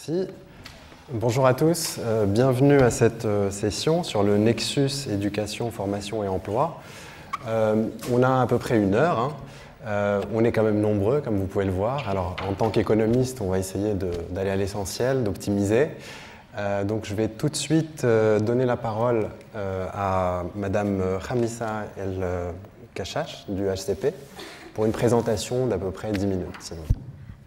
Merci. Bonjour à tous, bienvenue à cette session sur le Nexus éducation, formation et emploi. On a à peu près 1 heure, on est quand même nombreux comme vous pouvez le voir. Alors en tant qu'économiste, on va essayer d'aller à l'essentiel, d'optimiser. Donc je vais tout de suite donner la parole à Madame Khamisa El Kachash du HCP pour une présentation d'à peu près 10 minutes.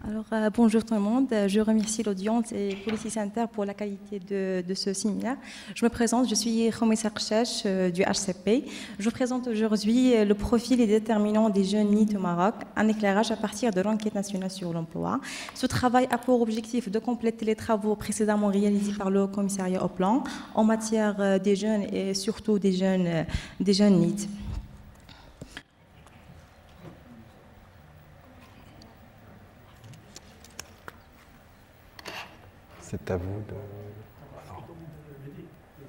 Alors, bonjour tout le monde, je remercie l'audience et Policy Center pour la qualité de ce séminaire. Je me présente, je suis Khamisa El Kachash du HCP. Je vous présente aujourd'hui le profil et déterminant des jeunes NEET au Maroc, un éclairage à partir de l'enquête nationale sur l'emploi. Ce travail a pour objectif de compléter les travaux précédemment réalisés par le commissariat au plan en matière des jeunes et surtout des jeunes NEET. C'est à vous de... Alors.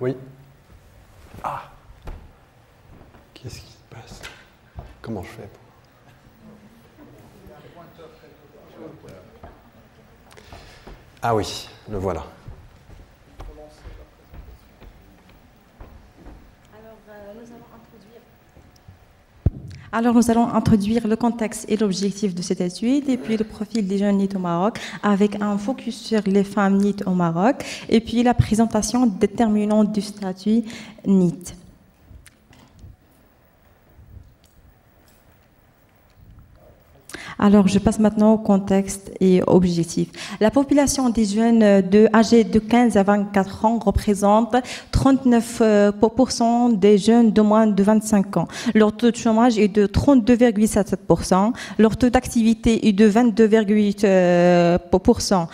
Oui. Ah. Qu'est-ce qui se passe? Comment je fais pour... Ah oui, le voilà. Alors, nous allons introduire le contexte et l'objectif de cette étude, et puis le profil des jeunes NEET au Maroc, avec un focus sur les femmes NEET au Maroc, et puis la présentation déterminante du statut NEET. Alors, je passe maintenant au contexte et objectif. La population des jeunes âgés de 15 à 24 ans représente 39% des jeunes de moins de 25 ans. Leur taux de chômage est de 32,7%. Leur taux d'activité est de 22,8%.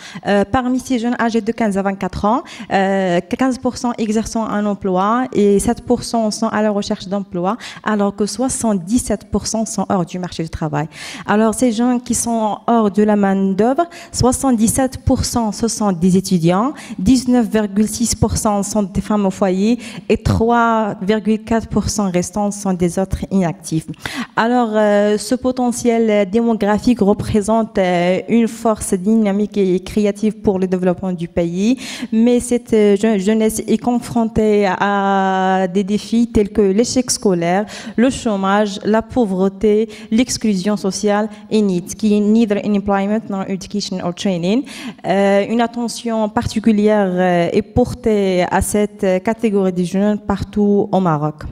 Parmi ces jeunes âgés de 15 à 24 ans, 15% exerçant un emploi et 7% sont à la recherche d'emploi, alors que 77% sont hors du marché du travail. Alors, ces jeunes qui sont hors de la main-d'œuvre, 77% ce sont des étudiants, 19,6% sont des femmes au foyer et 3,4% restants sont des autres inactifs. Alors, ce potentiel démographique représente une force dynamique et créative pour le développement du pays, mais cette jeunesse est confrontée à des défis tels que l'échec scolaire, le chômage, la pauvreté, l'exclusion sociale et NEET, qui est Neither in Employment nor Education or Training. Une attention particulière est portée à cette catégorie de jeunes partout au Maroc.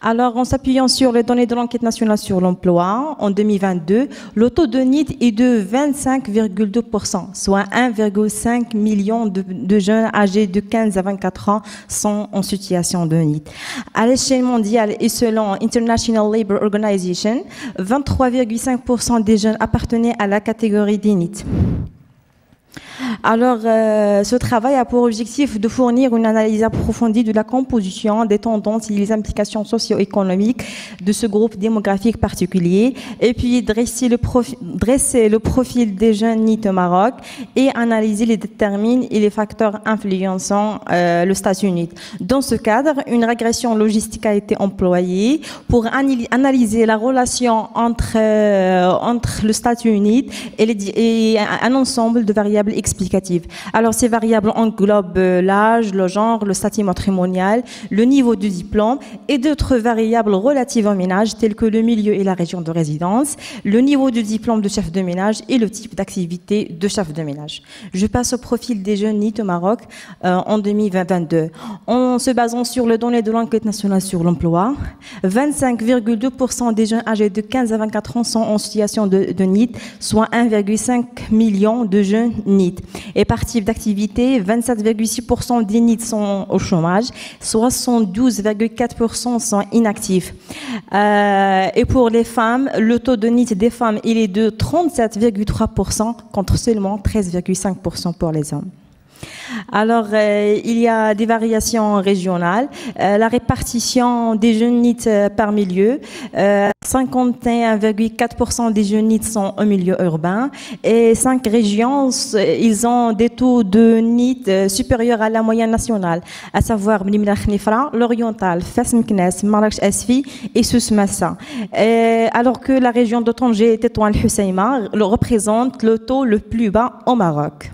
Alors, en s'appuyant sur les données de l'enquête nationale sur l'emploi, en 2022, le taux de NEET est de 25,2%, soit 1,5 million de jeunes âgés de 15 à 24 ans sont en situation de NEET. À l'échelle mondiale et selon International Labour Organization, 23,5% des jeunes appartenaient à la catégorie des NEET. Alors, ce travail a pour objectif de fournir une analyse approfondie de la composition, des tendances et des implications socio-économiques de ce groupe démographique particulier, et puis dresser le profil des jeunes NEET au Maroc et analyser les déterminants et les facteurs influençant le statut NEET. Dans ce cadre, une régression logistique a été employée pour analyser la relation entre le statut NEET et un ensemble de variables explicatives. Alors, ces variables englobent l'âge, le genre, le statut matrimonial, le niveau de diplôme et d'autres variables relatives au ménage, telles que le milieu et la région de résidence, le niveau de diplôme de chef de ménage et le type d'activité de chef de ménage. Je passe au profil des jeunes NEET au Maroc en 2022. En se basant sur les données de l'enquête nationale sur l'emploi, 25,2% des jeunes âgés de 15 à 24 ans sont en situation de NEET, soit 1,5 million de jeunes NEET. Et par type d'activité, 27,6% des NEET sont au chômage, 72,4% sont inactifs. Et pour les femmes, le taux de NEET des femmes il est de 37,3% contre seulement 13,5% pour les hommes. Alors, il y a des variations régionales. La répartition des jeunes NEET par milieu, 51,4% des jeunes NEET sont au milieu urbain et 5 régions, ils ont des taux de NEET supérieurs à la moyenne nationale, à savoir Mlimna Khnifra, l'Oriental, Fès Meknès, Marrakech Asfi et Souss Massa. Alors que la région de Tanger et Tétouan Al-Husseima représente le taux le plus bas au Maroc.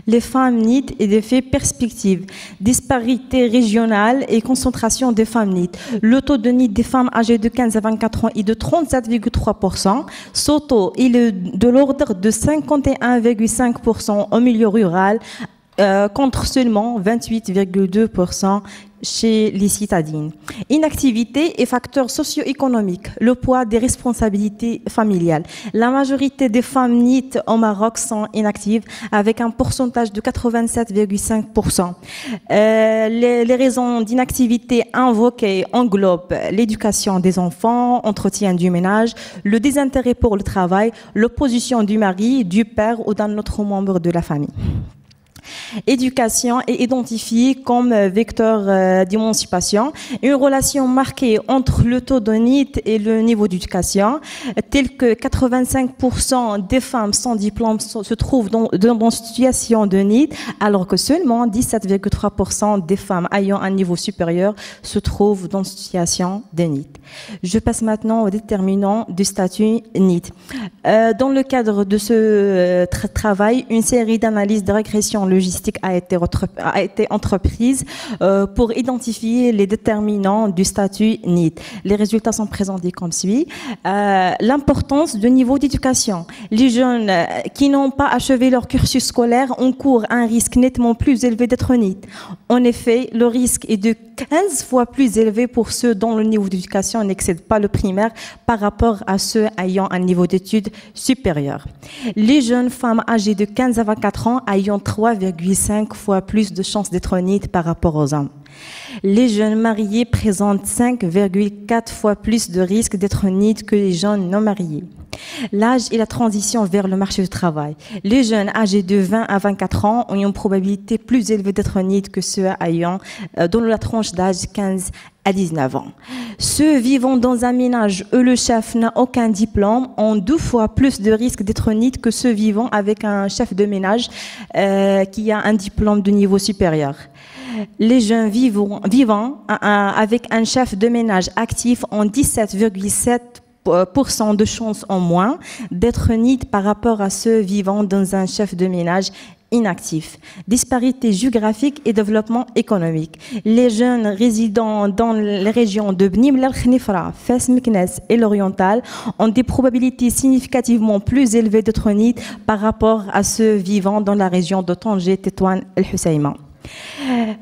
Les femmes NEET et des faits perspectives, disparité régionale et concentration des femmes NEET. Le taux de NEET des femmes âgées de 15 à 24 ans est de 37,3%. Ce taux est de l'ordre de 51,5% au milieu rural, contre seulement 28,2% chez les citadines. Inactivité et facteurs socio-économiques, le poids des responsabilités familiales. La majorité des femmes NEET au Maroc sont inactives avec un pourcentage de 87,5%. Les raisons d'inactivité invoquées englobent l'éducation des enfants, entretien du ménage, le désintérêt pour le travail, l'opposition du mari, du père ou d'un autre membre de la famille. Éducation est identifiée comme vecteur d'émancipation. Une relation marquée entre le taux de NEET et le niveau d'éducation, tel que 85% des femmes sans diplôme se trouvent dans une situation de NEET, alors que seulement 17,3% des femmes ayant un niveau supérieur se trouvent dans une situation de NEET. Je passe maintenant aux déterminants du statut NEET. Dans le cadre de ce travail, une série d'analyses de régression logistique a été entreprise pour identifier les déterminants du statut NEET. Les résultats sont présentés comme suit. L'importance du niveau d'éducation. Les jeunes qui n'ont pas achevé leur cursus scolaire encourent un risque nettement plus élevé d'être NEET. En effet, le risque est de 15 fois plus élevé pour ceux dont le niveau d'éducation n'excède pas le primaire par rapport à ceux ayant un niveau d'études supérieur. Les jeunes femmes âgées de 15 à 24 ans ayant 3,5 fois plus de chances d'être NEET par rapport aux hommes. Les jeunes mariés présentent 5,4 fois plus de risques d'être NEET que les jeunes non mariés. L'âge et la transition vers le marché du travail. Les jeunes âgés de 20 à 24 ans ont une probabilité plus élevée d'être NEET que ceux ayant dans la tranche d'âge 15 à 19 ans. Ceux vivant dans un ménage où le chef n'a aucun diplôme ont 2 fois plus de risques d'être NEET que ceux vivant avec un chef de ménage qui a un diplôme de niveau supérieur. Les jeunes vivant avec un chef de ménage actif ont 17,7% de chances en moins d'être NEET par rapport à ceux vivant dans un chef de ménage inactif. Disparité géographique et développement économique. Les jeunes résidant dans les régions de Bni Mellal Khnifra, Fès Meknès et l'Oriental ont des probabilités significativement plus élevées d'être NEET par rapport à ceux vivant dans la région de Tanger, Tétouan et Hoceima.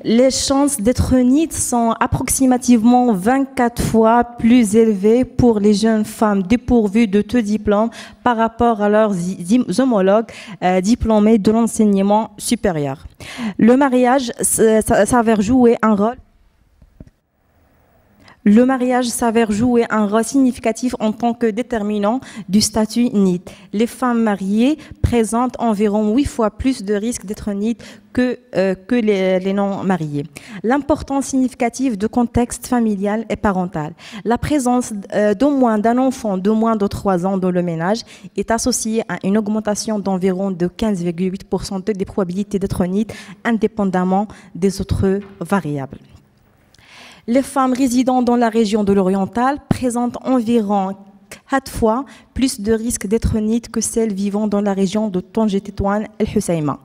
Les chances d'être NEET sont approximativement 24 fois plus élevées pour les jeunes femmes dépourvues de tout diplôme par rapport à leurs homologues diplômés de l'enseignement supérieur. Le mariage s'avère jouer un rôle. Le mariage s'avère jouer un rôle significatif en tant que déterminant du statut NEET. Les femmes mariées présentent environ 8 fois plus de risques d'être NEET que les non-mariés. L'importance significative du contexte familial et parental. La présence d'au moins d'un enfant de moins de 3 ans dans le ménage est associée à une augmentation d'environ de 15,8% des probabilités d'être NEET, indépendamment des autres variables. Les femmes résidant dans la région de l'Oriental présentent environ 4 fois plus de risques d'être NEET que celles vivant dans la région de Tanger, Tétouan et Hoceima.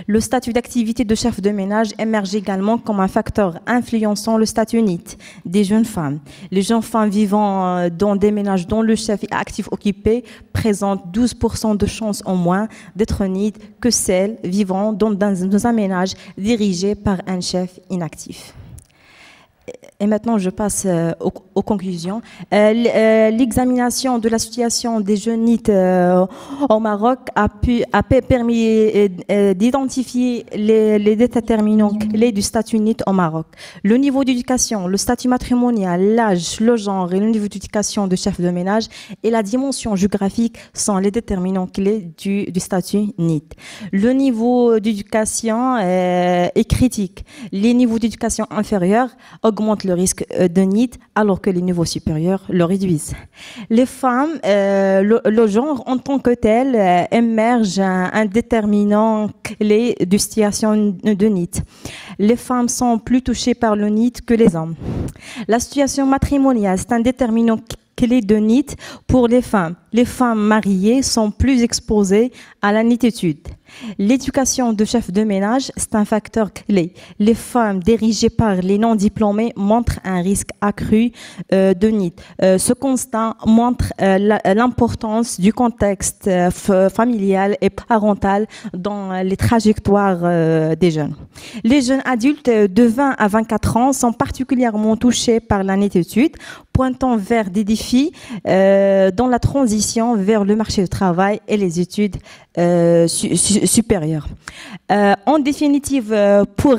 Le statut d'activité de chef de ménage émerge également comme un facteur influençant le statut NEET des jeunes femmes. Les jeunes femmes vivant dans des ménages dont le chef est actif occupé présentent 12% de chances en moins d'être NEET que celles vivant dans un ménage dirigé par un chef inactif. Et maintenant, je passe aux conclusions. L'examination de la situation des jeunes NEET au Maroc a permis d'identifier les déterminants clés du statut NEET au Maroc. Le niveau d'éducation, le statut matrimonial, l'âge, le genre et le niveau d'éducation de chef de ménage et la dimension géographique sont les déterminants clés du statut NEET. Le niveau d'éducation est critique. Les niveaux d'éducation inférieurs augmentent le risque de NEET alors que les niveaux supérieurs le réduisent. Les femmes, le genre en tant que tel émerge un déterminant clé de situation de NEET. Les femmes sont plus touchées par le NEET que les hommes. La situation matrimoniale, c'est un déterminant clé de NEET pour les femmes. les femmes mariées sont plus exposées à la nitude. L'éducation de chef de ménage, c'est un facteur clé. Les femmes dirigées par les non-diplômés montrent un risque accru de NIT. Ce constat montre l'importance du contexte familial et parental dans les trajectoires des jeunes. Les jeunes adultes de 20 à 24 ans sont particulièrement touchés par la nitude, pointant vers des défis dans la transition vers le marché du travail et les études supérieures. En définitive, pour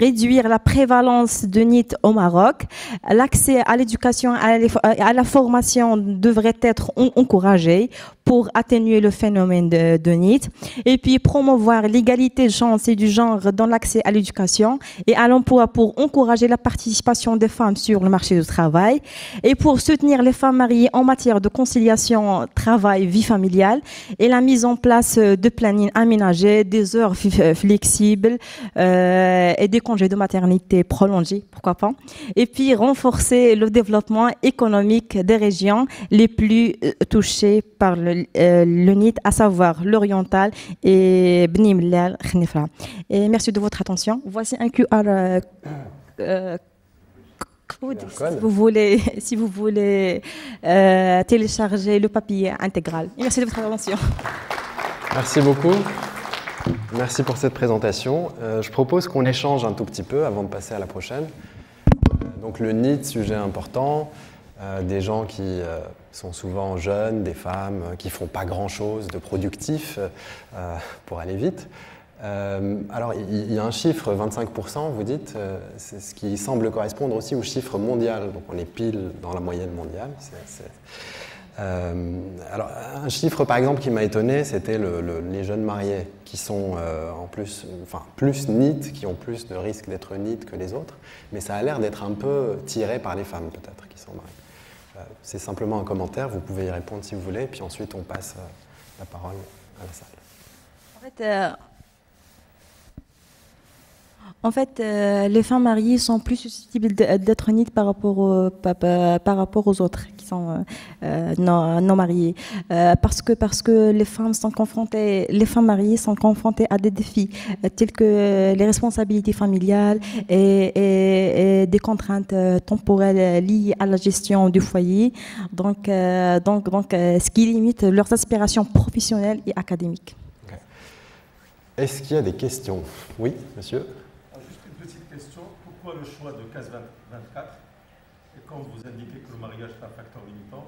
réduire la prévalence de NIT au Maroc, l'accès à l'éducation et à la formation devrait être encouragé pour atténuer le phénomène de NIT, et puis promouvoir l'égalité de chance et du genre dans l'accès à l'éducation et à l'emploi pour encourager la participation des femmes sur le marché du travail, et pour soutenir les femmes mariées en matière de conciliation travail-vie familiale et la mise en place de plannings aménagés, des heures flexibles et des congés de maternité prolongés, pourquoi pas, et puis renforcer le développement économique des régions les plus touchées par le NIT, à savoir l'oriental et Bni Mellal Khnifra. Et merci de votre attention. Voici un QR code si vous voulez télécharger le papier intégral. Et merci de votre attention. Merci beaucoup. Merci pour cette présentation. Je propose qu'on échange un tout petit peu avant de passer à la prochaine. Donc le NIT, sujet important, des gens qui sont souvent jeunes, des femmes qui ne font pas grand-chose de productif pour aller vite. Alors, il y a un chiffre, 25%, vous dites, c'est ce qui semble correspondre aussi au chiffre mondial. Donc, on est pile dans la moyenne mondiale. Alors, un chiffre, par exemple, qui m'a étonné, c'était les jeunes mariés qui sont en plus, plus NIT, qui ont plus de risques d'être NIT que les autres. Mais ça a l'air d'être un peu tiré par les femmes, peut-être, qui sont mariées. C'est simplement un commentaire, vous pouvez y répondre si vous voulez, puis ensuite on passe la parole à la salle. En fait, les femmes mariées sont plus susceptibles d'être NIT par rapport aux autres qui sont non mariées, parce que les femmes mariées sont confrontées à des défis tels que les responsabilités familiales et des contraintes temporelles liées à la gestion du foyer, donc ce qui limite leurs aspirations professionnelles et académiques. Okay. Est-ce qu'il y a des questions? Oui, monsieur. Pourquoi le choix de 15-24? Et quand vous indiquez que le mariage est un facteur limitant,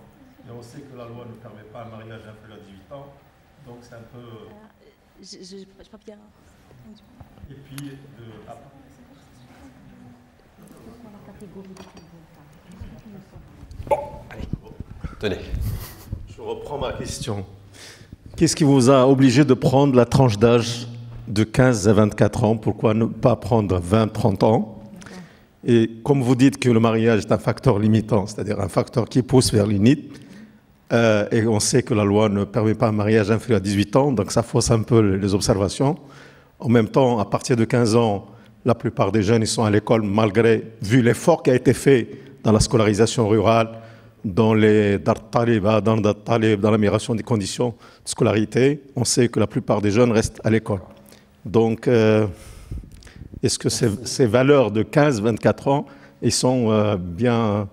et on sait que la loi ne permet pas un mariage inférieur à 18 ans, donc c'est un peu... Je pas bien. Et puis, Bon, allez, tenez. Je reprends ma question. Qu'est-ce qui vous a obligé de prendre la tranche d'âge de 15 à 24 ans? Pourquoi ne pas prendre 20-30 ans? Et comme vous dites que le mariage est un facteur limitant, c'est-à-dire un facteur qui pousse vers l'NIT, et on sait que la loi ne permet pas un mariage inférieur à 18 ans, donc ça fausse un peu les observations. En même temps, à partir de 15 ans, la plupart des jeunes ils sont à l'école, vu l'effort qui a été fait dans la scolarisation rurale, dans l'amélioration des conditions de scolarité, on sait que la plupart des jeunes restent à l'école. Donc, est-ce que ces valeurs de 15-24 ans, ils sont bien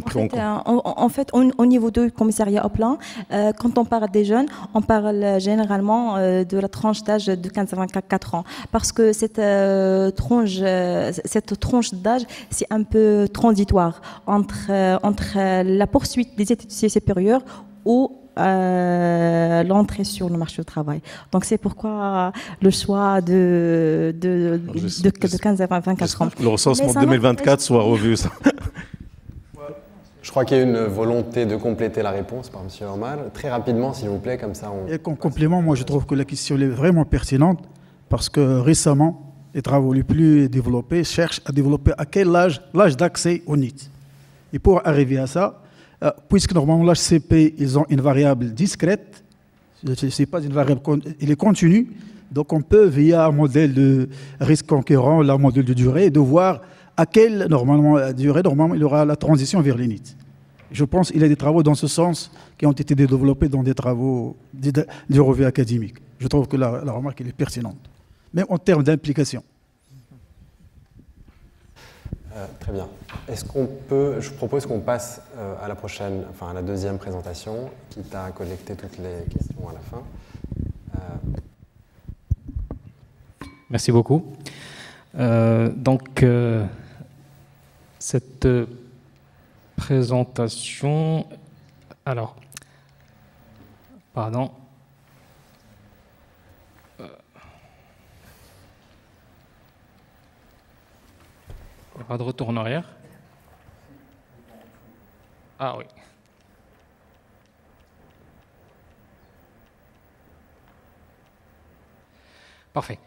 pris en compte? En fait, au niveau du commissariat au plan, quand on parle des jeunes, on parle généralement de la tranche d'âge de 15 à 24 ans. Parce que cette tranche d'âge, c'est un peu transitoire entre la poursuite des études supérieures ou l'entrée sur le marché du travail. Donc c'est pourquoi le choix de 15 à 24 ans. Le recensement 2024 soit revu. Ça. Je crois qu'il y a une volonté de compléter la réponse par M. Omar. Très rapidement, s'il vous plaît, comme ça on... Et en complément, moi je trouve que la question est vraiment pertinente parce que récemment, les travaux les plus développés cherchent à développer à quel âge l'âge d'accès au NIT. Et pour arriver à ça, puisque normalement l'HCP, ils ont une variable discrète, c'est pas une variable, il est continu, donc on peut via un modèle de risque concurrent, la modèle de durée, de voir à quelle durée normalement il y aura la transition vers l'INIT. Je pense qu'il y a des travaux dans ce sens qui ont été développés dans des travaux, des revues académiques. Je trouve que la remarque elle est pertinente, même en termes d'implication. Très bien. Je propose qu'on passe à la prochaine, enfin à la deuxième présentation, quitte à collecter toutes les questions à la fin. Merci beaucoup. Cette présentation, alors, pardon. Pas de retour en arrière. Ah oui. Parfait.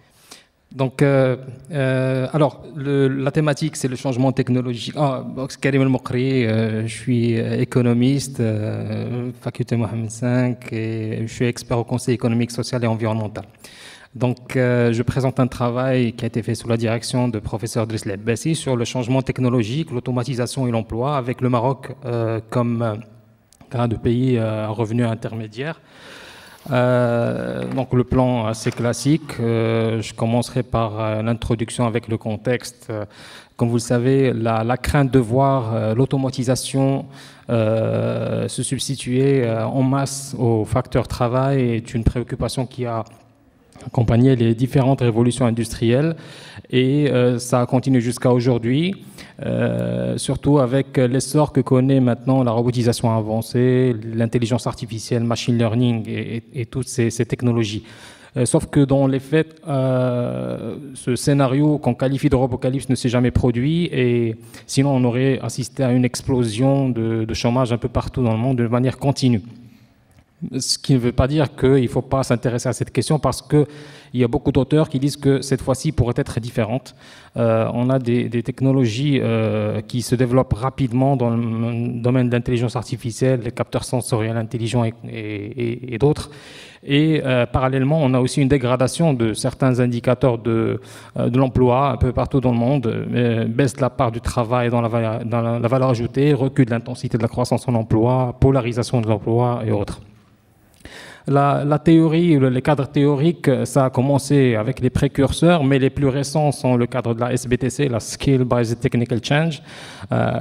Donc, alors, la thématique, c'est le changement technologique. Karim El Mokri, je suis économiste, faculté Mohamed V, et je suis expert au Conseil économique, social et environnemental. Donc, je présente un travail qui a été fait sous la direction de professeur Driss Lebassi sur le changement technologique, l'automatisation et l'emploi, avec le Maroc comme grade de pays à revenu intermédiaire. Donc le plan assez classique, je commencerai par l'introduction avec le contexte. Comme vous le savez, la crainte de voir l'automatisation se substituer en masse au facteur travail est une préoccupation qui a accompagné les différentes révolutions industrielles et ça continue jusqu'à aujourd'hui, surtout avec l'essor que connaît maintenant la robotisation avancée, l'intelligence artificielle, machine learning et toutes ces technologies. Sauf que dans les faits, ce scénario qu'on qualifie de robocalypse ne s'est jamais produit et sinon on aurait assisté à une explosion de chômage un peu partout dans le monde de manière continue. Ce qui ne veut pas dire qu'il ne faut pas s'intéresser à cette question parce qu'il y a beaucoup d'auteurs qui disent que cette fois-ci pourrait être différente. On a des technologies qui se développent rapidement dans le domaine de l'intelligence artificielle, les capteurs sensoriels intelligents et d'autres. Et parallèlement, on a aussi une dégradation de certains indicateurs de l'emploi un peu partout dans le monde, baisse de la part du travail dans la valeur ajoutée, recul de l'intensité de la croissance en emploi, polarisation de l'emploi et autres. La théorie, les cadres théoriques, ça a commencé avec les précurseurs, mais les plus récents sont le cadre de la SBTC, la Skill Based Technical Change,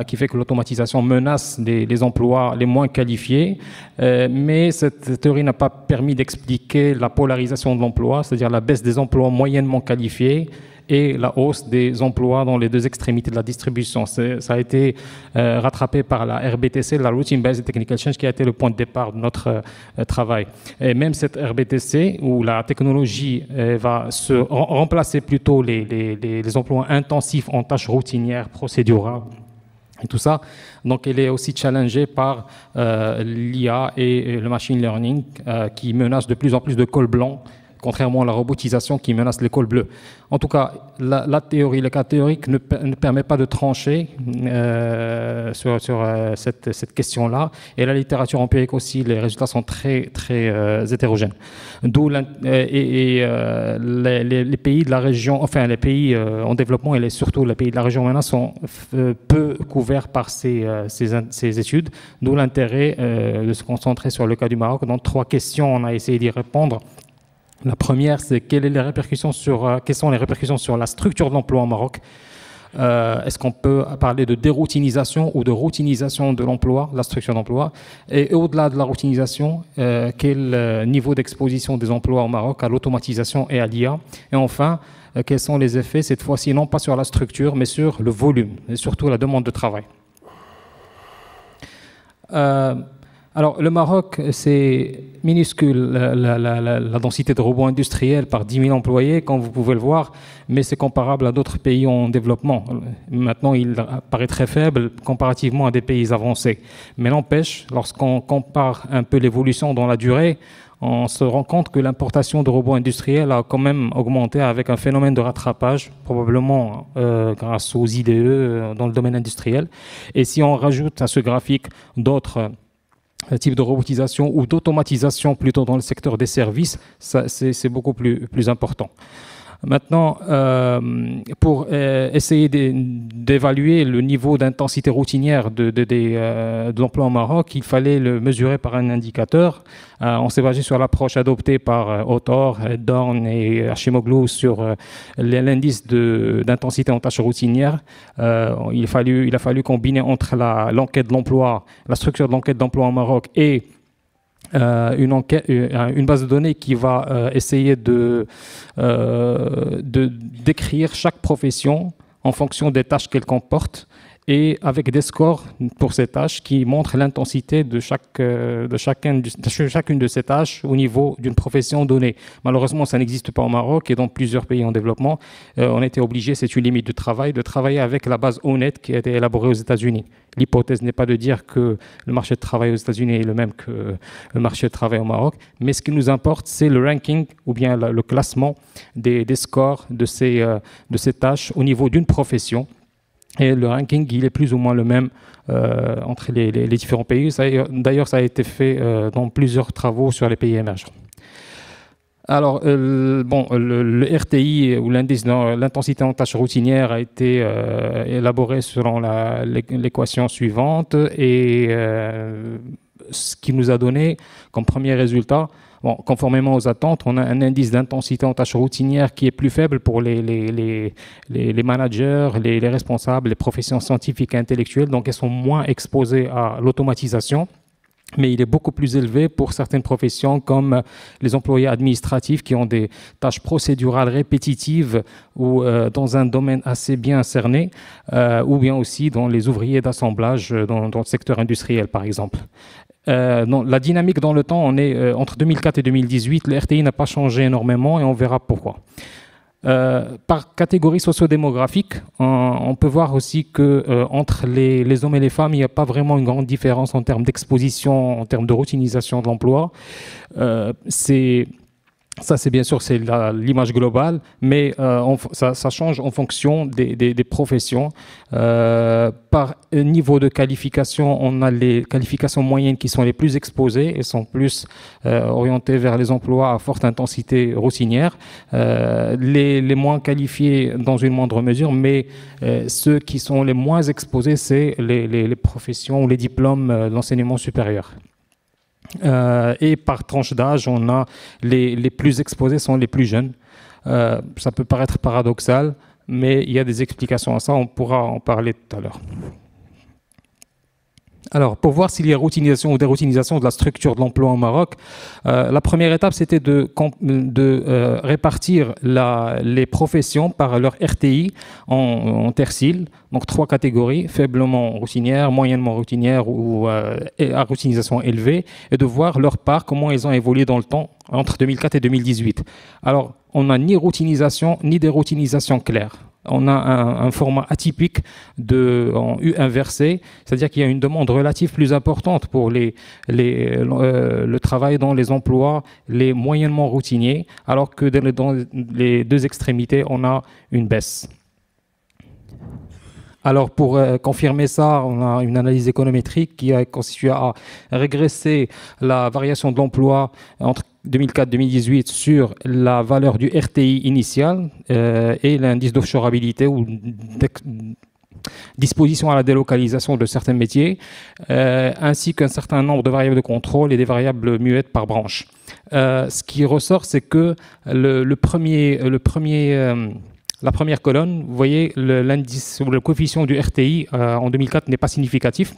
qui fait que l'automatisation menace les emplois les moins qualifiés. Mais cette théorie n'a pas permis d'expliquer la polarisation de l'emploi, c'est-à-dire la baisse des emplois moyennement qualifiés et la hausse des emplois dans les deux extrémités de la distribution. Ça a été rattrapé par la RBTC, la Routine Based Technical Change, qui a été le point de départ de notre travail. Et même cette RBTC, où la technologie va se remplacer plutôt les emplois intensifs en tâches routinières, procédurales, et tout ça. Donc, elle est aussi challengée par l'IA et le machine learning qui menacent de plus en plus de cols blancs, contrairement à la robotisation qui menace les cols bleus. En tout cas, la théorie, le cas théorique ne permet pas de trancher sur cette question-là. Et la littérature empirique aussi, les résultats sont très, très hétérogènes. D'où les pays de la région, enfin les pays en développement et surtout les pays de la région maintenant sont peu couverts par ces études. D'où l'intérêt de se concentrer sur le cas du Maroc. Dans 3 questions, on a essayé d'y répondre. La première, c'est quelles sont les répercussions sur la structure de l'emploi au Maroc. Est-ce qu'on peut parler de déroutinisation ou de routinisation de l'emploi, la structure d'emploi? Et au-delà de la routinisation, quel niveau d'exposition des emplois au Maroc à l'automatisation et à l'IA? Et enfin, quels sont les effets, cette fois-ci, non pas sur la structure, mais sur le volume, et surtout la demande de travail? Alors, le Maroc, c'est minuscule, la densité de robots industriels par 10 000 employés, comme vous pouvez le voir, mais c'est comparable à d'autres pays en développement. Maintenant, il paraît très faible comparativement à des pays avancés. Mais n'empêche, lorsqu'on compare un peu l'évolution dans la durée, on se rend compte que l'importation de robots industriels a quand même augmenté avec un phénomène de rattrapage, probablement grâce aux IDE dans le domaine industriel. Et si on rajoute à ce graphique d'autres type de robotisation ou d'automatisation plutôt dans le secteur des services, c'est beaucoup plus important. Maintenant, pour essayer d'évaluer le niveau d'intensité routinière de l'emploi au Maroc, il fallait le mesurer par un indicateur. On s'est basé sur l'approche adoptée par Autor, Dorn et Archimoglu sur l'indice d'intensité en tâches routinières. Il a fallu combiner entre l'enquête de l'emploi, la structure de l'enquête d'emploi au Maroc et une base de données qui va essayer de décrire chaque profession en fonction des tâches qu'elle comporte et avec des scores pour ces tâches qui montrent l'intensité de chacune de ces tâches au niveau d'une profession donnée. Malheureusement, ça n'existe pas au Maroc et dans plusieurs pays en développement. On était obligé, c'est une limite de travailler avec la base ONET qui a été élaborée aux États-Unis. L'hypothèse n'est pas de dire que le marché de travail aux États-Unis est le même que le marché de travail au Maroc, mais ce qui nous importe, c'est le ranking ou bien le classement des scores de ces tâches au niveau d'une profession. Et le ranking, il est plus ou moins le même entre les différents pays. D'ailleurs, ça a été fait dans plusieurs travaux sur les pays émergents. Alors, le RTI, ou l'indice de l'intensité en tâches routinières, a été élaboré selon l'équation suivante. Et ce qui nous a donné comme premier résultat, conformément aux attentes, on a un indice d'intensité en tâches routinières qui est plus faible pour les managers, les responsables, les professions scientifiques et intellectuelles. Donc, elles sont moins exposées à l'automatisation. Mais il est beaucoup plus élevé pour certaines professions comme les employés administratifs qui ont des tâches procédurales répétitives ou dans un domaine assez bien cerné, ou bien aussi dans les ouvriers d'assemblage dans le secteur industriel, par exemple. La dynamique dans le temps, on est entre 2004 et 2018, le RTI n'a pas changé énormément et on verra pourquoi. Par catégorie sociodémographique, on peut voir aussi que entre les hommes et les femmes, il n'y a pas vraiment une grande différence en termes d'exposition, en termes de routinisation de l'emploi. Ça, c'est bien sûr l'image globale, mais ça change en fonction des professions. Par niveau de qualification, on a les qualifications moyennes qui sont les plus exposées et sont plus orientées vers les emplois à forte intensité routinière. Les moins qualifiés dans une moindre mesure, mais ceux qui sont les moins exposés, c'est les professions ou les diplômes de l'enseignement supérieur. Et par tranche d'âge, on a les plus exposés sont les plus jeunes. Ça peut paraître paradoxal, mais il y a des explications à ça, on pourra en parler tout à l'heure. Alors, pour voir s'il y a routinisation ou déroutinisation de la structure de l'emploi au Maroc, la première étape, c'était de répartir les professions par leur RTI en terciles, donc 3 catégories, faiblement routinière, moyennement routinière ou à routinisation élevée, et de voir leur part, comment ils ont évolué dans le temps entre 2004 et 2018. Alors, on n'a ni routinisation, ni déroutinisation claire. On a un format atypique en U inversé, c'est-à-dire qu'il y a une demande relative plus importante pour le travail dans les emplois les moyennement routiniers, alors que dans les deux extrémités, on a une baisse. Alors, pour confirmer ça, on a une analyse économétrique qui a constitué à régresser la variation de l'emploi entre 2004-2018 sur la valeur du RTI initial et l'indice d'offshoreabilité ou disposition à la délocalisation de certains métiers, ainsi qu'un certain nombre de variables de contrôle et des variables muettes par branche. Ce qui ressort, c'est que la première colonne, vous voyez, l'indice ou le coefficient du RTI en 2004 n'est pas significatif.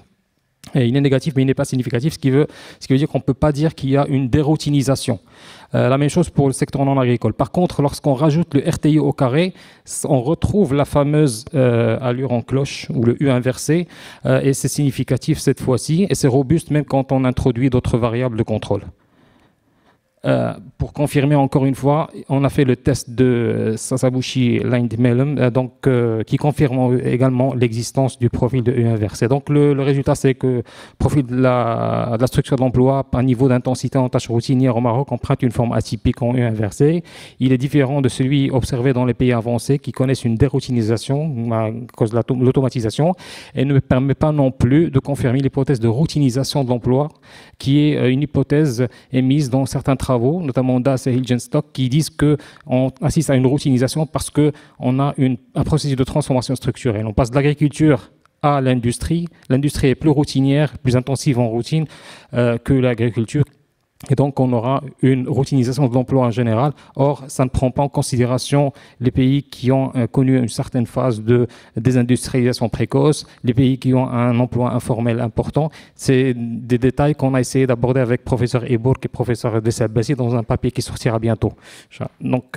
Il est négatif, mais il n'est pas significatif, ce qui veut dire qu'on ne peut pas dire qu'il y a une déroutinisation. La même chose pour le secteur non agricole. Par contre, lorsqu'on rajoute le RTI au carré, on retrouve la fameuse allure en cloche ou le U inversé, et c'est significatif cette fois-ci, et c'est robuste même quand on introduit d'autres variables de contrôle. Pour confirmer encore une fois, on a fait le test de Sasabushi-Lindmelum, qui confirme également l'existence du profil de U inversé. Donc le résultat, c'est que le profil de la structure de l'emploi par niveau d'intensité en tâches routinières au Maroc emprunte une forme atypique en U inversé. Il est différent de celui observé dans les pays avancés qui connaissent une déroutinisation à cause de l'automatisation et ne permet pas non plus de confirmer l'hypothèse de routinisation de l'emploi qui est une hypothèse émise dans certains travaux travaux, notamment DAS et Hilgenstock, qui disent qu'on assiste à une routinisation parce qu'on a un processus de transformation structurelle. On passe de l'agriculture à l'industrie. L'industrie est plus routinière, plus intensive en routine que l'agriculture. Et donc, on aura une routinisation de l'emploi en général. Or, ça ne prend pas en considération les pays qui ont connu une certaine phase de désindustrialisation précoce, les pays qui ont un emploi informel important. C'est des détails qu'on a essayé d'aborder avec professeur Ebourg et professeur Dessabassi dans un papier qui sortira bientôt. Donc,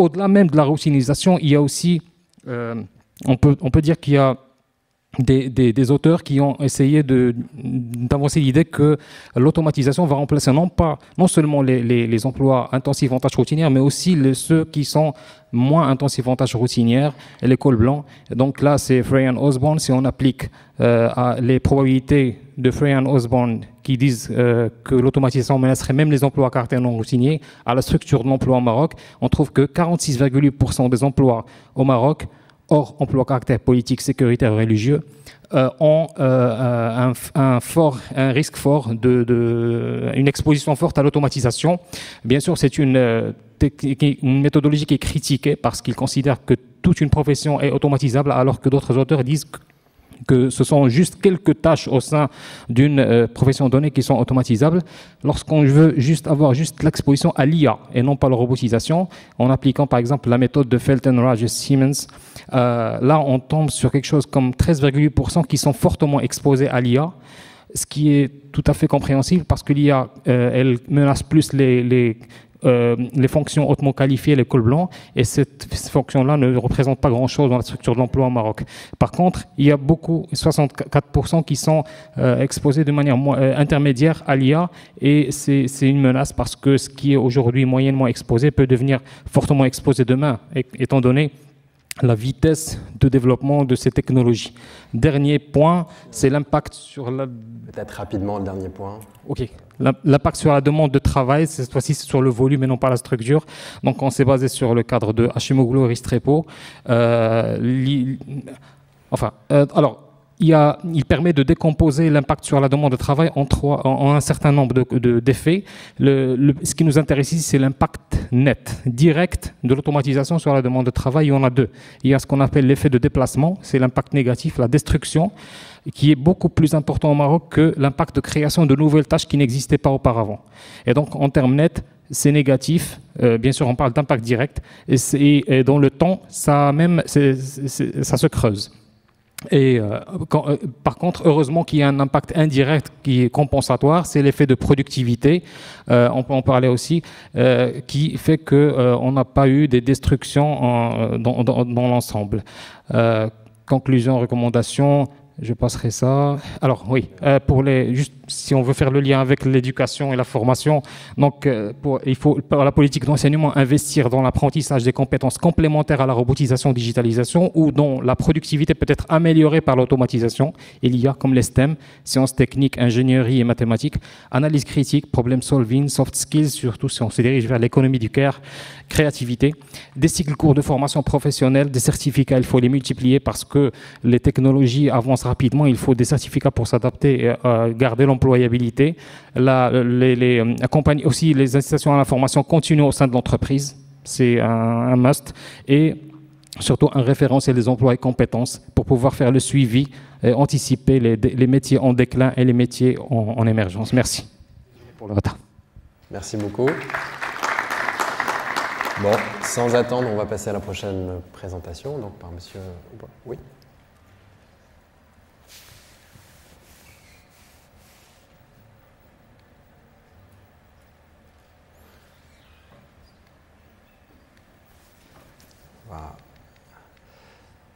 au-delà même de la routinisation, il y a aussi, on peut dire qu'il y a des auteurs qui ont essayé d'avancer l'idée que l'automatisation va remplacer non seulement les emplois intensifs en tâches routinières, mais aussi ceux qui sont moins intensifs en tâches routinières, et les cols blancs. Donc là, c'est Frey et Osborne. Si on applique les probabilités de Frey et Osborne qui disent que l'automatisation menacerait même les emplois à caractère non routinier à la structure de l'emploi au Maroc, on trouve que 46,8% des emplois au Maroc hors emploi à caractère politique, sécuritaire et religieux, ont un risque fort, une exposition forte à l'automatisation. Bien sûr, c'est une méthodologie qui est critiquée parce qu'ils considèrent que toute une profession est automatisable, alors que d'autres auteurs disent que ce sont juste quelques tâches au sein d'une profession donnée qui sont automatisables. Lorsqu'on veut avoir l'exposition à l'IA et non pas la robotisation, en appliquant par exemple la méthode de Felten, Raj et Siemens, là on tombe sur quelque chose comme 13,8% qui sont fortement exposés à l'IA, ce qui est tout à fait compréhensible parce que l'IA, elle menace plus les fonctions hautement qualifiées, les cols blancs, et cette fonction-là ne représente pas grand-chose dans la structure de l'emploi au Maroc. Par contre, il y a 64% qui sont exposés de manière intermédiaire à l'IA, et c'est une menace parce que ce qui est aujourd'hui moyennement exposé peut devenir fortement exposé demain, étant donné la vitesse de développement de ces technologies. Dernier point, c'est l'impact sur la... Peut-être rapidement le dernier point. OK. L'impact sur la demande de travail, cette fois-ci c'est sur le volume et non pas la structure. Donc on s'est basé sur le cadre de Hashimoglou et Restrepo. Il permet de décomposer l'impact sur la demande de travail en un certain nombre d'effets. Ce qui nous intéresse ici, c'est l'impact net, direct de l'automatisation sur la demande de travail. Il y en a deux. Il y a ce qu'on appelle l'effet de déplacement, c'est l'impact négatif, la destruction, qui est beaucoup plus important au Maroc que l'impact de création de nouvelles tâches qui n'existaient pas auparavant. Et donc, en termes nets, c'est négatif. Bien sûr, on parle d'impact direct. Et dans le temps, ça se creuse. Et par contre, heureusement qu'il y a un impact indirect qui est compensatoire, c'est l'effet de productivité, on peut en parler aussi, qui fait qu'on n'a pas eu des destructions dans l'ensemble. Conclusion, recommandation, je passerai ça. Alors oui, juste si on veut faire le lien avec l'éducation et la formation, donc il faut, par la politique d'enseignement, investir dans l'apprentissage des compétences complémentaires à la robotisation, digitalisation, ou dont la productivité peut être améliorée par l'automatisation. Il y a comme les STEM, sciences techniques, ingénierie et mathématiques, analyse critique, problem solving, soft skills, surtout si on se dirige vers l'économie du care, créativité, des cycles courts de formation professionnelle, des certificats, il faut les multiplier parce que les technologies avancent rapidement, il faut des certificats pour s'adapter et garder l'employabilité. Accompagner aussi les incitations à la formation continue au sein de l'entreprise, c'est un must, et surtout un référentiel des emplois et compétences pour pouvoir faire le suivi et anticiper les métiers en déclin et les métiers en émergence. Merci pour le retard. Merci beaucoup. Bon, sans attendre, on va passer à la prochaine présentation, donc par monsieur... Oui.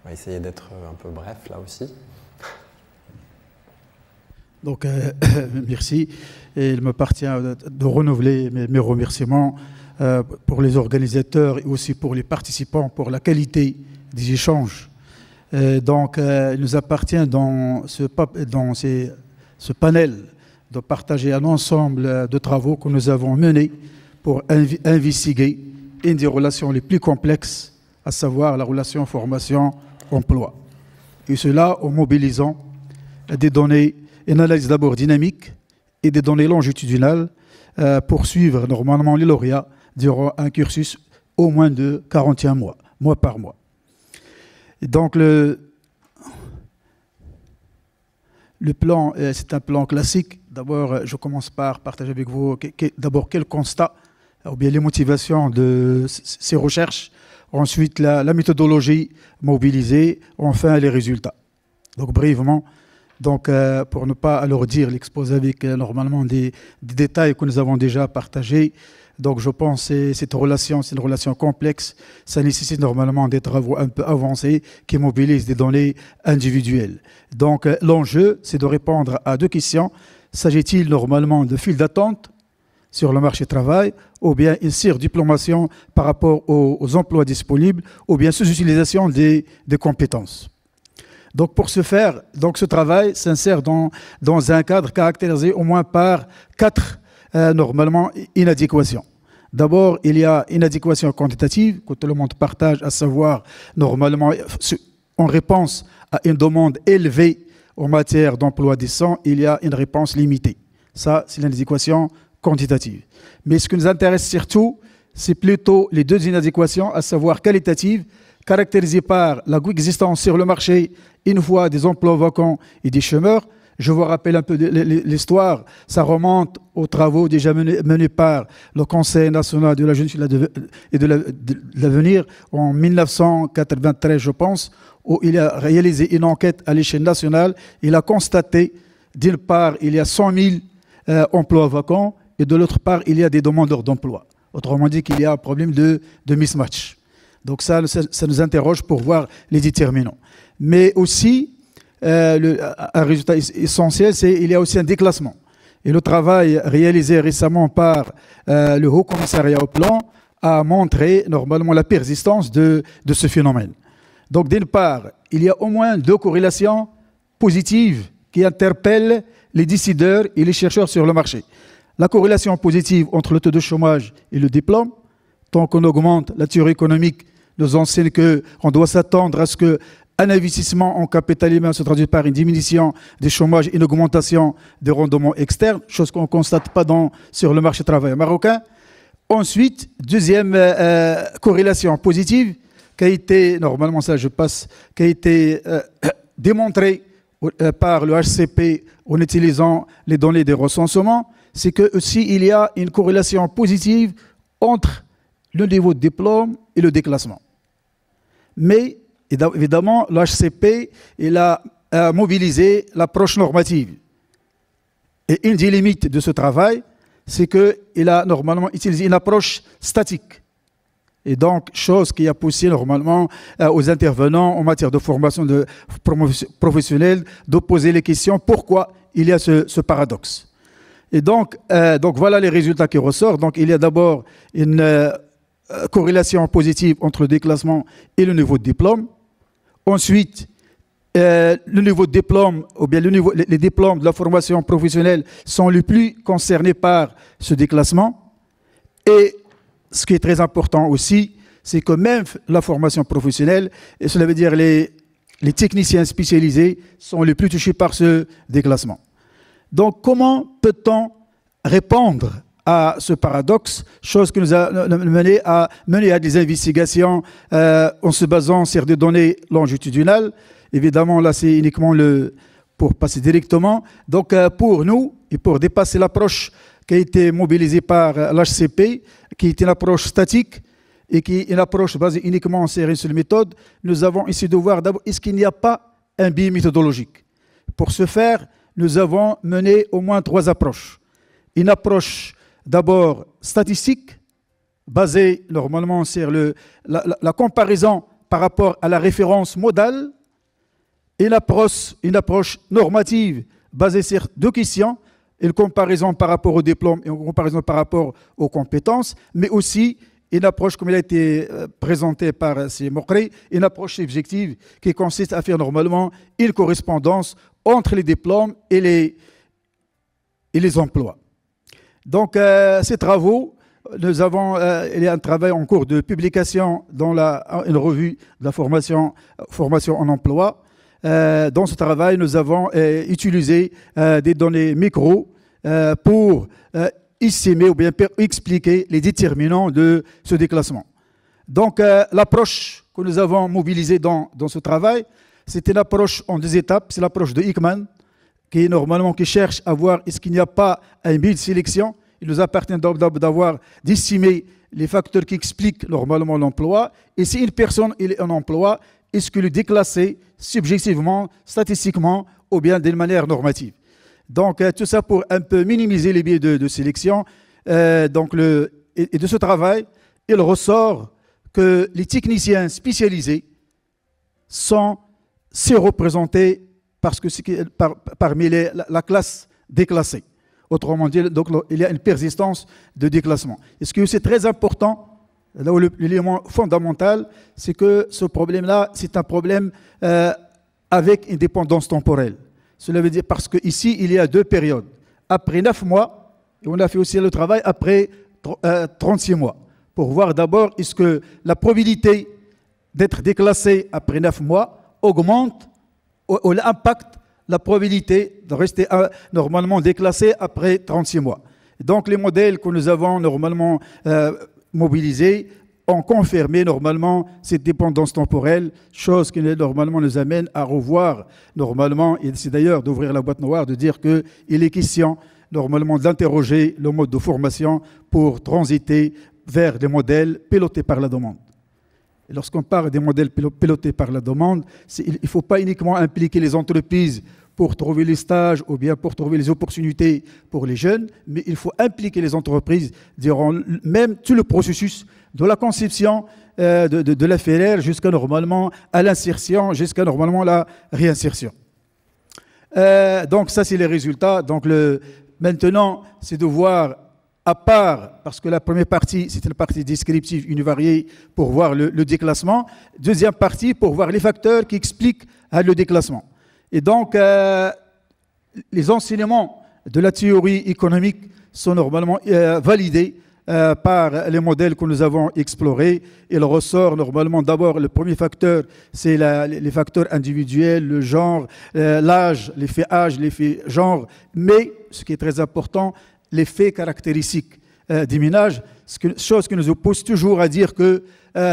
On va essayer d'être un peu bref là aussi. Donc, merci. Et il m'appartient de renouveler mes remerciements pour les organisateurs et aussi pour les participants pour la qualité des échanges. Donc, il nous appartient dans ce panel de partager un ensemble de travaux que nous avons menés pour investiguer une des relations les plus complexes, à savoir la relation formation-emploi. Et cela en mobilisant des données, une analyse d'abord dynamique et des données longitudinales pour suivre normalement les lauréats durant un cursus au moins de 41 mois, mois par mois. Et donc le plan, c'est un plan classique. D'abord, je commence par partager avec vous d'abord quel constat, ou bien les motivations de ces recherches, ensuite la méthodologie mobilisée, enfin les résultats. Donc brièvement, donc, pour ne pas alourdir l'exposé avec normalement des détails que nous avons déjà partagés, donc je pense que cette relation, c'est une relation complexe, ça nécessite normalement des travaux un peu avancés qui mobilisent des données individuelles. Donc l'enjeu, c'est de répondre à deux questions. S'agit-il normalement de files d'attente sur le marché du travail, ou bien une surdiplomation par rapport aux emplois disponibles, ou bien sous-utilisation des compétences. Donc pour ce faire, donc ce travail s'insère dans un cadre caractérisé au moins par 4 normalement inadéquations. D'abord, il y a inadéquation quantitative que tout le monde partage, à savoir normalement en réponse à une demande élevée en matière d'emploi décent, il y a une réponse limitée. Ça, c'est l'inadéquation quantitative. Mais ce qui nous intéresse surtout, c'est plutôt les deux inadéquations, à savoir qualitatives, caractérisées par la coexistence sur le marché, une fois des emplois vacants et des chômeurs. Je vous rappelle un peu l'histoire, ça remonte aux travaux déjà menés par le Conseil national de la jeunesse et de l'avenir en 1993, je pense, où il a réalisé une enquête à l'échelle nationale. Il a constaté, d'une part, il y a 100 000 emplois vacants, et de l'autre part, il y a des demandeurs d'emploi. Autrement dit qu'il y a un problème de mismatch. Donc ça nous interroge pour voir les déterminants. Mais aussi, un résultat essentiel, c'est qu'il y a aussi un déclassement. Et le travail réalisé récemment par le Haut Commissariat au Plan a montré normalement la persistance de ce phénomène. Donc d'une part, il y a au moins 2 corrélations positives qui interpellent les décideurs et les chercheurs sur le marché. La corrélation positive entre le taux de chômage et le diplôme. Tant qu'on augmente la théorie économique, nous enseigne qu'on doit s'attendre à ce qu'un investissement en capital humain se traduise par une diminution des chômages et une augmentation des rendements externes, chose qu'on ne constate pas sur le marché du travail marocain. Ensuite, deuxième corrélation positive, qui a été, normalement ça je passe, qui a été démontrée par le HCP en utilisant les données des recensements, c'est que aussi il y a une corrélation positive entre le niveau de diplôme et le déclassement. Mais évidemment, l'HCP a mobilisé l'approche normative. Et une des limites de ce travail, c'est qu'il a normalement utilisé une approche statique. Et donc, chose qui a poussé normalement aux intervenants en matière de formation professionnelle de poser les questions pourquoi il y a ce paradoxe. Et donc voilà les résultats qui ressortent. Donc il y a d'abord une corrélation positive entre le déclassement et le niveau de diplôme. Ensuite, le niveau de diplôme, ou bien les diplômes de la formation professionnelle sont les plus concernés par ce déclassement. Et ce qui est très important aussi, c'est que même la formation professionnelle, et cela veut dire les techniciens spécialisés, sont les plus touchés par ce déclassement. Donc, comment peut-on répondre à ce paradoxe, chose qui nous a mené à des investigations en se basant sur des données longitudinales. Évidemment, là, c'est uniquement pour passer directement. Donc, pour nous, et pour dépasser l'approche qui a été mobilisée par l'HCP, qui est une approche statique et qui est une approche basée uniquement sur une seule méthode, nous avons essayé de voir d'abord, est-ce qu'il n'y a pas un biais méthodologique? Pour ce faire, nous avons mené au moins 3 approches. Une approche d'abord statistique, basée normalement sur la comparaison par rapport à la référence modale, une approche normative basée sur 2 questions, une comparaison par rapport au diplôme et une comparaison par rapport aux compétences, mais aussi une approche, comme elle a été présentée par C. Mokri, une approche subjective qui consiste à faire normalement une correspondance entre les diplômes et les emplois. Donc, ces travaux, il y a un travail en cours de publication dans une revue de la formation en emploi. Dans ce travail, nous avons utilisé des données micro pour estimer ou bien expliquer les déterminants de ce déclassement. Donc, l'approche que nous avons mobilisée dans ce travail, c'est une approche en 2 étapes. C'est l'approche de Hickman, qui cherche à voir est-ce qu'il n'y a pas un biais de sélection. Il nous appartient d'estimer les facteurs qui expliquent normalement l'emploi. Et si une personne est en emploi, est-ce qu'il est déclassé subjectivement, statistiquement ou bien d'une manière normative. Donc, tout ça pour un peu minimiser les biais de sélection. Et de ce travail, il ressort que les techniciens spécialisés sont surreprésentés parmi la classe déclassée. Autrement dit, donc, il y a une persistance de déclassement. Et ce qui est très important, là où l'élément fondamental, c'est que ce problème-là, c'est un problème avec une dépendance temporelle. Cela veut dire parce qu'ici, il y a 2 périodes. Après 9 mois, et on a fait aussi le travail après 36 mois, pour voir d'abord est-ce que la probabilité d'être déclassé après 9 mois augmente ou impacte la probabilité de rester normalement déclassé après 36 mois. Donc les modèles que nous avons normalement mobilisés ont confirmé normalement cette dépendance temporelle, chose qui normalement nous amène à revoir normalement, et c'est d'ailleurs d'ouvrir la boîte noire, de dire qu'il est question normalement d'interroger le mode de formation pour transiter vers des modèles pilotés par la demande. Et lorsqu'on parle des modèles pilotés par la demande, il ne faut pas uniquement impliquer les entreprises pour trouver les stages ou bien pour trouver les opportunités pour les jeunes, mais il faut impliquer les entreprises durant même tout le processus de la conception de la FLR jusqu'à normalement à l'insertion, jusqu'à normalement la réinsertion. Donc ça, c'est les résultats. Donc maintenant, c'est de voir à part, parce que la première partie, c'était la partie descriptive univariée pour voir le déclassement. Deuxième partie, pour voir les facteurs qui expliquent le déclassement. Et donc, les enseignements de la théorie économique sont normalement validés par les modèles que nous avons explorés. Il ressort normalement d'abord, le premier facteur, c'est les facteurs individuels, le genre, l'âge, l'effet âge, l'effet genre, mais ce qui est très important, l'effet caractéristique des ménages, chose qui nous pousse toujours à dire que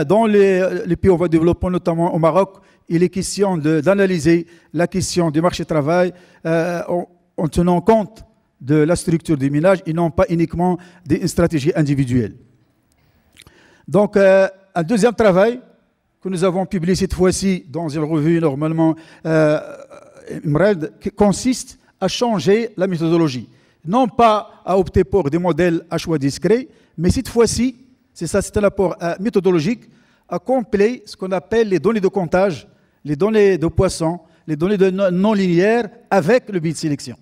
dans les pays en voie de développement, notamment au Maroc, il est question d'analyser la question du marché du travail en tenant compte de la structure des ménages et non pas uniquement des stratégies individuelles. Donc, un deuxième travail que nous avons publié cette fois-ci dans une revue normalement MRED, qui consiste à changer la méthodologie. Non pas à opter pour des modèles à choix discret, mais cette fois-ci, c'est un apport méthodologique à combler ce qu'on appelle les données de comptage, les données de poisson, les données de non linéaires avec le biais de sélection.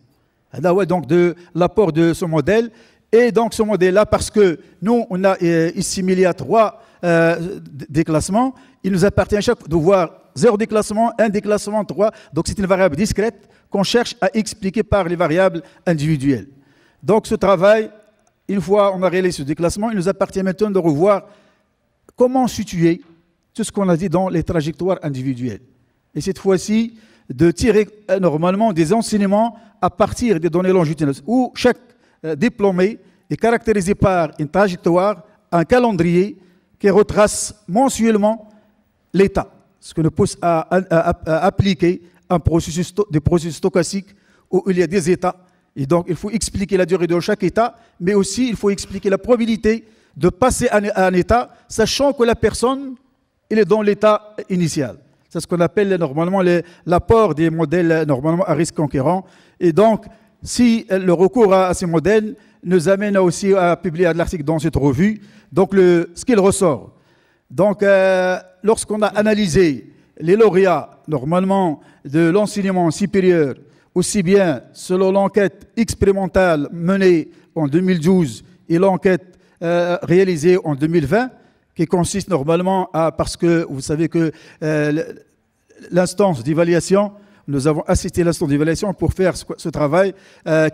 Donc de l'apport de ce modèle. Et donc ce modèle-là, parce que nous, on a estimé il y a 3 déclassements, il nous appartient à chaque fois de voir 0 déclassement, 1 déclassement, 3. Donc c'est une variable discrète qu'on cherche à expliquer par les variables individuelles. Donc ce travail, une fois on a réalisé ce déclassement, il nous appartient maintenant de revoir comment situer tout ce qu'on a dit dans les trajectoires individuelles. Et cette fois-ci, de tirer normalement des enseignements à partir des données longitudinales, où chaque diplômé est caractérisé par une trajectoire, un calendrier qui retrace mensuellement l'état, ce qui nous pousse à appliquer des processus stochastiques où il y a des états. Et donc, il faut expliquer la durée de chaque état, mais aussi il faut expliquer la probabilité de passer à un état, sachant que la personne elle est dans l'état initial. C'est ce qu'on appelle normalement l'apport des modèles normalement à risque conquérant. Et donc, si le recours à ces modèles nous amène aussi à publier un article dans cette revue, donc ce qu'il ressort. Donc, lorsqu'on a analysé les lauréats normalement de l'enseignement supérieur, aussi bien selon l'enquête expérimentale menée en 2012 et l'enquête réalisée en 2020, qui consiste normalement parce que vous savez que l'instance d'évaluation, nous avons assisté à l'instance d'évaluation pour faire ce travail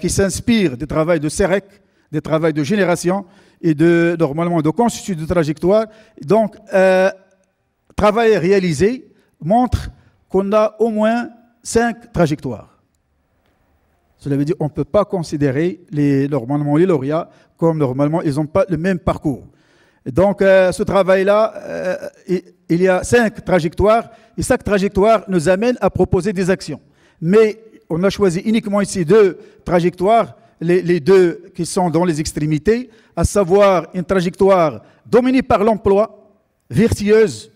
qui s'inspire des travaux de CEREC, des travaux de génération et normalement de constitut de trajectoire. Donc, travail réalisé montre qu'on a au moins 5 trajectoires. Cela veut dire qu'on ne peut pas considérer normalement les lauréats comme normalement ils n'ont pas le même parcours. Donc ce travail-là, il y a 5 trajectoires et chaque trajectoire nous amène à proposer des actions. Mais on a choisi uniquement ici 2 trajectoires, les 2 qui sont dans les extrémités, à savoir une trajectoire dominée par l'emploi, vertueuse,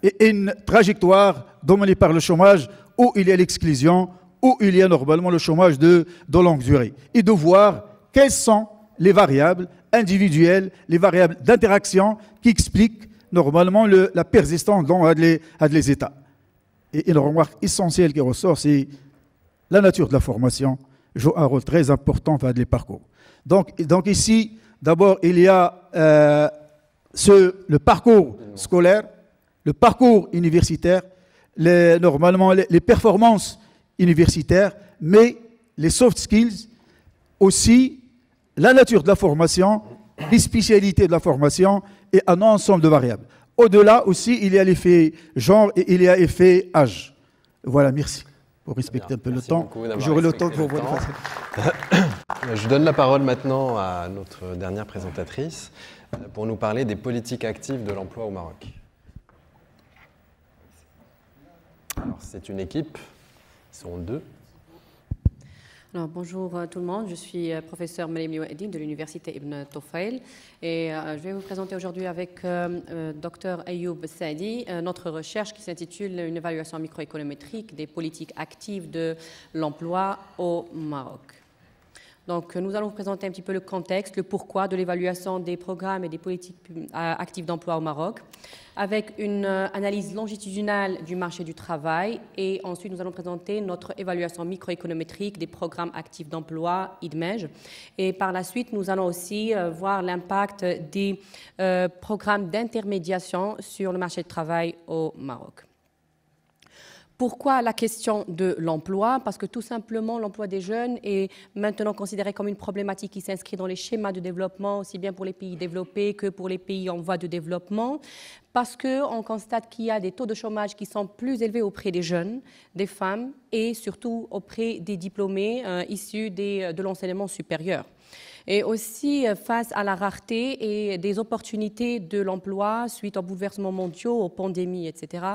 et une trajectoire dominée par le chômage, où il y a l'exclusion, où il y a normalement le chômage de longue durée. Et de voir quelles sont les variables individuelles, les variables d'interaction qui expliquent normalement la persistance dans les états. Et une remarque essentielle qui ressort, c'est la nature de la formation joue un rôle très important dans les parcours. Donc ici, d'abord, il y a le parcours scolaire, le parcours universitaire, normalement les performances universitaires, mais les soft skills, aussi la nature de la formation, les spécialités de la formation et un ensemble de variables. Au-delà aussi, il y a l'effet genre et il y a l'effet âge. Voilà, merci. Pour respecter un peu le temps. J'aurai le temps pour vous. Je donne la parole maintenant à notre dernière présentatrice pour nous parler des politiques actives de l'emploi au Maroc. Alors, c'est une équipe, ils sont 2. Alors, bonjour tout le monde, je suis professeur Malim Liouaddine de l'université Ibn Tufayl et je vais vous présenter aujourd'hui avec Dr Ayoub Saadi notre recherche qui s'intitule Une évaluation microéconométrique des politiques actives de l'emploi au Maroc. Donc, nous allons vous présenter un petit peu le contexte, le pourquoi de l'évaluation des programmes et des politiques actives d'emploi au Maroc, avec une analyse longitudinale du marché du travail. Et ensuite, nous allons présenter notre évaluation microéconométrique des programmes actifs d'emploi, IDMEJ. Et par la suite, nous allons aussi voir l'impact des programmes d'intermédiation sur le marché du travail au Maroc. Pourquoi la question de l'emploi? Parce que tout simplement, l'emploi des jeunes est maintenant considéré comme une problématique qui s'inscrit dans les schémas de développement, aussi bien pour les pays développés que pour les pays en voie de développement, parce qu'on constate qu'il y a des taux de chômage qui sont plus élevés auprès des jeunes, des femmes et surtout auprès des diplômés issus de l'enseignement supérieur. Et aussi face à la rareté et des opportunités de l'emploi suite aux bouleversements mondiaux, aux pandémies, etc.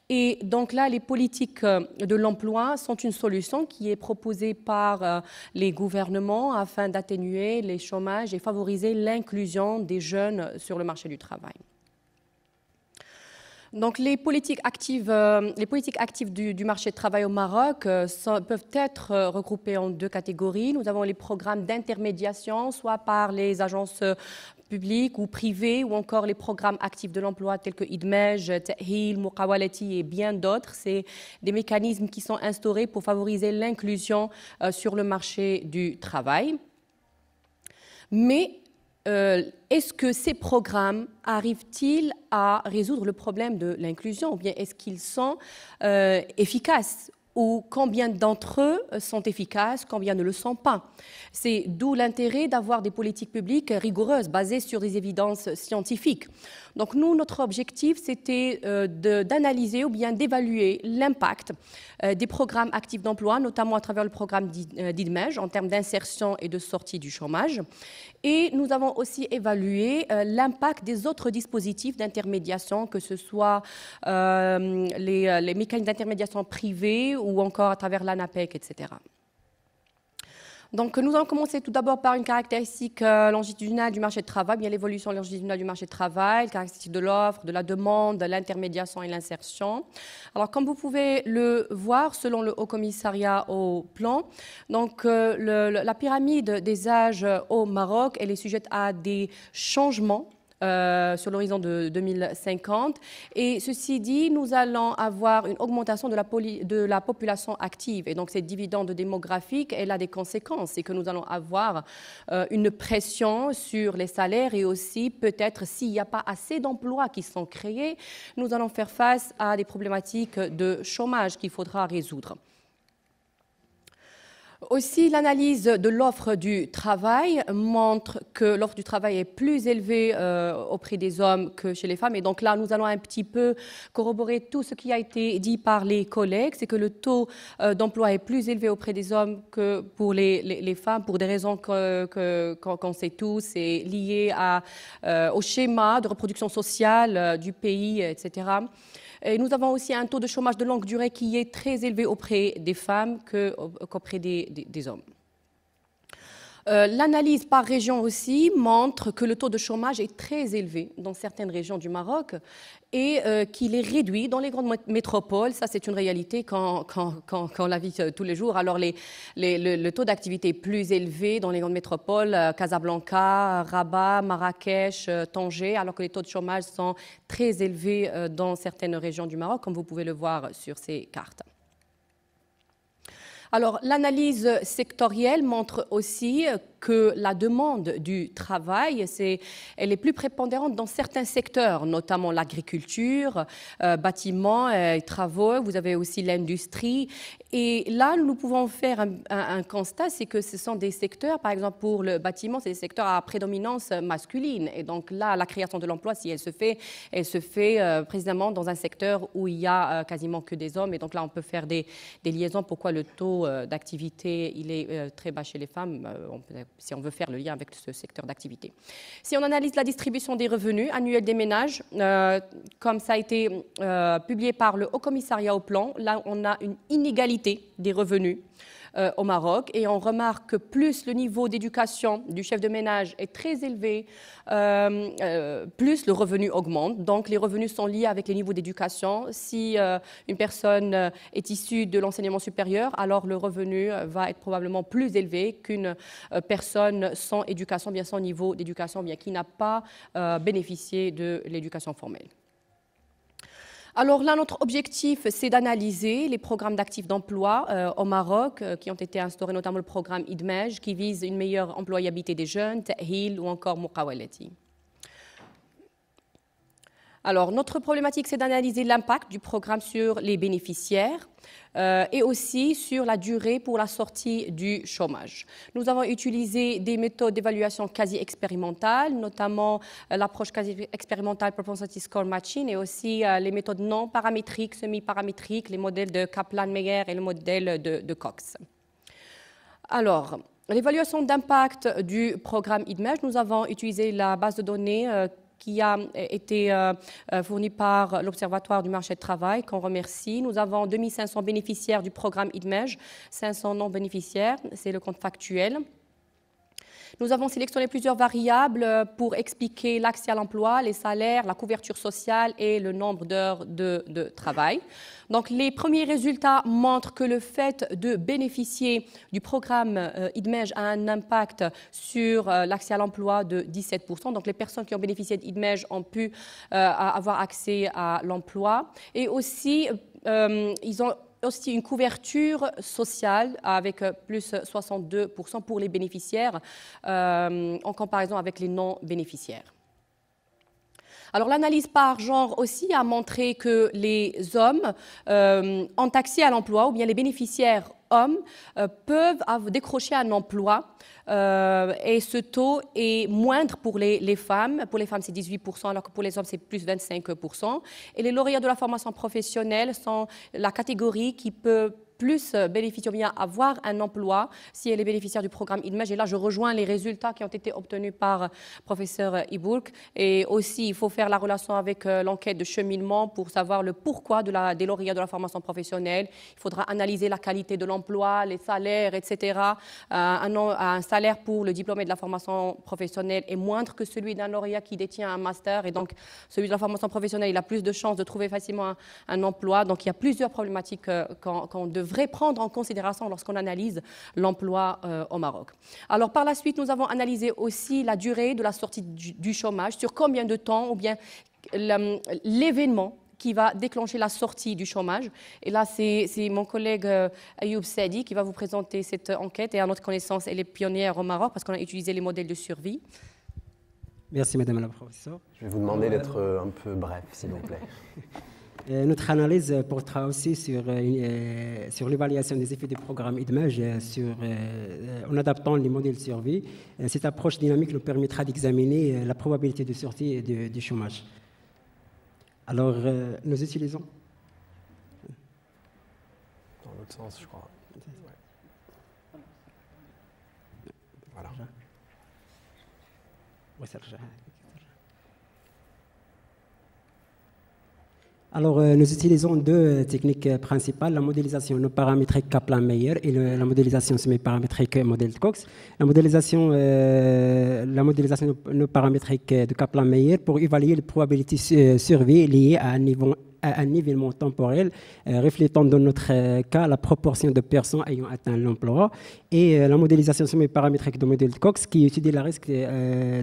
Et donc là, les politiques de l'emploi sont une solution qui est proposée par les gouvernements afin d'atténuer les chômages et favoriser l'inclusion des jeunes sur le marché du travail. Donc les politiques actives du marché de travail au Maroc peuvent être regroupées en 2 catégories. Nous avons les programmes d'intermédiation, soit par les agences publics ou privés, ou encore les programmes actifs de l'emploi tels que IDMEJ, Tahil, Muqawalati et bien d'autres. C'est des mécanismes qui sont instaurés pour favoriser l'inclusion sur le marché du travail. Mais est-ce que ces programmes arrivent-ils à résoudre le problème de l'inclusion ou bien est-ce qu'ils sont efficaces? Ou combien d'entre eux sont efficaces, combien ne le sont pas. C'est d'où l'intérêt d'avoir des politiques publiques rigoureuses, basées sur des évidences scientifiques. Donc nous, notre objectif, c'était d'analyser ou bien d'évaluer l'impact des programmes actifs d'emploi, notamment à travers le programme d'IDMEJ, en termes d'insertion et de sortie du chômage. Et nous avons aussi évalué l'impact des autres dispositifs d'intermédiation, que ce soit les mécanismes d'intermédiation privés ou encore à travers l'ANAPEC, etc. Donc, nous allons commencer tout d'abord par une caractéristique longitudinale du marché de travail, bien l'évolution longitudinale du marché de travail, caractéristique de l'offre, de la demande, de l'intermédiation et l'insertion. Alors, comme vous pouvez le voir, selon le Haut Commissariat au plan, donc la pyramide des âges au Maroc, elle est sujette à des changements sur l'horizon de 2050. Et ceci dit, nous allons avoir une augmentation de la population active. Et donc, cette dividende démographique, elle a des conséquences. C'est que nous allons avoir une pression sur les salaires et aussi, peut-être, s'il n'y a pas assez d'emplois qui sont créés, nous allons faire face à des problématiques de chômage qu'il faudra résoudre. Aussi, l'analyse de l'offre du travail montre que l'offre du travail est plus élevée auprès des hommes que chez les femmes. Et donc là, nous allons un petit peu corroborer tout ce qui a été dit par les collègues. C'est que le taux d'emploi est plus élevé auprès des hommes que pour les femmes, pour des raisons qu'on sait tous. C'est lié au schéma de reproduction sociale du pays, etc. Et nous avons aussi un taux de chômage de longue durée qui est très élevé auprès des femmes qu'auprès des hommes. L'analyse par région aussi montre que le taux de chômage est très élevé dans certaines régions du Maroc et qu'il est réduit dans les grandes métropoles. Ça, c'est une réalité quand on la vit tous les jours. Alors, le taux d'activité est plus élevé dans les grandes métropoles, Casablanca, Rabat, Marrakech, Tanger, alors que les taux de chômage sont très élevés dans certaines régions du Maroc, comme vous pouvez le voir sur ces cartes. Alors, l'analyse sectorielle montre aussi que la demande du travail, elle est plus prépondérante dans certains secteurs, notamment l'agriculture, bâtiments, travaux, vous avez aussi l'industrie. Et là, nous pouvons faire un constat, c'est que ce sont des secteurs, par exemple pour le bâtiment, c'est des secteurs à prédominance masculine. Et donc là, la création de l'emploi, si elle se fait précisément dans un secteur où il y a quasiment que des hommes. Et donc là, on peut faire des liaisons, pourquoi le taux d'activité il est très bas chez les femmes, si on veut faire le lien avec ce secteur d'activité. Si on analyse la distribution des revenus annuels des ménages, comme ça a été publié par le Haut Commissariat au Plan, là on a une inégalité des revenus au Maroc et on remarque que plus le niveau d'éducation du chef de ménage est très élevé, plus le revenu augmente. Donc les revenus sont liés avec les niveaux d'éducation. Si une personne est issue de l'enseignement supérieur, alors le revenu va être probablement plus élevé qu'une personne sans éducation, bien sans niveau d'éducation, bien qui n'a pas bénéficié de l'éducation formelle. Alors là, notre objectif, c'est d'analyser les programmes d'actifs d'emploi au Maroc qui ont été instaurés, notamment le programme IDMEJ, qui vise une meilleure employabilité des jeunes, Ta'hil ou encore Muqawalati. Alors, notre problématique, c'est d'analyser l'impact du programme sur les bénéficiaires et aussi sur la durée pour la sortie du chômage. Nous avons utilisé des méthodes d'évaluation quasi expérimentales, notamment l'approche quasi expérimentale Propensity Score Matching et aussi les méthodes non paramétriques, semi-paramétriques, les modèles de Kaplan-Meier et le modèle de Cox. Alors, l'évaluation d'impact du programme IDMEJ, nous avons utilisé la base de données qui a été fournie par l'Observatoire du marché du travail, qu'on remercie. Nous avons 2500 bénéficiaires du programme IDMEJ, 500 non-bénéficiaires, c'est le compte factuel. Nous avons sélectionné plusieurs variables pour expliquer l'accès à l'emploi, les salaires, la couverture sociale et le nombre d'heures de travail. Donc, les premiers résultats montrent que le fait de bénéficier du programme IDMEJ a un impact sur l'accès à l'emploi de 17%. Donc, les personnes qui ont bénéficié d'IDMEJ ont pu avoir accès à l'emploi. Et aussi, ils ont aussi une couverture sociale avec plus 62% pour les bénéficiaires en comparaison avec les non-bénéficiaires. Alors l'analyse par genre aussi a montré que les hommes ont accès à l'emploi ou bien les bénéficiaires hommes peuvent décrocher un emploi et ce taux est moindre pour les femmes. Pour les femmes, c'est 18%, alors que pour les hommes, c'est plus 25%. Et les lauréats de la formation professionnelle sont la catégorie qui peut plus bénéficier ou bien avoir un emploi si elle est bénéficiaire du programme IDMEJ. Et là, je rejoins les résultats qui ont été obtenus par professeur Ibourk. Et aussi, il faut faire la relation avec l'enquête de cheminement pour savoir le pourquoi des lauréats de la formation professionnelle. Il faudra analyser la qualité de l'emploi, les salaires, etc. Un salaire pour le diplômé de la formation professionnelle est moindre que celui d'un lauréat qui détient un master. Et donc, celui de la formation professionnelle, il a plus de chances de trouver facilement un emploi. Donc, il y a plusieurs problématiques qu'on devrait prendre en considération lorsqu'on analyse l'emploi au Maroc. Alors, par la suite, nous avons analysé aussi la durée de la sortie du chômage, sur combien de temps, ou bien l'événement qui va déclencher la sortie du chômage. Et là, c'est mon collègue Ayoub Saadi qui va vous présenter cette enquête. Et à notre connaissance, elle est pionnière au Maroc parce qu'on a utilisé les modèles de survie. Merci, Madame la professeure. Je vais vous demander d'être un peu bref, s'il vous plaît. Notre analyse portera aussi sur l'évaluation des effets du programme IDMAGE en adaptant les modèles de survie. Cette approche dynamique nous permettra d'examiner la probabilité de sortie du chômage. Alors, nous utilisons... Dans l'autre sens, je crois. Voilà. Alors, nous utilisons deux techniques principales, la modélisation non paramétrique Kaplan-Meier et la modélisation semi-paramétrique modèle de Cox. La modélisation non paramétrique de Kaplan-Meier pour évaluer les probabilités survie liées à un nivellement temporel reflétant dans notre cas la proportion de personnes ayant atteint l'emploi, et la modélisation semi-paramétrique du modèle de Cox qui étudie le risque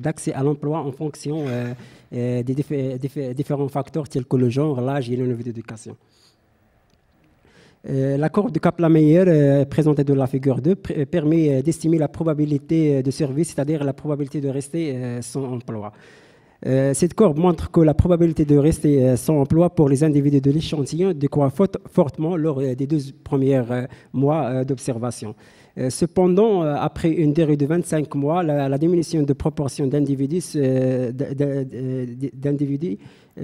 d'accès à l'emploi en fonction des différents facteurs tels que le genre, l'âge et le niveau d'éducation. La courbe de Kaplan-Meier présentée dans la figure 2 permet d'estimer la probabilité de survie, c'est-à-dire la probabilité de rester sans emploi. Cette courbe montre que la probabilité de rester sans emploi pour les individus de l'échantillon décroît fortement lors des 12 premiers mois d'observation. Cependant, après une durée de 25 mois, la diminution de proportion d'individus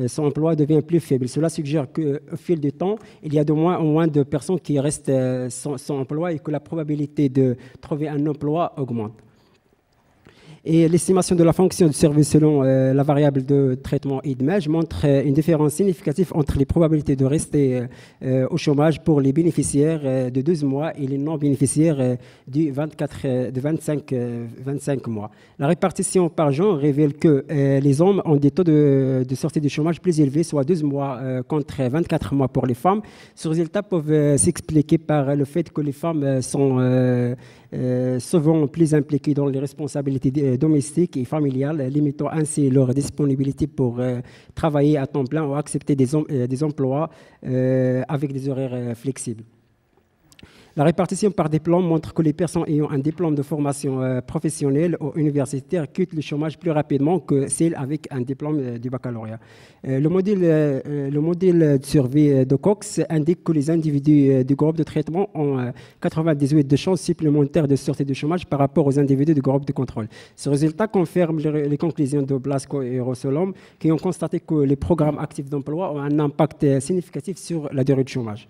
sans emploi devient plus faible. Cela suggère qu'au fil du temps, il y a de moins en moins de personnes qui restent sans emploi et que la probabilité de trouver un emploi augmente. Et l'estimation de la fonction de survie selon la variable de traitement IDMAGE montre une différence significative entre les probabilités de rester au chômage pour les bénéficiaires de 12 mois et les non-bénéficiaires de 25 mois. La répartition par genre révèle que les hommes ont des taux de sortie du chômage plus élevés, soit 12 mois contre 24 mois pour les femmes. Ces résultats peuvent s'expliquer par le fait que les femmes sont souvent plus impliquées dans les responsabilités domestiques et familiales, limitant ainsi leur disponibilité pour travailler à temps plein ou accepter des emplois avec des horaires flexibles. La répartition par diplôme montre que les personnes ayant un diplôme de formation professionnelle ou universitaire quittent le chômage plus rapidement que celles avec un diplôme du baccalauréat. Le modèle de survie de Cox indique que les individus du groupe de traitement ont 98 de chances supplémentaires de sortie du chômage par rapport aux individus du groupe de contrôle. Ce résultat confirme les conclusions de Blasco et Rossolom qui ont constaté que les programmes actifs d'emploi ont un impact significatif sur la durée de chômage.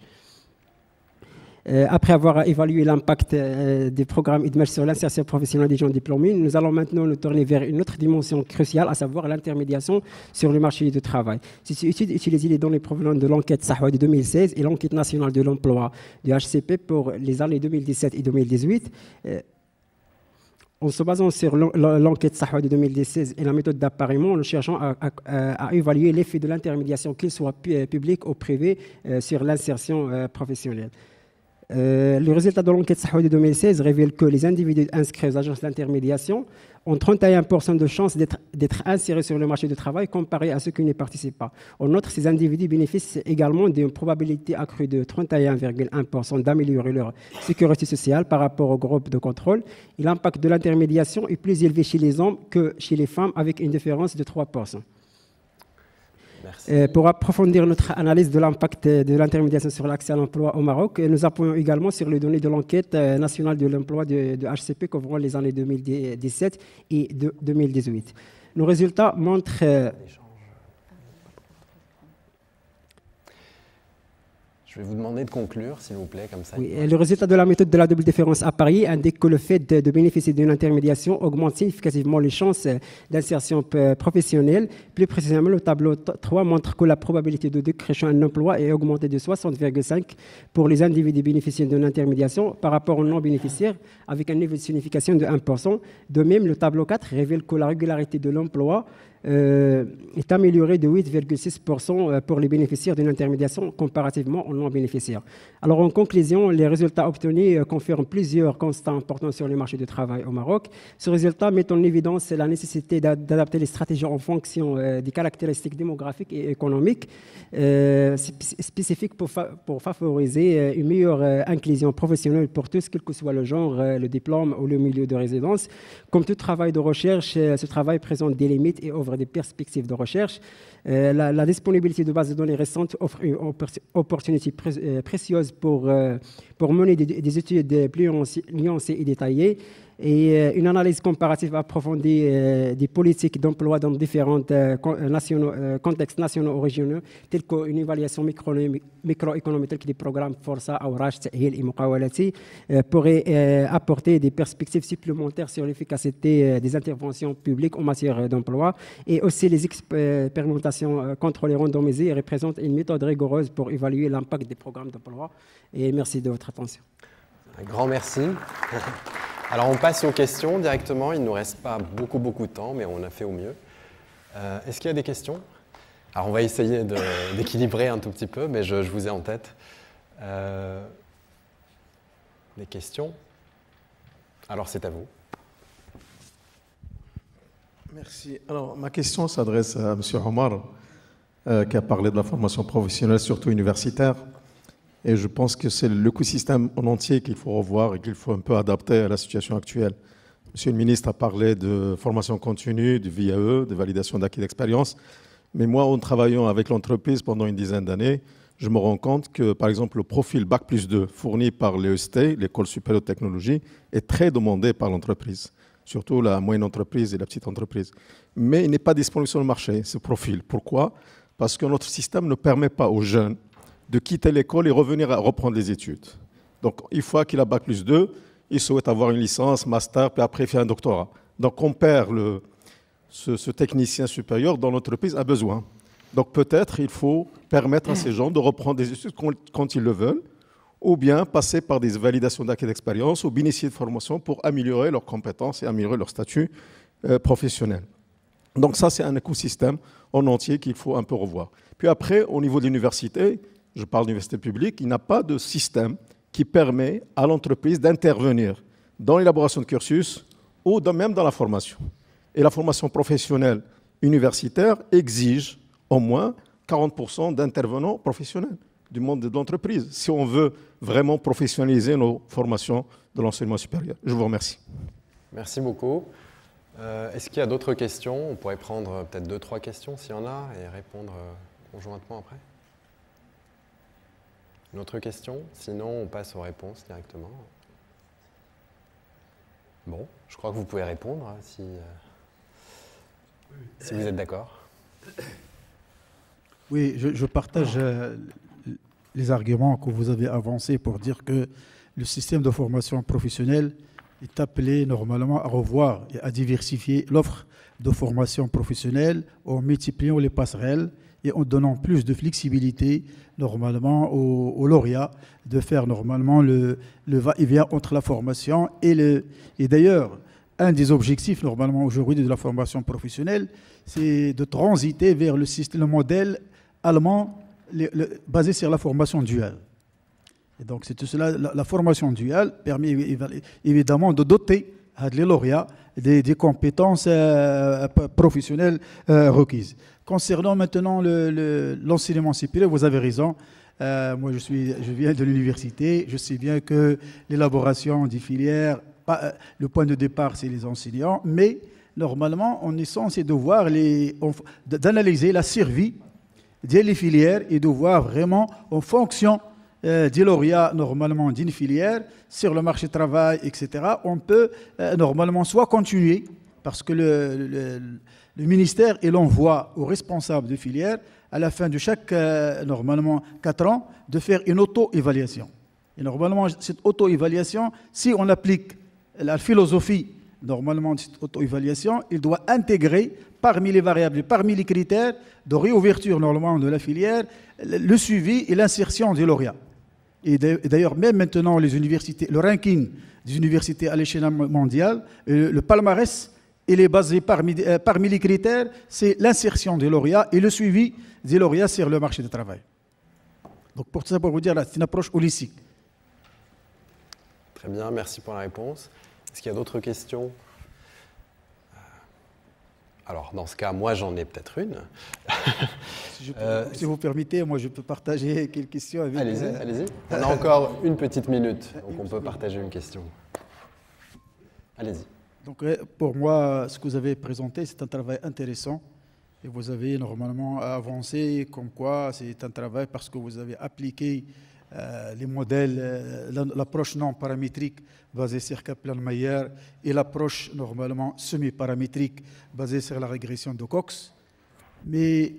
Après avoir évalué l'impact des programmes IDMAGE sur l'insertion professionnelle des gens diplômés, nous allons maintenant nous tourner vers une autre dimension cruciale, à savoir l'intermédiation sur le marché du travail. Cette étude utilise les données provenant de l'enquête Sahwa de 2016 et l'enquête nationale de l'emploi du HCP pour les années 2017 et 2018. En se basant sur l'enquête Sahwa de 2016 et la méthode d'appariement, nous cherchons à évaluer l'effet de l'intermédiation, qu'il soit public ou privé, sur l'insertion professionnelle. Le résultat de l'enquête Sahwa de 2016 révèle que les individus inscrits aux agences d'intermédiation ont 31% de chances d'être insérés sur le marché du travail comparé à ceux qui n'y participent pas. En outre, ces individus bénéficient également d'une probabilité accrue de 31,1% d'améliorer leur sécurité sociale par rapport au groupe de contrôle. Et l'impact de l'intermédiation est plus élevé chez les hommes que chez les femmes, avec une différence de 3%. Pour approfondir notre analyse de l'impact de l'intermédiation sur l'accès à l'emploi au Maroc, nous appuyons également sur les données de l'enquête nationale de l'emploi de HCP couvrant les années 2017 et 2018. Nos résultats montrent... Je vais vous demander de conclure, s'il vous plaît, comme ça. Oui, le résultat de la méthode de la double différence à Paris indique que le fait de bénéficier d'une intermédiation augmente significativement les chances d'insertion professionnelle. Plus précisément, le tableau 3 montre que la probabilité de décrocher un emploi est augmentée de 60,5 pour les individus bénéficiant d'une intermédiation par rapport aux non-bénéficiaires, avec un niveau de signification de 1%. De même, le tableau 4 révèle que la régularité de l'emploi est améliorée de 8,6% pour les bénéficiaires d'une intermédiation comparativement aux non-bénéficiaires. Alors en conclusion, les résultats obtenus confirment plusieurs constats importants sur le marché du travail au Maroc. Ces résultats mettent en évidence la nécessité d'adapter les stratégies en fonction des caractéristiques démographiques et économiques spécifiques pour favoriser une meilleure inclusion professionnelle pour tous, quel que soit le genre, le diplôme ou le milieu de résidence. Comme tout travail de recherche, ce travail présente des limites et offre ouvre des perspectives de recherche. La disponibilité de bases de données récentes offre une opportunité précieuse pour mener des études plus nuancées et détaillées. Et une analyse comparative approfondie des politiques d'emploi dans différents contextes nationaux ou régionaux, tels qu'une évaluation microéconomique, telle que des programmes Força, Awrach, Tahil et Muqawalati, pourrait apporter des perspectives supplémentaires sur l'efficacité des interventions publiques en matière d'emploi. Et aussi, les expérimentations contrôlées randomisées représentent une méthode rigoureuse pour évaluer l'impact des programmes d'emploi. Et merci de votre attention. Un grand merci. Alors, on passe aux questions directement. Il ne nous reste pas beaucoup de temps, mais on a fait au mieux. Est-ce qu'il y a des questions? Alors, on va essayer d'équilibrer un tout petit peu, mais je vous ai en tête. Des questions? Alors, c'est à vous. Merci. Alors, ma question s'adresse à M. Omar, qui a parlé de la formation professionnelle, surtout universitaire. Et je pense que c'est l'écosystème en entier qu'il faut revoir et qu'il faut un peu adapter à la situation actuelle. Monsieur le ministre a parlé de formation continue, de VAE, de validation d'acquis d'expérience. Mais moi, en travaillant avec l'entreprise pendant une dizaine d'années, je me rends compte que, par exemple, le profil Bac+2 fourni par l'EST, l'École supérieure de technologie, est très demandé par l'entreprise, surtout la moyenne entreprise et la petite entreprise. Mais il n'est pas disponible sur le marché, ce profil. Pourquoi? Parce que notre système ne permet pas aux jeunes de quitter l'école et revenir à reprendre les études. Donc, une fois qu'il a Bac+2, il souhaite avoir une licence, master, puis après faire un doctorat. Donc, on perd ce technicien supérieur dont l'entreprise a besoin. Donc, peut-être il faut permettre à ces gens de reprendre des études quand ils le veulent, ou bien passer par des validations d'acquis d'expérience ou bénéficier de formation pour améliorer leurs compétences et améliorer leur statut professionnel. Donc, ça, c'est un écosystème en entier qu'il faut un peu revoir. Puis après, au niveau de l'université, je parle d'université publique, il n'y a pas de système qui permet à l'entreprise d'intervenir dans l'élaboration de cursus ou même dans la formation. Et la formation professionnelle universitaire exige au moins 40% d'intervenants professionnels du monde de l'entreprise, si on veut vraiment professionnaliser nos formations de l'enseignement supérieur. Je vous remercie. Merci beaucoup. Est-ce qu'il y a d'autres questions? On pourrait prendre peut-être 2-3 questions s'il y en a et répondre conjointement après. Une autre question? Sinon, on passe aux réponses directement. Bon, je crois que vous pouvez répondre si vous êtes d'accord. Oui, je partage les arguments que vous avez avancés pour dire que le système de formation professionnelle est appelé normalement à revoir et à diversifier l'offre de formation professionnelle en multipliant les passerelles et en donnant plus de flexibilité normalement aux lauréats de faire normalement le va-et-vient entre la formation et d'ailleurs, un des objectifs normalement aujourd'hui de la formation professionnelle, c'est de transiter vers le modèle allemand basé sur la formation duale. Et donc c'est tout cela, la formation duale permet évidemment de doter les lauréats des compétences professionnelles requises. Concernant maintenant l'enseignement supérieur, vous avez raison. Moi, je viens de l'université. Je sais bien que l'élaboration des filières, le point de départ, c'est les enseignants. Mais normalement, on est censé d'analyser la survie des filières et de voir vraiment en fonction des lauréats normalement d'une filière sur le marché du travail, etc. On peut normalement soit continuer parce que le ministère l'envoie aux responsables de filière à la fin de chaque normalement 4 ans de faire une auto-évaluation. Et normalement cette auto-évaluation, si on applique la philosophie normalement de cette auto-évaluation, il doit intégrer parmi les variables, parmi les critères de réouverture normalement de la filière, le suivi et l'insertion des lauréats. Et d'ailleurs, même maintenant, les universités, le ranking des universités à l'échelle mondiale, le palmarès, il est basé parmi les critères, c'est l'insertion des lauréats et le suivi des lauréats sur le marché du travail. Donc pour ça, pour vous dire, c'est une approche holistique. Très bien, merci pour la réponse. Est-ce qu'il y a d'autres questions? Alors, dans ce cas, moi, j'en ai peut-être une. Si vous permettez, moi, je peux partager quelques questions avec vous. Allez-y. On a encore une petite minute, donc on peut partager une question. Allez-y. Donc, pour moi, ce que vous avez présenté, c'est un travail intéressant Et vous avez normalement avancé comme quoi c'est un travail parce que vous avez appliqué les modèles, l'approche non paramétrique basée sur Kaplan-Meier et l'approche normalement semi-paramétrique basée sur la régression de Cox. Mais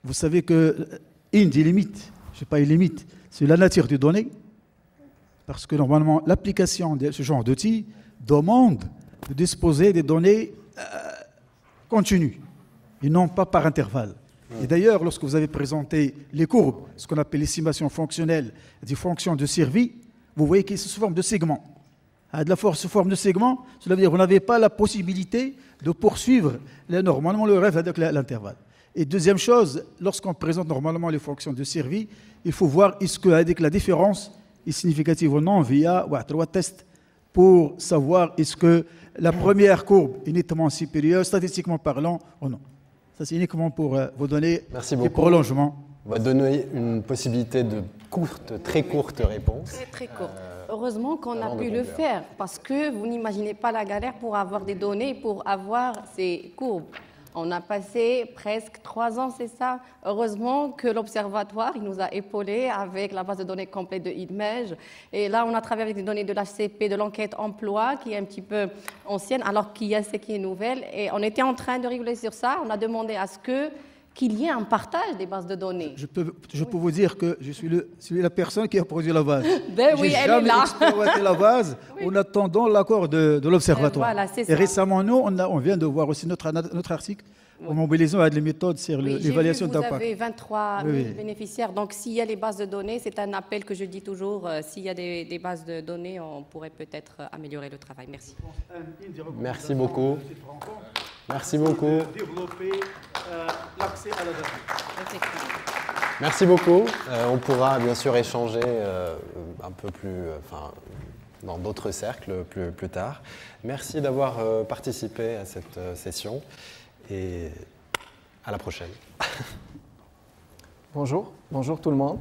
vous savez que une des limites, je ne sais pas une limite, c'est la nature des données. Parce que normalement, l'application de ce genre d'outils demande de disposer des données continues et non pas par intervalle. Et d'ailleurs, lorsque vous avez présenté les courbes, ce qu'on appelle l'estimation fonctionnelle des fonctions de survie, vous voyez qu'ils sont sous forme de segments. De la force sous forme de segments, cela veut dire que vous n'avez pas la possibilité de poursuivre normalement le rêve avec l'intervalle. Et deuxième chose, lorsqu'on présente normalement les fonctions de survie, il faut voir est-ce qu'avec la différence est significative ou non via 3 tests pour savoir est-ce que la première courbe est nettement supérieure, statistiquement parlant, ou non. Ça, c'est uniquement pour vous donner des prolongements. On va donner une possibilité de très courte réponse. Très courte. Heureusement qu'on a pu le faire, parce que vous n'imaginez pas la galère pour avoir des données, pour avoir ces courbes. On a passé presque 3 ans, c'est ça. Heureusement que l'Observatoire il nous a épaulés avec la base de données complète de IDMEJ. Et là, on a travaillé avec des données de l'HCP, de l'enquête emploi, qui est un petit peu ancienne, alors qu'il y a ce qui est nouvelle. Et on était en train de rigoler sur ça. On a demandé à ce qu'il y ait un partage des bases de données. Je peux vous dire que je suis la personne qui a produit la base. Ben oui, elle est là. J'ai jamais exploité la base en attendant l'accord de l'Observatoire. Voilà, c'est ça. Et récemment, nous, on vient de voir aussi notre article en mobilisant les méthodes sur l'évaluation d'impact. Vous avez 23 000 bénéficiaires. Donc, s'il y a les bases de données, c'est un appel que je dis toujours. S'il y a des bases de données, on pourrait peut-être améliorer le travail. Merci. Merci beaucoup. Merci beaucoup. Développer l'accès à la data. Merci beaucoup. On pourra bien sûr échanger un peu plus, dans d'autres cercles plus tard. Merci d'avoir participé à cette session et à la prochaine. Bonjour tout le monde.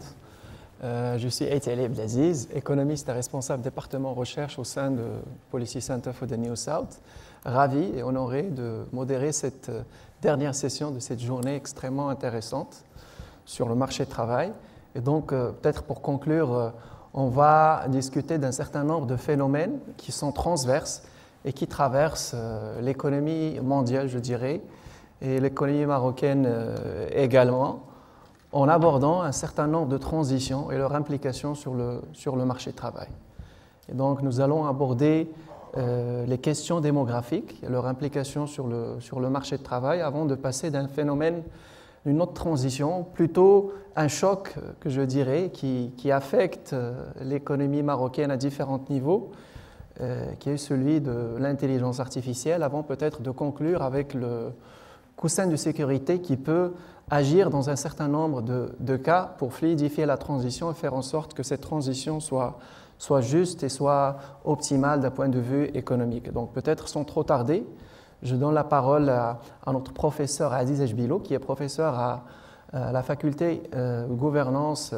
Je suis Aït Abdelaziz, économiste et responsable département recherche au sein de Policy Center for the New South. Ravi et honoré de modérer cette dernière session de cette journée extrêmement intéressante sur le marché du travail. Et donc, peut-être pour conclure, on va discuter d'un certain nombre de phénomènes qui sont transverses et qui traversent l'économie mondiale, je dirais, et l'économie marocaine également, en abordant un certain nombre de transitions et leurs implications sur le marché du travail. Et donc, nous allons aborder les questions démographiques et leur implication sur le marché du travail avant de passer d'un phénomène, d'une autre transition, plutôt un choc que je dirais qui affecte l'économie marocaine à différents niveaux, qui est celui de l'intelligence artificielle, avant peut-être de conclure avec le coussin de sécurité qui peut agir dans un certain nombre de cas pour fluidifier la transition et faire en sorte que cette transition soit juste et soit optimale d'un point de vue économique. Donc peut-être sans trop tarder, je donne la parole à notre professeur Aziz Ejbilo, qui est professeur à la faculté gouvernance,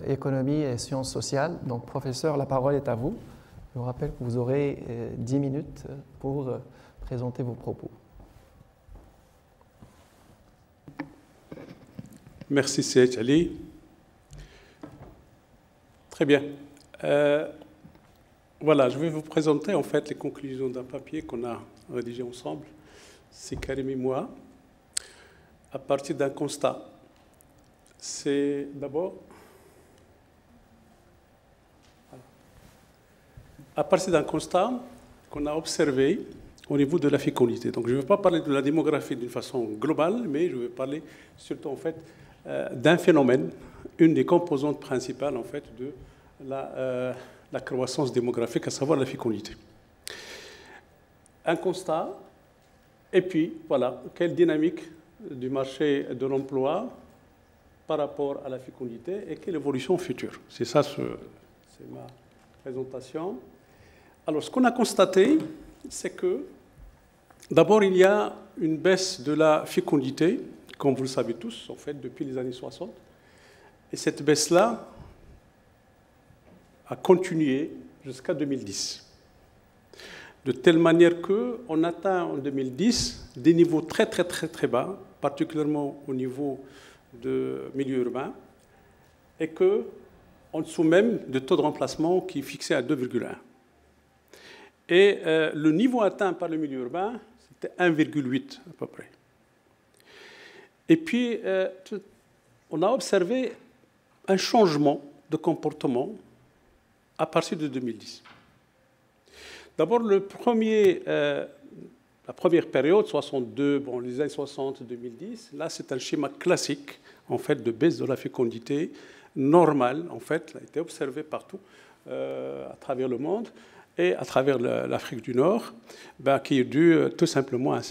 économie et sciences sociales. Donc professeur, la parole est à vous. Je vous rappelle que vous aurez 10 minutes pour présenter vos propos. Merci Seyed Ali. Très bien. Voilà, je vais vous présenter en fait les conclusions d'un papier qu'on a rédigé ensemble, c'est Karim et moi, à partir d'un constat. C'est d'abord à partir d'un constat qu'on a observé au niveau de la fécondité. Donc je ne vais pas parler de la démographie d'une façon globale, mais je vais parler surtout en fait d'un phénomène, une des composantes principales en fait de la croissance démographique, à savoir la fécondité. Un constat, et puis voilà, quelle dynamique du marché de l'emploi par rapport à la fécondité et quelle évolution future. C'est ça, c'est ma présentation. Alors, ce qu'on a constaté, c'est que d'abord, il y a une baisse de la fécondité, comme vous le savez tous, en fait, depuis les années 60. Et cette baisse-là a continué jusqu'à 2010. de telle manière qu'on atteint en 2010 des niveaux très bas, particulièrement au niveau de milieu urbain, et qu'en dessous même de taux de remplacement qui est fixé à 2,1. Et le niveau atteint par le milieu urbain, c'était 1,8 à peu près. Et puis, on a observé un changement de comportement à partir de 2010. D'abord, la première période, 62, bon, les années 60, 2010, là, c'est un schéma classique, en fait, de baisse de la fécondité, normal, en fait, a été observé partout, à travers le monde, et à travers l'Afrique du Nord, qui est dû tout simplement à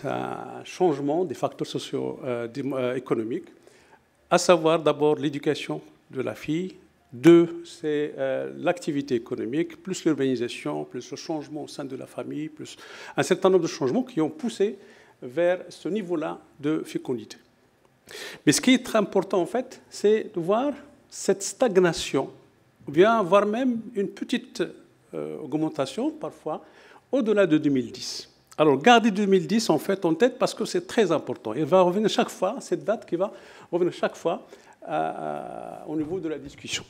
un changement des facteurs socio-économiques, à savoir d'abord l'éducation de la fille. 2, c'est l'activité économique, plus l'urbanisation, plus le changement au sein de la famille, plus un certain nombre de changements qui ont poussé vers ce niveau-là de fécondité. Mais ce qui est très important, en fait, c'est de voir cette stagnation, ou bien voire même une petite augmentation, parfois, au-delà de 2010. Alors, gardez 2010, en fait, en tête, parce que c'est très important. Il va revenir chaque fois, cette date qui va revenir chaque fois au niveau de la discussion.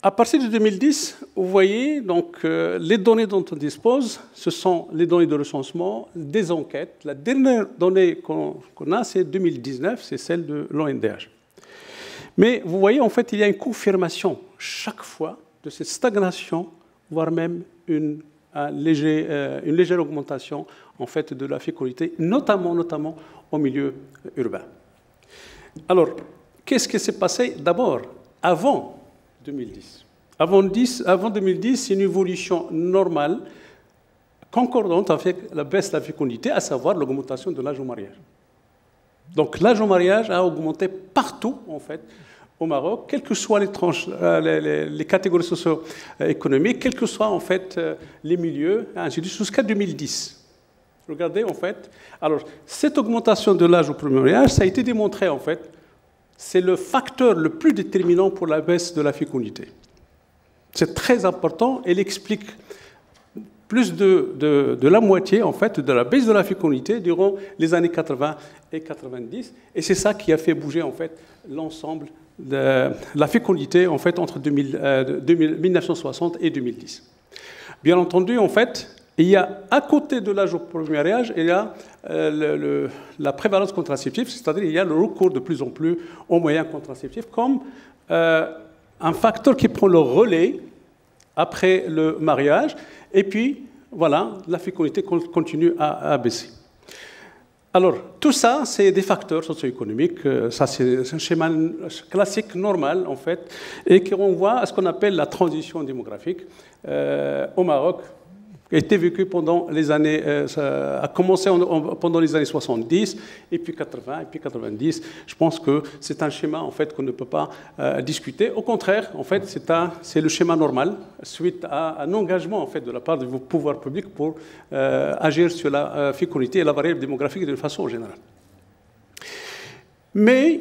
À partir de 2010, vous voyez, donc, les données dont on dispose, ce sont les données de recensement, des enquêtes. La dernière donnée qu'on a, c'est 2019, c'est celle de l'ONDH. Mais vous voyez, en fait, il y a une confirmation chaque fois de cette stagnation, voire même une légère augmentation, en fait, de la fécondité, notamment au milieu urbain. Alors, qu'est-ce qui s'est passé d'abord avant 2010? Avant 2010, c'est une évolution normale, concordante avec la baisse de la fécondité, à savoir l'augmentation de l'âge au mariage. Donc l'âge au mariage a augmenté partout, en fait, au Maroc, quelles que soient les catégories socio-économiques, quels que soient, en fait, les milieux, jusqu'à 2010. Regardez, en fait. Alors, cette augmentation de l'âge au premier mariage, ça a été démontré, en fait, c'est le facteur le plus déterminant pour la baisse de la fécondité. C'est très important. Elle explique plus de la moitié, en fait, de la baisse de la fécondité durant les années 80 et 90. Et c'est ça qui a fait bouger, en fait, l'ensemble de la fécondité, en fait, entre 1960 et 2010. Bien entendu, en fait, il y a, à côté de l'âge au premier mariage, il y a la prévalence contraceptive, c'est-à-dire il y a le recours de plus en plus aux moyens contraceptifs comme un facteur qui prend le relais après le mariage. Et puis, voilà, la fécondité continue à baisser. Alors, tout ça, c'est des facteurs socio-économiques. Ça, c'est un schéma classique, normal, en fait, et qui renvoie à ce qu'on appelle la transition démographique au Maroc, qui a été vécu pendant les années, ça a commencé pendant les années 70, et puis 80, et puis 90. Je pense que c'est un schéma, en fait, qu'on ne peut pas discuter. Au contraire, en fait, c'est le schéma normal, suite à un engagement, en fait, de la part de vos pouvoirs publics pour agir sur la fécondité et la variable démographique de façon générale. Mais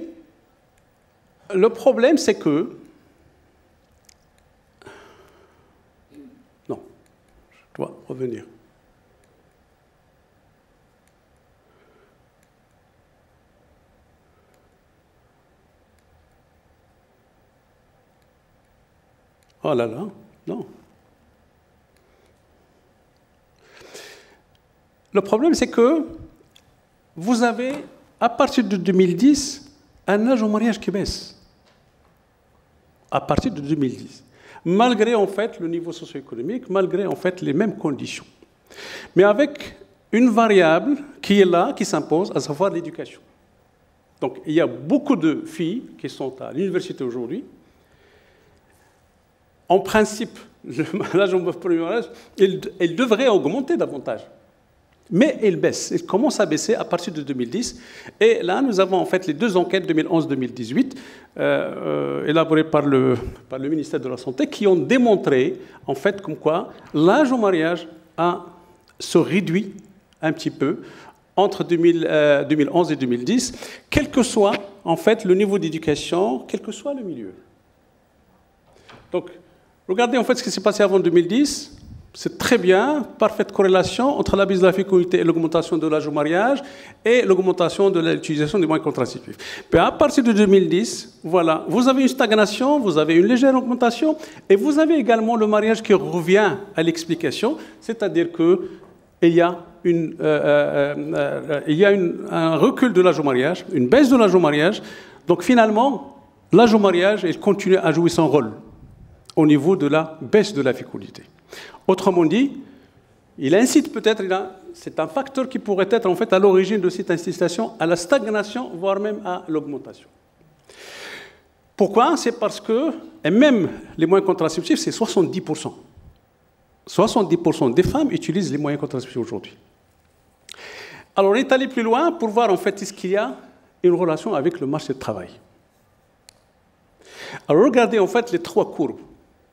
le problème, c'est que doit revenir. Oh là là, non. Le problème, c'est que vous avez, à partir de 2010, un âge au mariage qui baisse. À partir de 2010. Malgré, en fait, le niveau socio-économique, malgré, en fait, les mêmes conditions. Mais avec une variable qui est là, qui s'impose, à savoir l'éducation. Donc, il y a beaucoup de filles qui sont à l'université aujourd'hui. En principe, l'âge au premier mariage, il devrait augmenter davantage. Mais il baisse, il commence à baisser à partir de 2010. Et là, nous avons en fait les deux enquêtes 2011-2018 élaborées par le ministère de la Santé qui ont démontré en fait comme quoi l'âge au mariage se réduit un petit peu entre 2011 et 2010, quel que soit en fait le niveau d'éducation, quel que soit le milieu. Donc, regardez en fait ce qui s'est passé avant 2010. C'est très bien, parfaite corrélation entre la baisse de la fécondité et l'augmentation de l'âge au mariage et l'augmentation de l'utilisation des moyens contraceptifs. Puis à partir de 2010, voilà, vous avez une stagnation, vous avez une légère augmentation et vous avez également le mariage qui revient à l'explication, c'est-à-dire qu'il y a, un recul de l'âge au mariage, une baisse de l'âge au mariage. Donc finalement, l'âge au mariage, il continue à jouer son rôle au niveau de la baisse de la fécondité. Autrement dit, il incite peut-être, c'est un facteur qui pourrait être en fait à l'origine de cette incitation à la stagnation, voire même à l'augmentation. Pourquoi? C'est parce que, et même les moyens contraceptifs, c'est 70%. 70% des femmes utilisent les moyens contraceptifs aujourd'hui. Alors on est allé plus loin pour voir en fait est-ce qu'il y a une relation avec le marché du travail. Alors regardez en fait les trois courbes.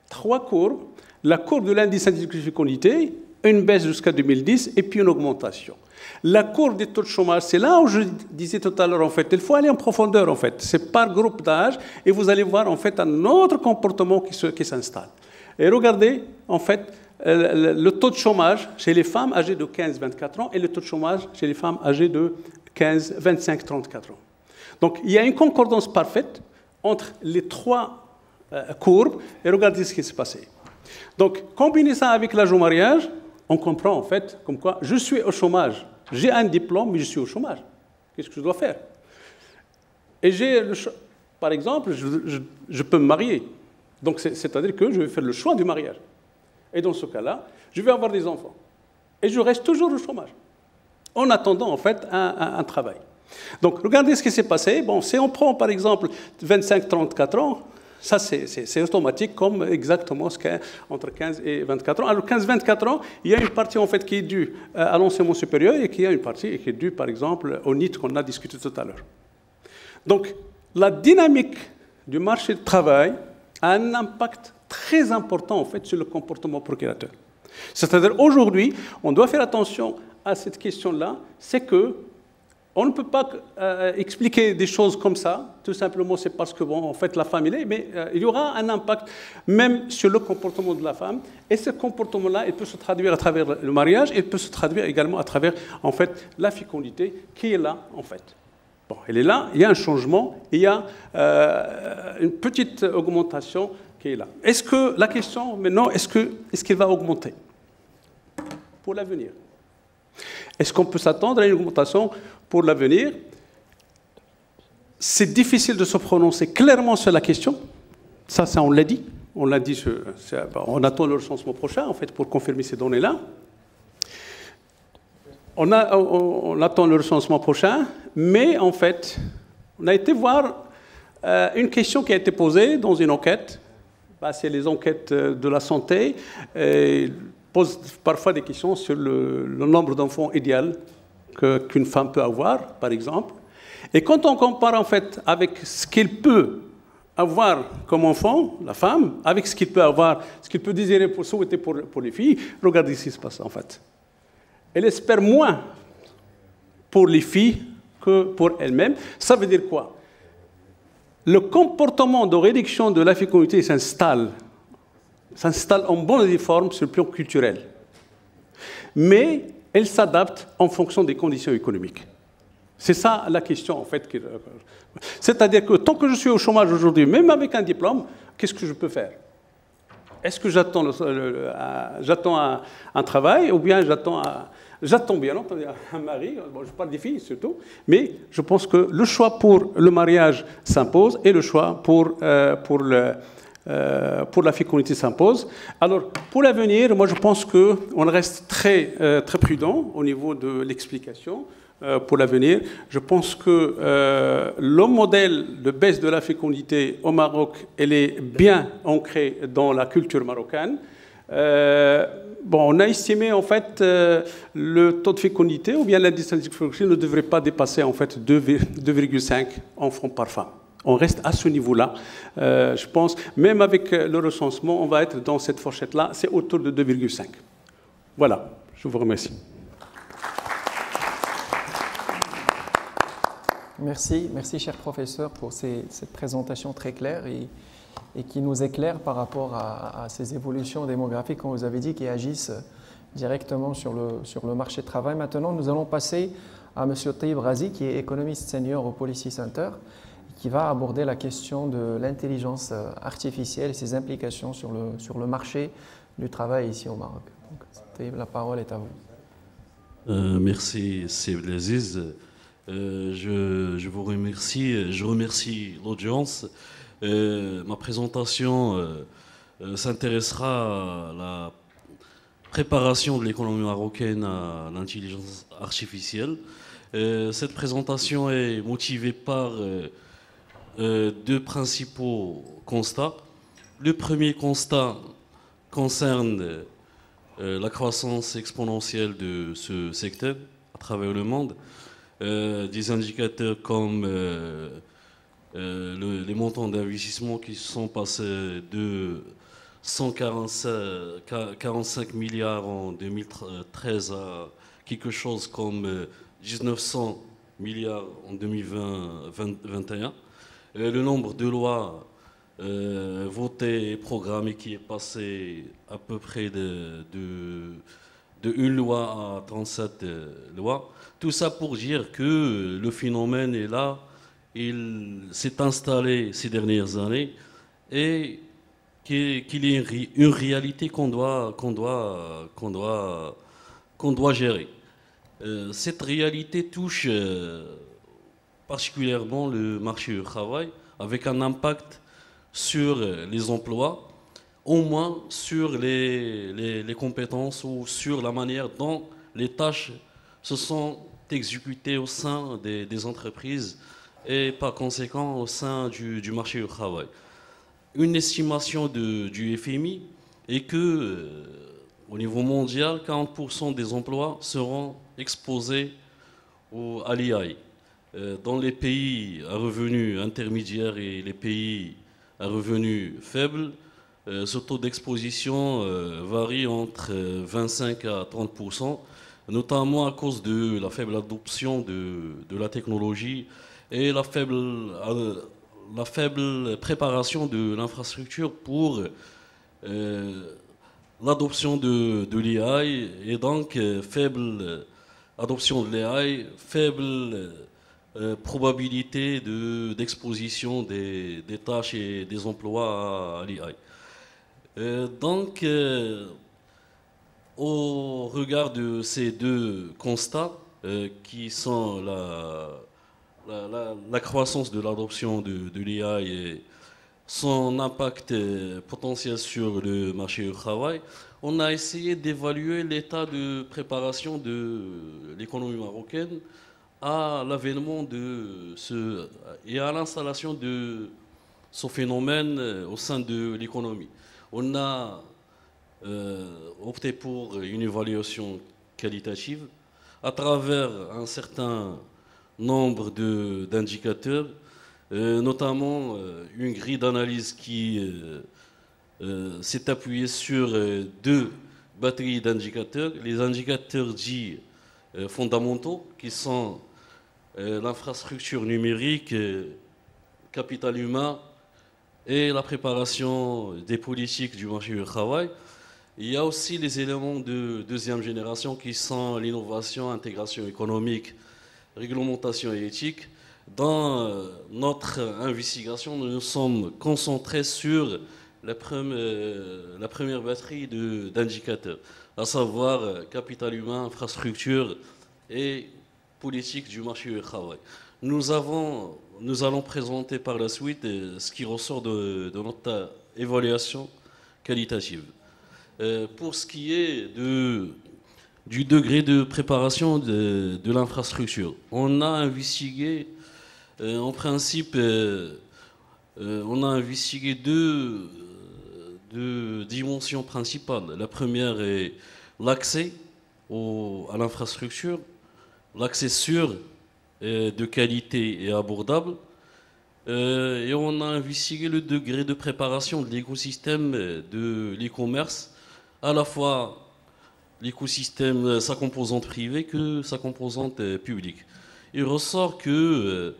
Trois courbes. La courbe de l'indice de fécondité, une baisse jusqu'à 2010 et puis une augmentation. La courbe des taux de chômage, c'est là où je disais tout à l'heure, en fait, il faut aller en profondeur, en fait. C'est par groupe d'âge et vous allez voir, en fait, un autre comportement qui s'installe. Et regardez, en fait, le taux de chômage chez les femmes âgées de 15-24 ans et le taux de chômage chez les femmes âgées de 25-34 ans. Donc, il y a une concordance parfaite entre les trois courbes et regardez ce qui s'est passé. Donc, combiner ça avec l'âge au mariage, on comprend en fait comme quoi je suis au chômage. J'ai un diplôme, mais je suis au chômage. Qu'est-ce que je dois faire? Et par exemple, je peux me marier. Donc, c'est-à-dire que je vais faire le choix du mariage. Et dans ce cas-là, je vais avoir des enfants. Et je reste toujours au chômage. En attendant, en fait, un travail. Donc, regardez ce qui s'est passé. Bon, si on prend, par exemple, 25-34 ans, ça, c'est automatique, comme exactement ce qu'est entre 15 et 24 ans. Alors, 15-24 ans, il y a une partie, en fait, qui est due à l'enseignement supérieur et il y a une partie qui est due, par exemple, au NEET qu'on a discuté tout à l'heure. Donc, la dynamique du marché du travail a un impact très important, en fait, sur le comportement procréateur. C'est-à-dire, aujourd'hui, on doit faire attention à cette question-là, c'est que on ne peut pas expliquer des choses comme ça, tout simplement c'est parce que, bon, en fait, la femme, mais il y aura un impact même sur le comportement de la femme, et ce comportement-là, il peut se traduire à travers le mariage, et il peut se traduire également à travers, en fait, la fécondité qui est là, en fait. Bon, elle est là, il y a un changement, il y a une petite augmentation qui est là. Est-ce que, la question maintenant, est-ce qu'elle va augmenter pour l'avenir? Est-ce qu'on peut s'attendre à une augmentation pour l'avenir? C'est difficile de se prononcer clairement sur la question. Ça on l'a dit. On l'a dit, on attend le recensement prochain, en fait, pour confirmer ces données-là. On attend le recensement prochain, mais en fait, on a été voir une question qui a été posée dans une enquête. C'est les enquêtes de la santé. Pose parfois des questions sur le nombre d'enfants idéal qu'une femme peut avoir, par exemple. Et quand on compare, en fait, avec ce qu'elle peut avoir comme enfant, la femme, avec ce qu'il peut avoir, ce qu'il peut désirer pour souhaiter pour les filles, regardez ce qui se passe, en fait. Elle espère moins pour les filles que pour elle-même. Ça veut dire quoi? Le comportement de réduction de la fécondité s'installe en bonne et due forme sur le plan culturel. Mais elle s'adapte en fonction des conditions économiques. C'est ça la question, en fait. C'est-à-dire que tant que je suis au chômage aujourd'hui, même avec un diplôme, qu'est-ce que je peux faire? Est-ce que j'attends un travail ou bien j'attends bien entendu un mari? Bon, je parle des filles surtout, mais je pense que le choix pour le mariage s'impose et le choix pour la fécondité s'impose. Alors, pour l'avenir, moi je pense qu'on reste très prudent au niveau de l'explication pour l'avenir. Je pense que le modèle de baisse de la fécondité au Maroc, elle est bien ancrée dans la culture marocaine. On a estimé en fait le taux de fécondité ou bien l'indice de fécondité ne devrait pas dépasser en fait 2,5 enfants par femme. On reste à ce niveau-là. Je pense, même avec le recensement, on va être dans cette fourchette-là. C'est autour de 2,5. Voilà, je vous remercie. Merci, cher professeur, pour cette présentation très claire et et qui nous éclaire par rapport à ces évolutions démographiques, comme vous avez dit, qui agissent directement sur le marché de travail. Maintenant, nous allons passer à M. Taïb Razi, qui est économiste senior au Policy Center, qui va aborder la question de l'intelligence artificielle et ses implications sur le marché du travail ici au Maroc. Donc, Taïb, la parole est à vous. Merci, Seb Aziz. Je vous remercie. Je remercie l'audience. Ma présentation s'intéressera à la préparation de l'économie marocaine à l'intelligence artificielle. Cette présentation est motivée par deux principaux constats. Le premier constat concerne la croissance exponentielle de ce secteur à travers le monde. Des indicateurs comme les montants d'investissement qui sont passés de 145 milliards en 2013 à quelque chose comme 1900 milliards en 2021. Le nombre de lois votées et programmées qui est passé à peu près de une loi à 37 lois. Tout ça pour dire que le phénomène est là, il s'est installé ces dernières années et qu'il y ait une réalité qu'on doit gérer. Cette réalité touche particulièrement le marché du travail avec un impact sur les emplois, au moins sur les compétences ou sur la manière dont les tâches se sont exécutées au sein des entreprises et par conséquent au sein du marché du travail. Une estimation du FMI est que, au niveau mondial, 40% des emplois seront exposés à l'IA. Dans les pays à revenus intermédiaires et les pays à revenus faibles, ce taux d'exposition varie entre 25 à 30%, notamment à cause de la faible adoption de la technologie et la faible préparation de l'infrastructure pour l'adoption de l'AI et donc faible adoption de l'AI, faible probabilité d'exposition des tâches et des emplois à l'AI. Donc, au regard de ces deux constats qui sont la croissance de l'adoption de l'IA et son impact potentiel sur le marché du travail, on a essayé d'évaluer l'état de préparation de l'économie marocaine à l'avènement et à l'installation de ce phénomène au sein de l'économie. On a opté pour une évaluation qualitative à travers un certain nombre d'indicateurs, notamment une grille d'analyse qui s'est appuyée sur deux batteries d'indicateurs. Les indicateurs dits fondamentaux, qui sont l'infrastructure numérique, capital humain et la préparation des politiques du marché du travail. Il y a aussi les éléments de deuxième génération qui sont l'innovation, l'intégration économique, réglementation et éthique. Dans notre investigation, nous nous sommes concentrés sur la première batterie d'indicateurs, à savoir capital humain, infrastructure et politique du marché du travail. Nous allons présenter par la suite ce qui ressort de notre évaluation qualitative. Pour ce qui est du degré de préparation de l'infrastructure, on a investigué en principe on a investigué deux dimensions principales. La première est l'accès à l'infrastructure, l'accès sûr, de qualité et abordable. Et on a investigué le degré de préparation de l'écosystème de l'e-commerce, à la fois l'écosystème, sa composante privée que sa composante publique. Il ressort que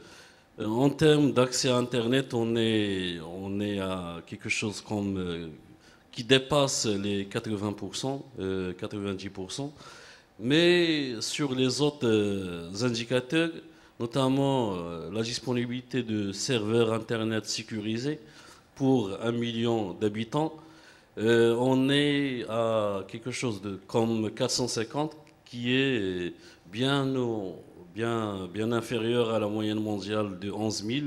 En termes d'accès à Internet, on est à quelque chose comme qui dépasse les 80%, 90%. Mais sur les autres indicateurs, notamment la disponibilité de serveurs Internet sécurisés pour 1 million d'habitants, on est à quelque chose de comme 450, qui est bien inférieur à la moyenne mondiale de 11 000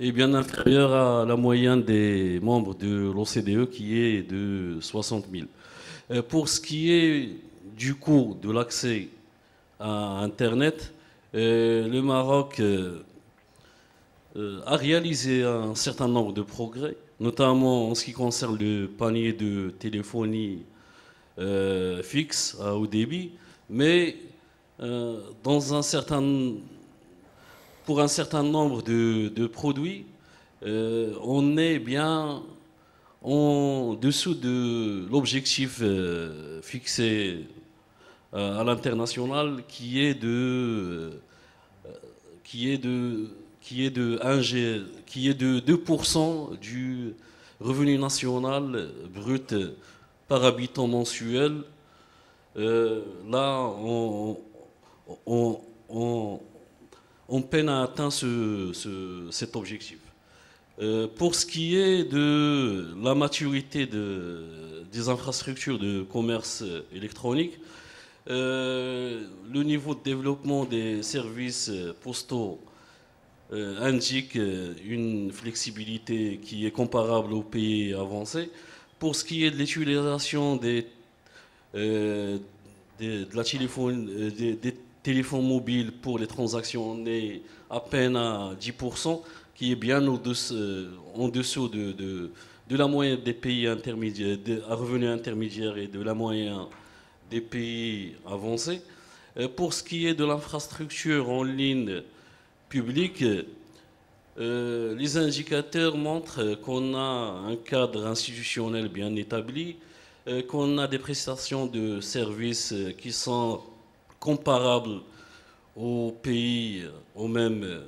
et bien inférieur à la moyenne des membres de l'OCDE qui est de 60 000. Pour ce qui est du coût de l'accès à Internet, le Maroc a réalisé un certain nombre de progrès, notamment en ce qui concerne le panier de téléphonie fixe à haut débit, mais pour un certain nombre de produits, on est bien en dessous de l'objectif fixé à l'international qui est de 2% du revenu national brut par habitant mensuel. Là, on peine à atteindre cet objectif. Pour ce qui est de la maturité des infrastructures de commerce électronique, le niveau de développement des services postaux indique une flexibilité qui est comparable aux pays avancés. Pour ce qui est de l'utilisation des téléphones mobiles pour les transactions, on est à peine à 10%, qui est bien en dessous de la moyenne des pays intermédiaires, à revenus intermédiaires et de la moyenne des pays avancés. Pour ce qui est de l'infrastructure en ligne publique, les indicateurs montrent qu'on a un cadre institutionnel bien établi, qu'on a des prestations de services qui sont comparables aux pays au même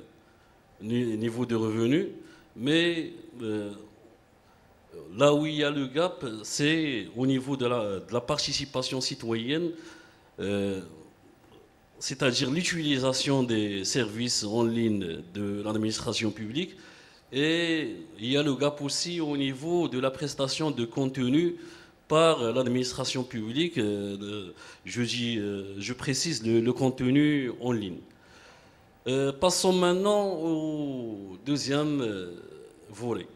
niveau de revenus, mais là où il y a le gap, c'est au niveau de la participation citoyenne, c'est-à-dire l'utilisation des services en ligne de l'administration publique, et il y a le gap aussi au niveau de la prestation de contenu par l'administration publique, je précise le contenu en ligne. Passons maintenant au deuxième volet.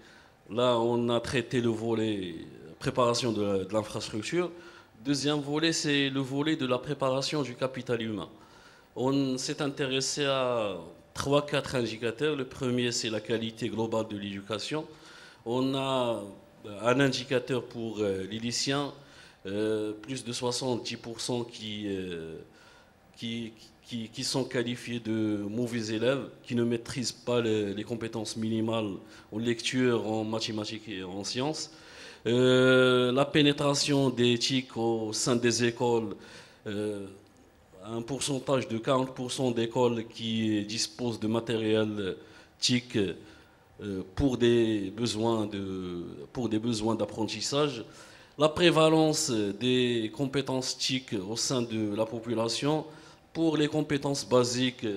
Là, on a traité le volet préparation de l'infrastructure. Deuxième volet, c'est le volet de la préparation du capital humain. On s'est intéressé à 3-4 indicateurs. Le premier, c'est la qualité globale de l'éducation. On a un indicateur pour les lycéens, plus de 70% qui sont qualifiés de mauvais élèves, qui ne maîtrisent pas les compétences minimales en lecture, en mathématiques et en sciences. La pénétration des TIC au sein des écoles, un pourcentage de 40% d'écoles qui disposent de matériel TIC pour des besoins d'apprentissage. La prévalence des compétences TIC au sein de la population. Pour les compétences basiques,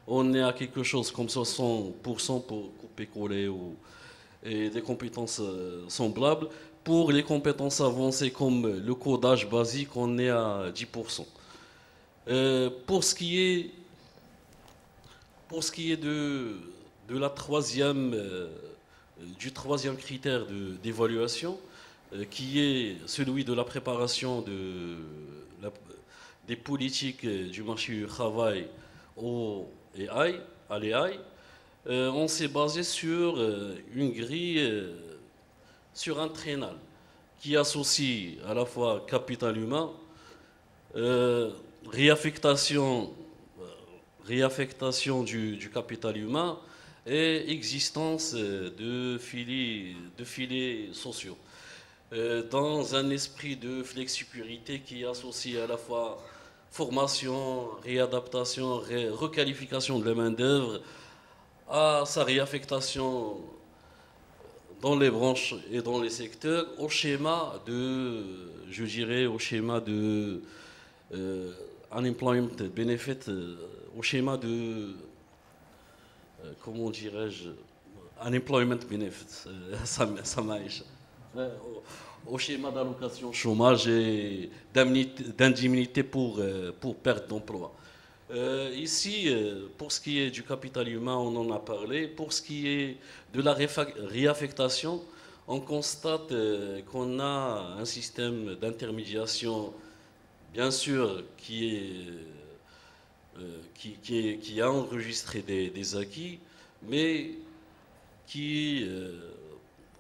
on est à quelque chose comme 60% pour couper-coller et des compétences semblables. Pour les compétences avancées comme le codage basique, on est à 10%. Pour ce qui est du troisième critère d'évaluation, qui est celui de la préparation des politiques du marché du travail à l'EAI, on s'est basé sur une grille, sur un triennal qui associe à la fois capital humain, réaffectation du capital humain et existence de filets sociaux. Dans un esprit de flexicurité qui associe à la fois formation, réadaptation, requalification de la main-d'œuvre à sa réaffectation dans les branches et dans les secteurs au schéma de, je dirais, au schéma de unemployment benefit, au schéma de, comment dirais-je, unemployment benefit, ça marche. Au schéma d'allocation chômage et d'indemnité pour perte d'emploi. Ici, pour ce qui est du capital humain, on en a parlé. Pour ce qui est de la réaffectation, on constate qu'on a un système d'intermédiation, bien sûr, qui a enregistré des acquis, mais qui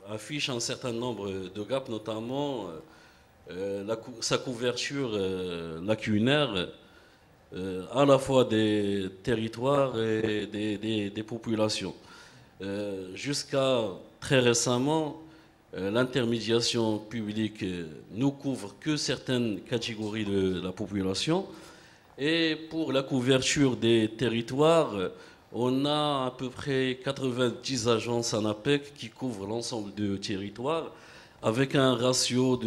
affiche un certain nombre de gaps, notamment sa couverture lacunaire à la fois des territoires et des populations. Jusqu'à très récemment, l'intermédiation publique ne couvre que certaines catégories de la population. Et pour la couverture des territoires, on a à peu près 90 agences ANAPEC qui couvrent l'ensemble du territoire avec un ratio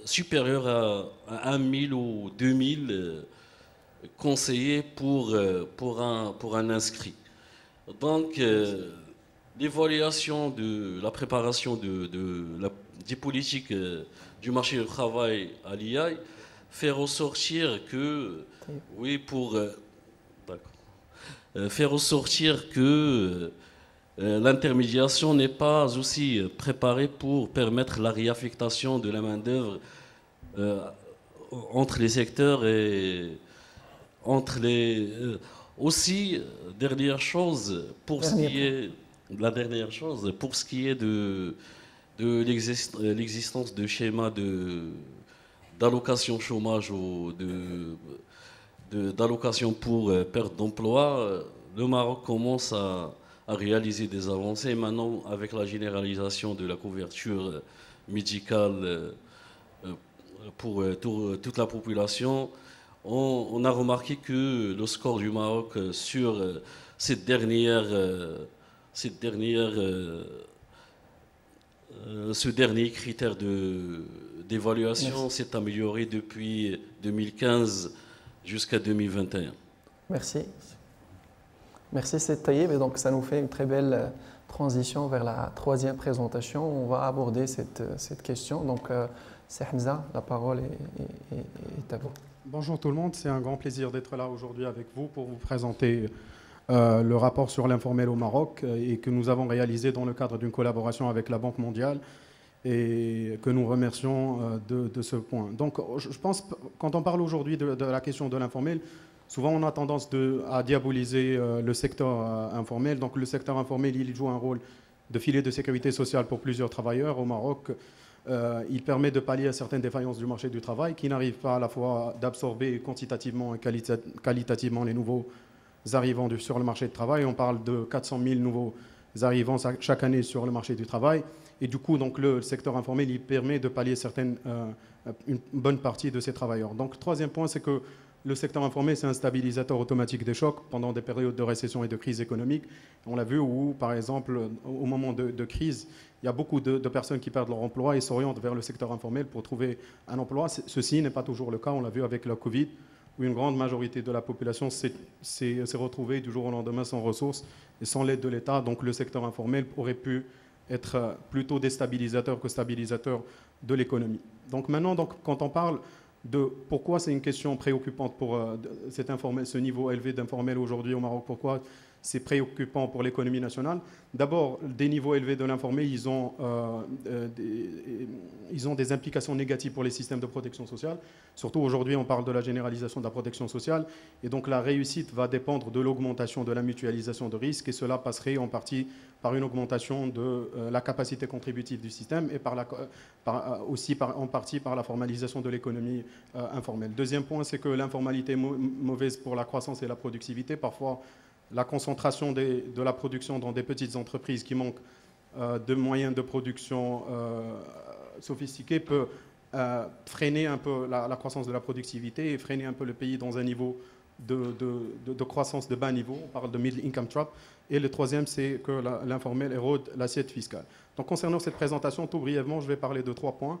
supérieur à 1000 ou 2000 conseillers pour un inscrit. Donc, l'évaluation de la préparation des politiques du marché du travail à l'IA fait ressortir que, faire ressortir que l'intermédiation n'est pas aussi préparée pour permettre la réaffectation de la main-d'œuvre entre les secteurs et entre les. Aussi, dernière chose, pour ce qui est de l'existence de schémas d'allocation chômage ou d'allocation pour perte d'emploi, le Maroc commence à réaliser des avancées. Maintenant, avec la généralisation de la couverture médicale pour toute la population, on a remarqué que le score du Maroc sur ce dernier critère d'évaluation s'est amélioré depuis 2015 jusqu'à 2021. Merci. Merci, c'est Taïeb. Et donc, ça nous fait une très belle transition vers la troisième présentation. On va aborder cette question. Donc, c'est Hamza, la parole est à vous. Bonjour tout le monde, c'est un grand plaisir d'être là aujourd'hui avec vous pour vous présenter le rapport sur l'informel au Maroc et que nous avons réalisé dans le cadre d'une collaboration avec la Banque mondiale et que nous remercions de ce point. Donc, je pense, quand on parle aujourd'hui de la question de l'informel, souvent on a tendance à diaboliser le secteur informel. Donc, le secteur informel, il joue un rôle de filet de sécurité sociale pour plusieurs travailleurs au Maroc. Il permet de pallier à certaines défaillances du marché du travail qui n'arrivent pas à la fois d'absorber quantitativement et qualitativement les nouveaux arrivants sur le marché du travail. On parle de 400 000 nouveaux arrivants chaque année sur le marché du travail. Et du coup, donc, le secteur informel, il permet de pallier une bonne partie de ces travailleurs. Donc, le troisième point, c'est que le secteur informel, c'est un stabilisateur automatique des chocs pendant des périodes de récession et de crise économique. On l'a vu où, par exemple, au moment de crise, il y a beaucoup de personnes qui perdent leur emploi et s'orientent vers le secteur informel pour trouver un emploi. Ceci n'est pas toujours le cas. On l'a vu avec la Covid, où une grande majorité de la population s'est retrouvée du jour au lendemain sans ressources et sans l'aide de l'État. Donc le secteur informel aurait pu être plutôt déstabilisateur que stabilisateur de l'économie. Donc maintenant, quand on parle de pourquoi c'est une question préoccupante pour ce niveau élevé d'informel aujourd'hui au Maroc, pourquoi c'est préoccupant pour l'économie nationale. D'abord, des niveaux élevés de l'informel, ils ont des implications négatives pour les systèmes de protection sociale. Surtout aujourd'hui, on parle de la généralisation de la protection sociale. Et donc la réussite va dépendre de l'augmentation de la mutualisation de risques. Et cela passerait en partie par une augmentation de la capacité contributive du système et aussi en partie par la formalisation de l'économie informelle. Deuxième point, c'est que l'informalité est mauvaise pour la croissance et la productivité. Parfois, la concentration de la production dans des petites entreprises qui manquent de moyens de production sophistiqués peut freiner un peu la croissance de la productivité et freiner un peu le pays dans un niveau de croissance de bas niveau, on parle de middle income trap, et le troisième, c'est que l'informel érode l'assiette fiscale. Donc concernant cette présentation, tout brièvement, je vais parler de 3 points.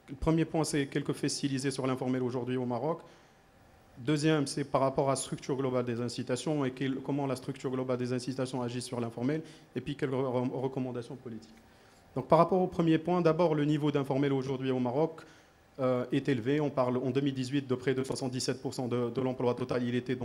Le premier point, c'est quelques faits stylisés sur l'informel aujourd'hui au Maroc. Deuxième, c'est par rapport à la structure globale des incitations et comment la structure globale des incitations agit sur l'informel, et puis quelques recommandations politiques. Donc par rapport au premier point, d'abord le niveau d'informel aujourd'hui au Maroc est élevé. On parle en 2018 de près de 77% de l'emploi total, il était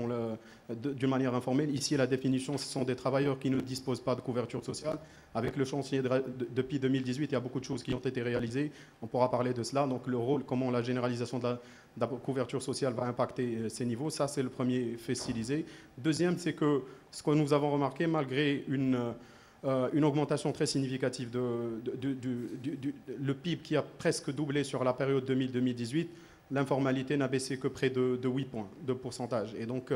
d'une manière informelle. Ici, la définition, ce sont des travailleurs qui ne disposent pas de couverture sociale. Avec le chantier depuis 2018, il y a beaucoup de choses qui ont été réalisées. On pourra parler de cela. Donc le rôle, comment la généralisation de la couverture sociale va impacter ces niveaux, ça c'est le premier fait stylisé. Deuxième, c'est que ce que nous avons remarqué, malgré une augmentation très significative le PIB qui a presque doublé sur la période 2000-2018, l'informalité n'a baissé que près de 8 points de pourcentage. Et donc,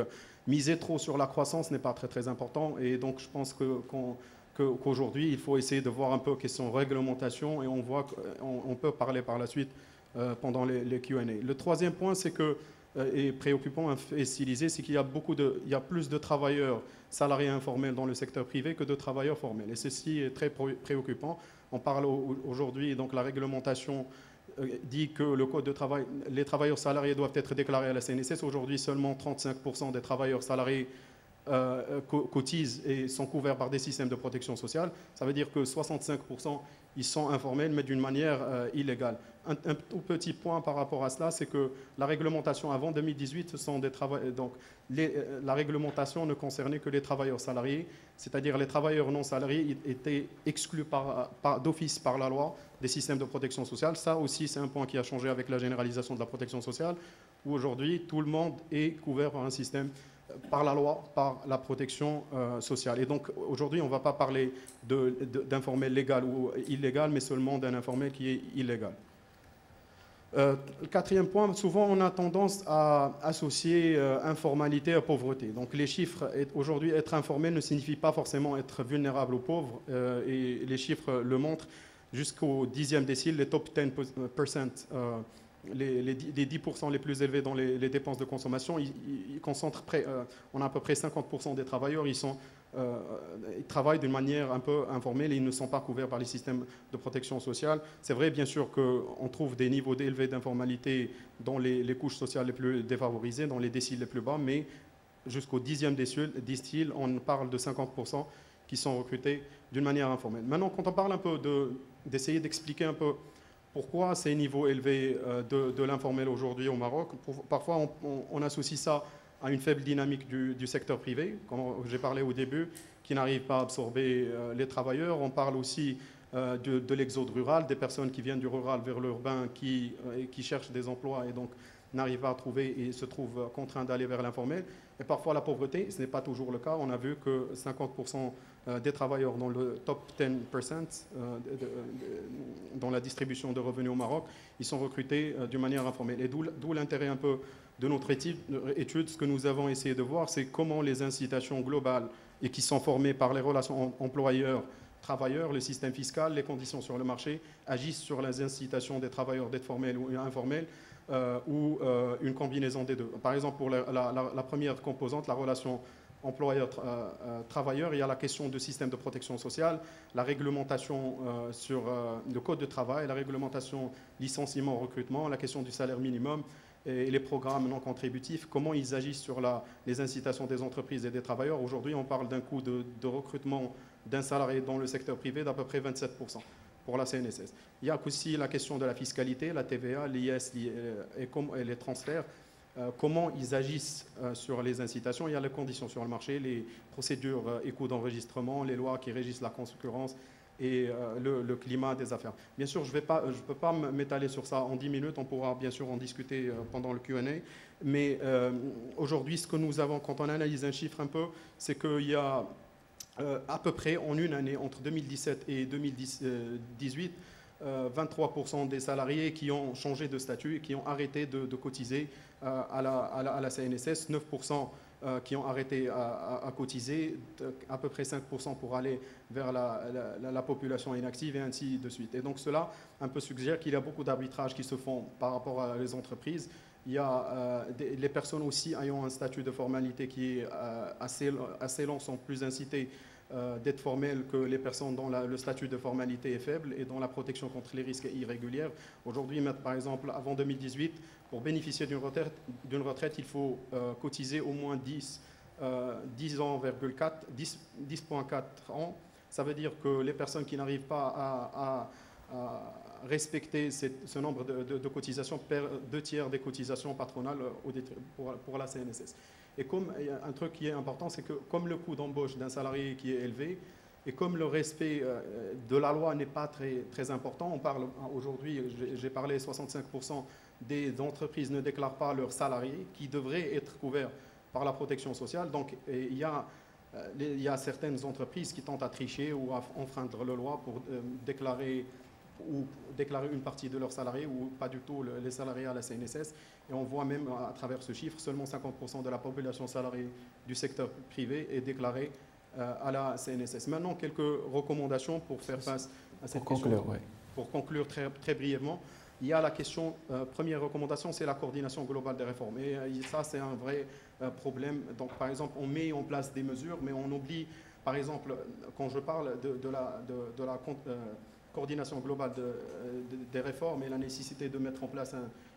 miser trop sur la croissance n'est pas très, très important. Et donc, je pense qu'aujourd'hui, il faut essayer de voir un peu question réglementation et on voit qu'on peut parler par la suite pendant les Q&A. Le troisième point, c'est que et préoccupant et stylisé, c'est qu'il y a plus de travailleurs salariés informels dans le secteur privé que de travailleurs formels. Et ceci est très préoccupant. On parle aujourd'hui, donc la réglementation dit que le code de travail, les travailleurs salariés doivent être déclarés à la CNSS. Aujourd'hui, seulement 35% des travailleurs salariés cotisent et sont couverts par des systèmes de protection sociale. Ça veut dire que 65% ils sont informels, mais d'une manière illégale. Un tout petit point par rapport à cela, c'est que la réglementation avant 2018, ce sont des travailleurs. Donc, la réglementation ne concernait que les travailleurs salariés, c'est-à-dire les travailleurs non salariés étaient exclus d'office par la loi des systèmes de protection sociale. Ça aussi, c'est un point qui a changé avec la généralisation de la protection sociale, où aujourd'hui, tout le monde est couvert par un système par la loi, par la protection sociale. Et donc aujourd'hui, on ne va pas parler d'informel légal ou illégal, mais seulement d'un informel qui est illégal. Le quatrième point, souvent on a tendance à associer informalité à pauvreté. Donc les chiffres, aujourd'hui, être informel ne signifie pas forcément être vulnérable aux pauvres, et les chiffres le montrent. Jusqu'au 10e décile, les top 10%, les 10% les plus élevés dans les dépenses de consommation, ils concentrent on a à peu près 50% des travailleurs, ils travaillent d'une manière un peu informelle et ils ne sont pas couverts par les systèmes de protection sociale. C'est vrai, bien sûr, qu'on trouve des niveaux élevés d'informalité dans les couches sociales les plus défavorisées, dans les déciles les plus bas, mais jusqu'au 10e décile, on parle de 50% qui sont recrutés d'une manière informelle. Maintenant, quand on parle un peu d'essayer d'expliquer un peu pourquoi ces niveaux élevés de l'informel aujourd'hui au Maroc, parfois on associe ça à une faible dynamique du secteur privé, comme j'ai parlé au début, qui n'arrive pas à absorber les travailleurs. On parle aussi de l'exode rural, des personnes qui viennent du rural vers l'urbain, qui cherchent des emplois et donc n'arrivent pas à trouver et se trouvent contraints d'aller vers l'informel. Et parfois la pauvreté, ce n'est pas toujours le cas. On a vu que 50% des travailleurs dans le top 10% dans la distribution de revenus au Maroc, ils sont recrutés d'une manière informelle. Et d'où l'intérêt un peu de notre étude. Ce que nous avons essayé de voir, c'est comment les incitations globales et qui sont formées par les relations employeurs-travailleurs, le système fiscal, les conditions sur le marché, agissent sur les incitations des travailleurs d'être formels ou informels, ou une combinaison des deux. Par exemple, pour la première composante, la relation employeur-travailleur, il y a la question du système de protection sociale, la réglementation sur le code de travail, la réglementation licenciement-recrutement, la question du salaire minimum et les programmes non contributifs, comment ils agissent sur les incitations des entreprises et des travailleurs. Aujourd'hui, on parle d'un coût de recrutement d'un salarié dans le secteur privé d'à peu près 27%. Pour la CNSS. Il y a aussi la question de la fiscalité, la TVA, l'IS et les transferts, comment ils agissent sur les incitations. Il y a les conditions sur le marché, les procédures et coûts d'enregistrement, les lois qui régissent la concurrence et le climat des affaires. Bien sûr, je ne peux pas m'étaler sur ça en 10 minutes, on pourra bien sûr en discuter pendant le Q&A, mais aujourd'hui, ce que nous avons, quand on analyse un chiffre un peu, c'est qu'il y a à peu près en une année, entre 2017 et 2018, 23% des salariés qui ont changé de statut et qui ont arrêté de cotiser à la CNSS, 9% qui ont arrêté à cotiser, à peu près 5% pour aller vers la population inactive et ainsi de suite. Et donc cela un peu suggère qu'il y a beaucoup d'arbitrages qui se font par rapport à les entreprises. Il y a les personnes aussi ayant un statut de formalité qui est assez long sont plus incitées d'être formelles que les personnes dont le statut de formalité est faible et dont la protection contre les risques est irrégulière. Aujourd'hui, par exemple, avant 2018, pour bénéficier d'une retraite, il faut cotiser au moins 10,4 ans. Ça veut dire que les personnes qui n'arrivent pas à respecter ce nombre de cotisations perdent 2/3 des cotisations patronales pour la CNSS. Et comme un truc qui est important, c'est que comme le coût d'embauche d'un salarié qui est élevé, et comme le respect de la loi n'est pas très important, on parle aujourd'hui, j'ai parlé, 65% des entreprises ne déclarent pas leurs salariés qui devraient être couverts par la protection sociale. Donc il y a certaines entreprises qui tentent à tricher ou à enfreindre la loi pour déclarer une partie de leurs salariés ou pas du tout les salariés à la CNSS. Et on voit même à travers ce chiffre, seulement 50% de la population salariée du secteur privé est déclarée à la CNSS. Maintenant, quelques recommandations pour faire face à cette question. Pour conclure très brièvement, il y a la question, première recommandation, c'est la coordination globale des réformes. Et ça, c'est un vrai problème. Donc, par exemple, on met en place des mesures, mais on oublie, par exemple, quand je parle de la coordination globale des réformes et la nécessité de mettre en place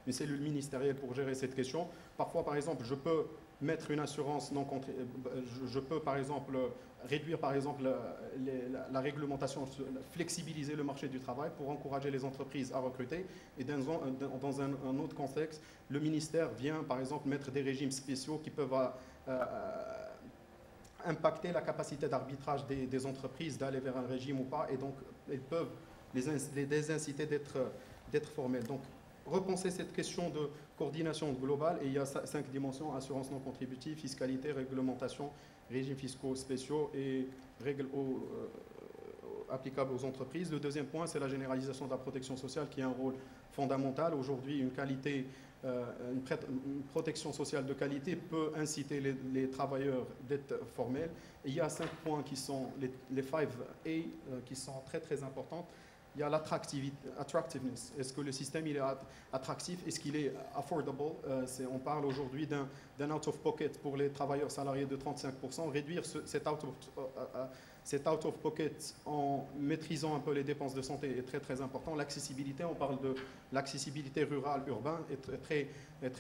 une cellule ministérielle pour gérer cette question. Parfois, par exemple, je peux mettre une assurance non je peux, par exemple, réduire, par exemple, la réglementation, flexibiliser le marché du travail pour encourager les entreprises à recruter. Et dans un autre contexte, le ministère vient, par exemple, mettre des régimes spéciaux qui peuvent impacter la capacité d'arbitrage des entreprises d'aller vers un régime ou pas, et donc elles peuvent les désinciter d'être formelles. Donc, repenser cette question de coordination globale, et il y a 5 dimensions: assurance non contributive, fiscalité, réglementation, régimes fiscaux spéciaux et règles applicables aux entreprises. Le deuxième point, c'est la généralisation de la protection sociale qui a un rôle fondamental. Aujourd'hui, une protection sociale de qualité peut inciter les travailleurs d'être formels. Et il y a 5 points qui sont les 5A qui sont très importants. Il y a l'attractiveness. Est-ce que le système il est attractif? Est-ce qu'il est affordable? On parle aujourd'hui d'un out-of-pocket pour les travailleurs salariés de 35%. Réduire cet out-of-pocket en maîtrisant un peu les dépenses de santé est très important. L'accessibilité, on parle de l'accessibilité rurale, urbaine, est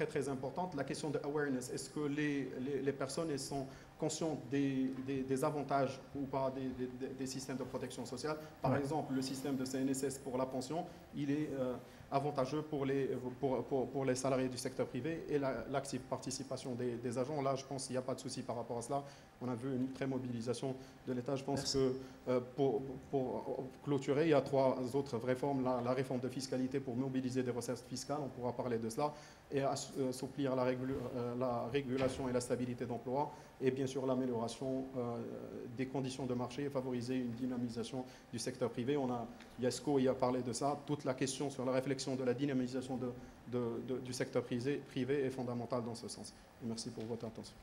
très importante. La question de awareness, est-ce que les personnes elles sont conscientes des avantages ou pas des systèmes de protection sociale? Par exemple, le système de CNSS pour la pension, il est avantageux pour les salariés du secteur privé, et l'active participation des agents. Là, je pense qu'il n'y a pas de souci par rapport à cela. On a vu une mobilisation de l'État. Je pense que pour clôturer, il y a 3 autres réformes. La réforme de fiscalité pour mobiliser des recettes fiscales, on pourra parler de cela, et assouplir la régulation et la stabilité d'emploi, et bien sûr l'amélioration des conditions de marché et favoriser une dynamisation du secteur privé. Yasko y a parlé de ça. Toute la question sur la réflexion de la dynamisation du secteur privé est fondamentale dans ce sens. Et merci pour votre attention.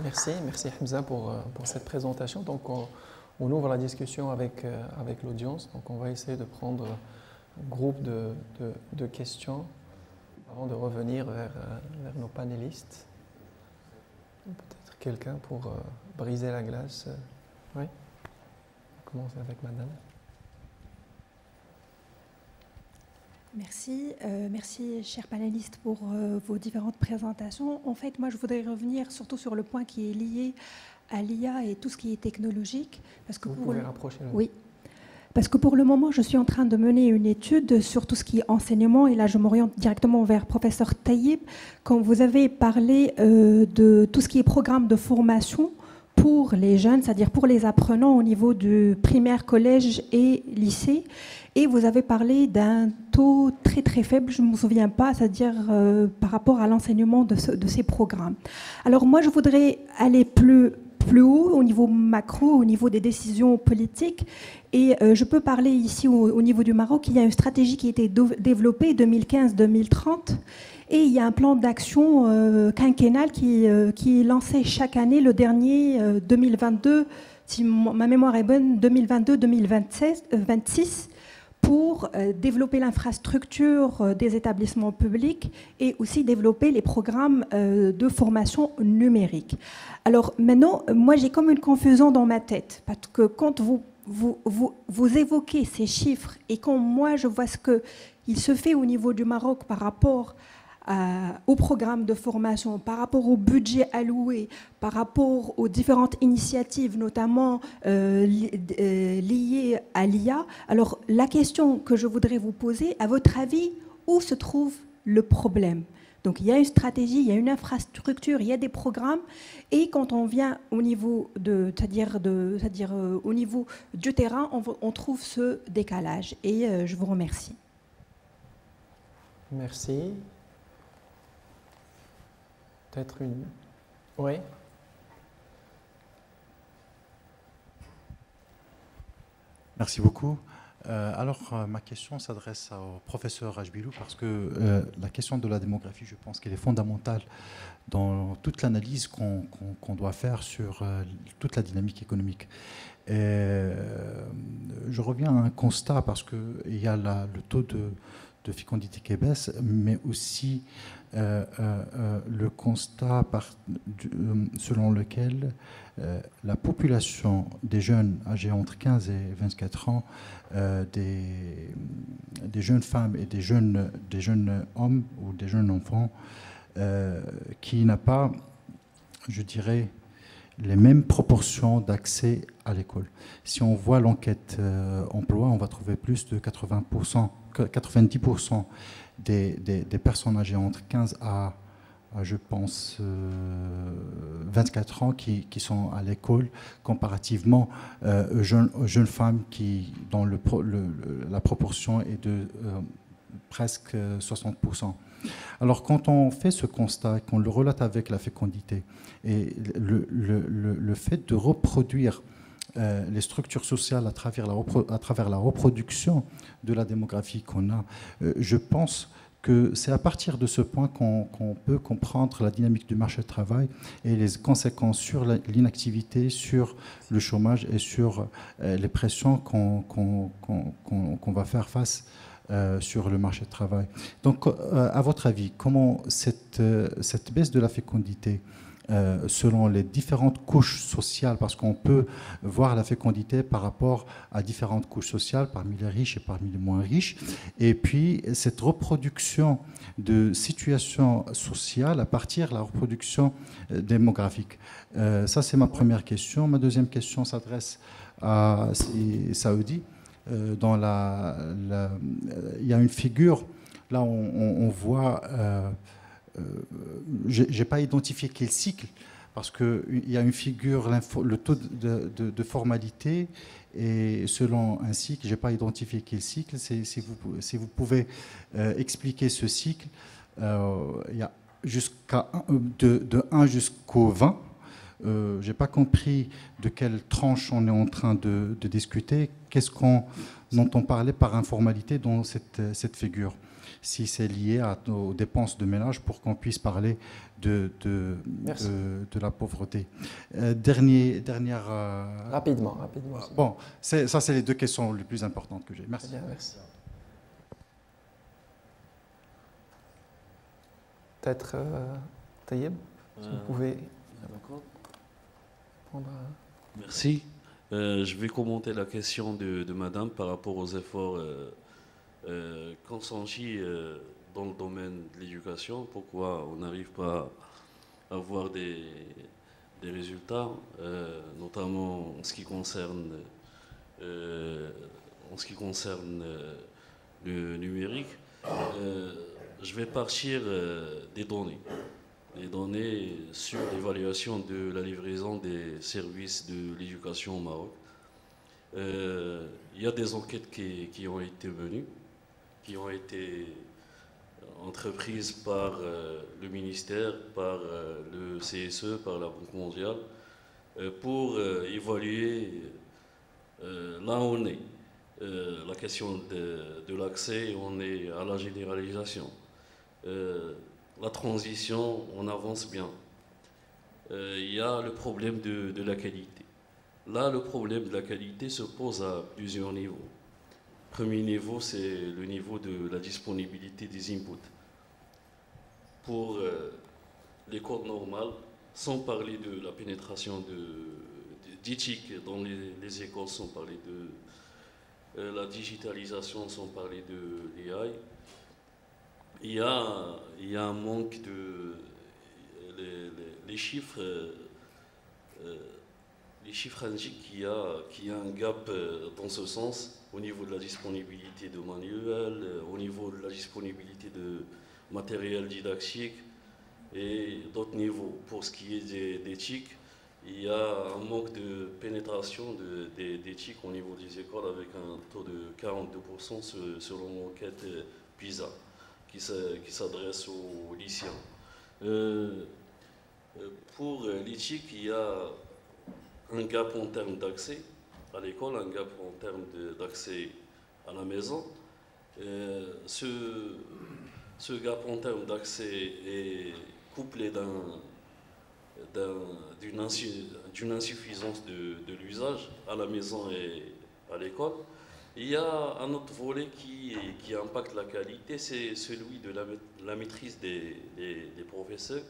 Merci Hamza pour cette présentation. Donc on ouvre la discussion avec l'audience. Donc on va essayer de prendre un groupe de questions avant de revenir vers nos panélistes. Peut-être quelqu'un pour briser la glace. Oui. On commence avec madame. Merci, chers panélistes, pour vos différentes présentations. En fait, moi, je voudrais revenir surtout sur le point qui est lié à l'IA et tout ce qui est technologique. Parce que vous pouvez rapprocher là. Oui. Parce que pour le moment, je suis en train de mener une étude sur tout ce qui est enseignement, et là, je m'oriente directement vers professeur Taïeb. Quand vous avez parlé de tout ce qui est programme de formation pour les jeunes, c'est-à-dire pour les apprenants au niveau du primaire, collège et lycée, et vous avez parlé d'un taux très faible, je ne me souviens pas, c'est-à-dire par rapport à l'enseignement de ces programmes. Alors moi, je voudrais aller plus haut, au niveau macro, au niveau des décisions politiques. Et je peux parler ici au niveau du Maroc. Il y a une stratégie qui a été développée 2015-2030. Et il y a un plan d'action quinquennal qui est lancé chaque année, le dernier 2022, si ma mémoire est bonne, 2022-2026, pour développer l'infrastructure des établissements publics et aussi développer les programmes de formation numérique. Alors maintenant, moi j'ai comme une confusion dans ma tête, parce que quand vous évoquez ces chiffres et quand moi je vois ce qu'il se fait au niveau du Maroc par rapport au programme de formation, par rapport au budget alloué, par rapport aux différentes initiatives, notamment liées à l'IA. Alors, la question que je voudrais vous poser, à votre avis, où se trouve le problème? Donc, il y a une stratégie, il y a une infrastructure, il y a des programmes, et quand on vient au niveau au niveau du terrain, on trouve ce décalage. Et je vous remercie. Merci. Peut-être une... Oui. Merci beaucoup. Ma question s'adresse au professeur Rajbilou parce que la question de la démographie, je pense qu'elle est fondamentale dans toute l'analyse qu'on doit faire sur toute la dynamique économique. Je reviens à un constat parce qu'il y a le taux de fécondité qui baisse, mais aussi le constat selon lequel la population des jeunes âgés entre 15 et 24 ans, des jeunes femmes et des jeunes hommes ou des jeunes enfants qui n'a pas, je dirais, les mêmes proportions d'accès à l'école. Si on voit l'enquête emploi, on va trouver plus de 90% des personnes âgées entre 15 à je pense, 24 ans qui sont à l'école, comparativement aux jeunes femmes dont la proportion est de presque 60%. Alors, quand on fait ce constat, qu'on le relate avec la fécondité, et le fait de reproduire les structures sociales à travers la reproduction de la démographie qu'on a, je pense que c'est à partir de ce point qu'on peut comprendre la dynamique du marché du travail et les conséquences sur l'inactivité, sur le chômage et sur les pressions qu'on va faire face sur le marché du travail. Donc, à votre avis, comment cette baisse de la fécondité selon les différentes couches sociales, parce qu'on peut voir la fécondité par rapport à différentes couches sociales, parmi les riches et parmi les moins riches, et puis cette reproduction de situations sociales à partir de la reproduction démographique. Ça, c'est ma première question. Ma deuxième question s'adresse à Saoudi. Il y a une figure, là on voit... je n'ai pas identifié quel cycle, parce qu'il y a une figure, le taux de formalité, et selon un cycle, je n'ai pas identifié quel cycle. Si vous pouvez expliquer ce cycle, il y a de 1 jusqu'au 20. Je n'ai pas compris de quelle tranche on est en train de discuter. Qu'est-ce qu'on entend parler par informalité dans cette figure? Si c'est lié aux dépenses de ménage, pour qu'on puisse parler de la pauvreté. Dernière... Rapidement. Bon, ça, c'est les deux questions les plus importantes que j'ai. Merci. Bien, merci. Peut-être, Taïeb, si vous pouvez prendre... Merci. Je vais commenter la question de Madame par rapport aux efforts consentis dans le domaine de l'éducation. Pourquoi on n'arrive pas à avoir des résultats, notamment en ce qui concerne le numérique. Je vais partir des données. Les données sur l'évaluation de la livraison des services de l'éducation au Maroc. Il y a des enquêtes qui ont été menées, qui ont été entreprises par le ministère, par le CSE, par la Banque mondiale, pour évaluer là où on est. La question de l'accès, on est à la généralisation. La transition, on avance bien. Il y a le problème de la qualité. Là, le problème de la qualité se pose à plusieurs niveaux. premier niveau, c'est le niveau de la disponibilité des inputs. Pour l'école normale, sans parler de la pénétration d'éthique dans les écoles, sans parler de la digitalisation, sans parler de l'AI, il y a un manque de... Les chiffres indiquent qu'il y a un gap dans ce sens au niveau de la disponibilité de manuels, au niveau de la disponibilité de matériel didactique et d'autres niveaux. Pour ce qui est d'éthique, il y a un manque de pénétration d'éthique au niveau des écoles avec un taux de 42% selon l'enquête PISA qui s'adresse aux lycéens. Pour l'éthique, il y a un gap en termes d'accès à l'école, un gap en termes d'accès à la maison. Ce gap en termes d'accès est couplé d'une insuffisance de l'usage à la maison et à l'école. Il y a un autre volet qui impacte la qualité, c'est celui de la maîtrise des professeurs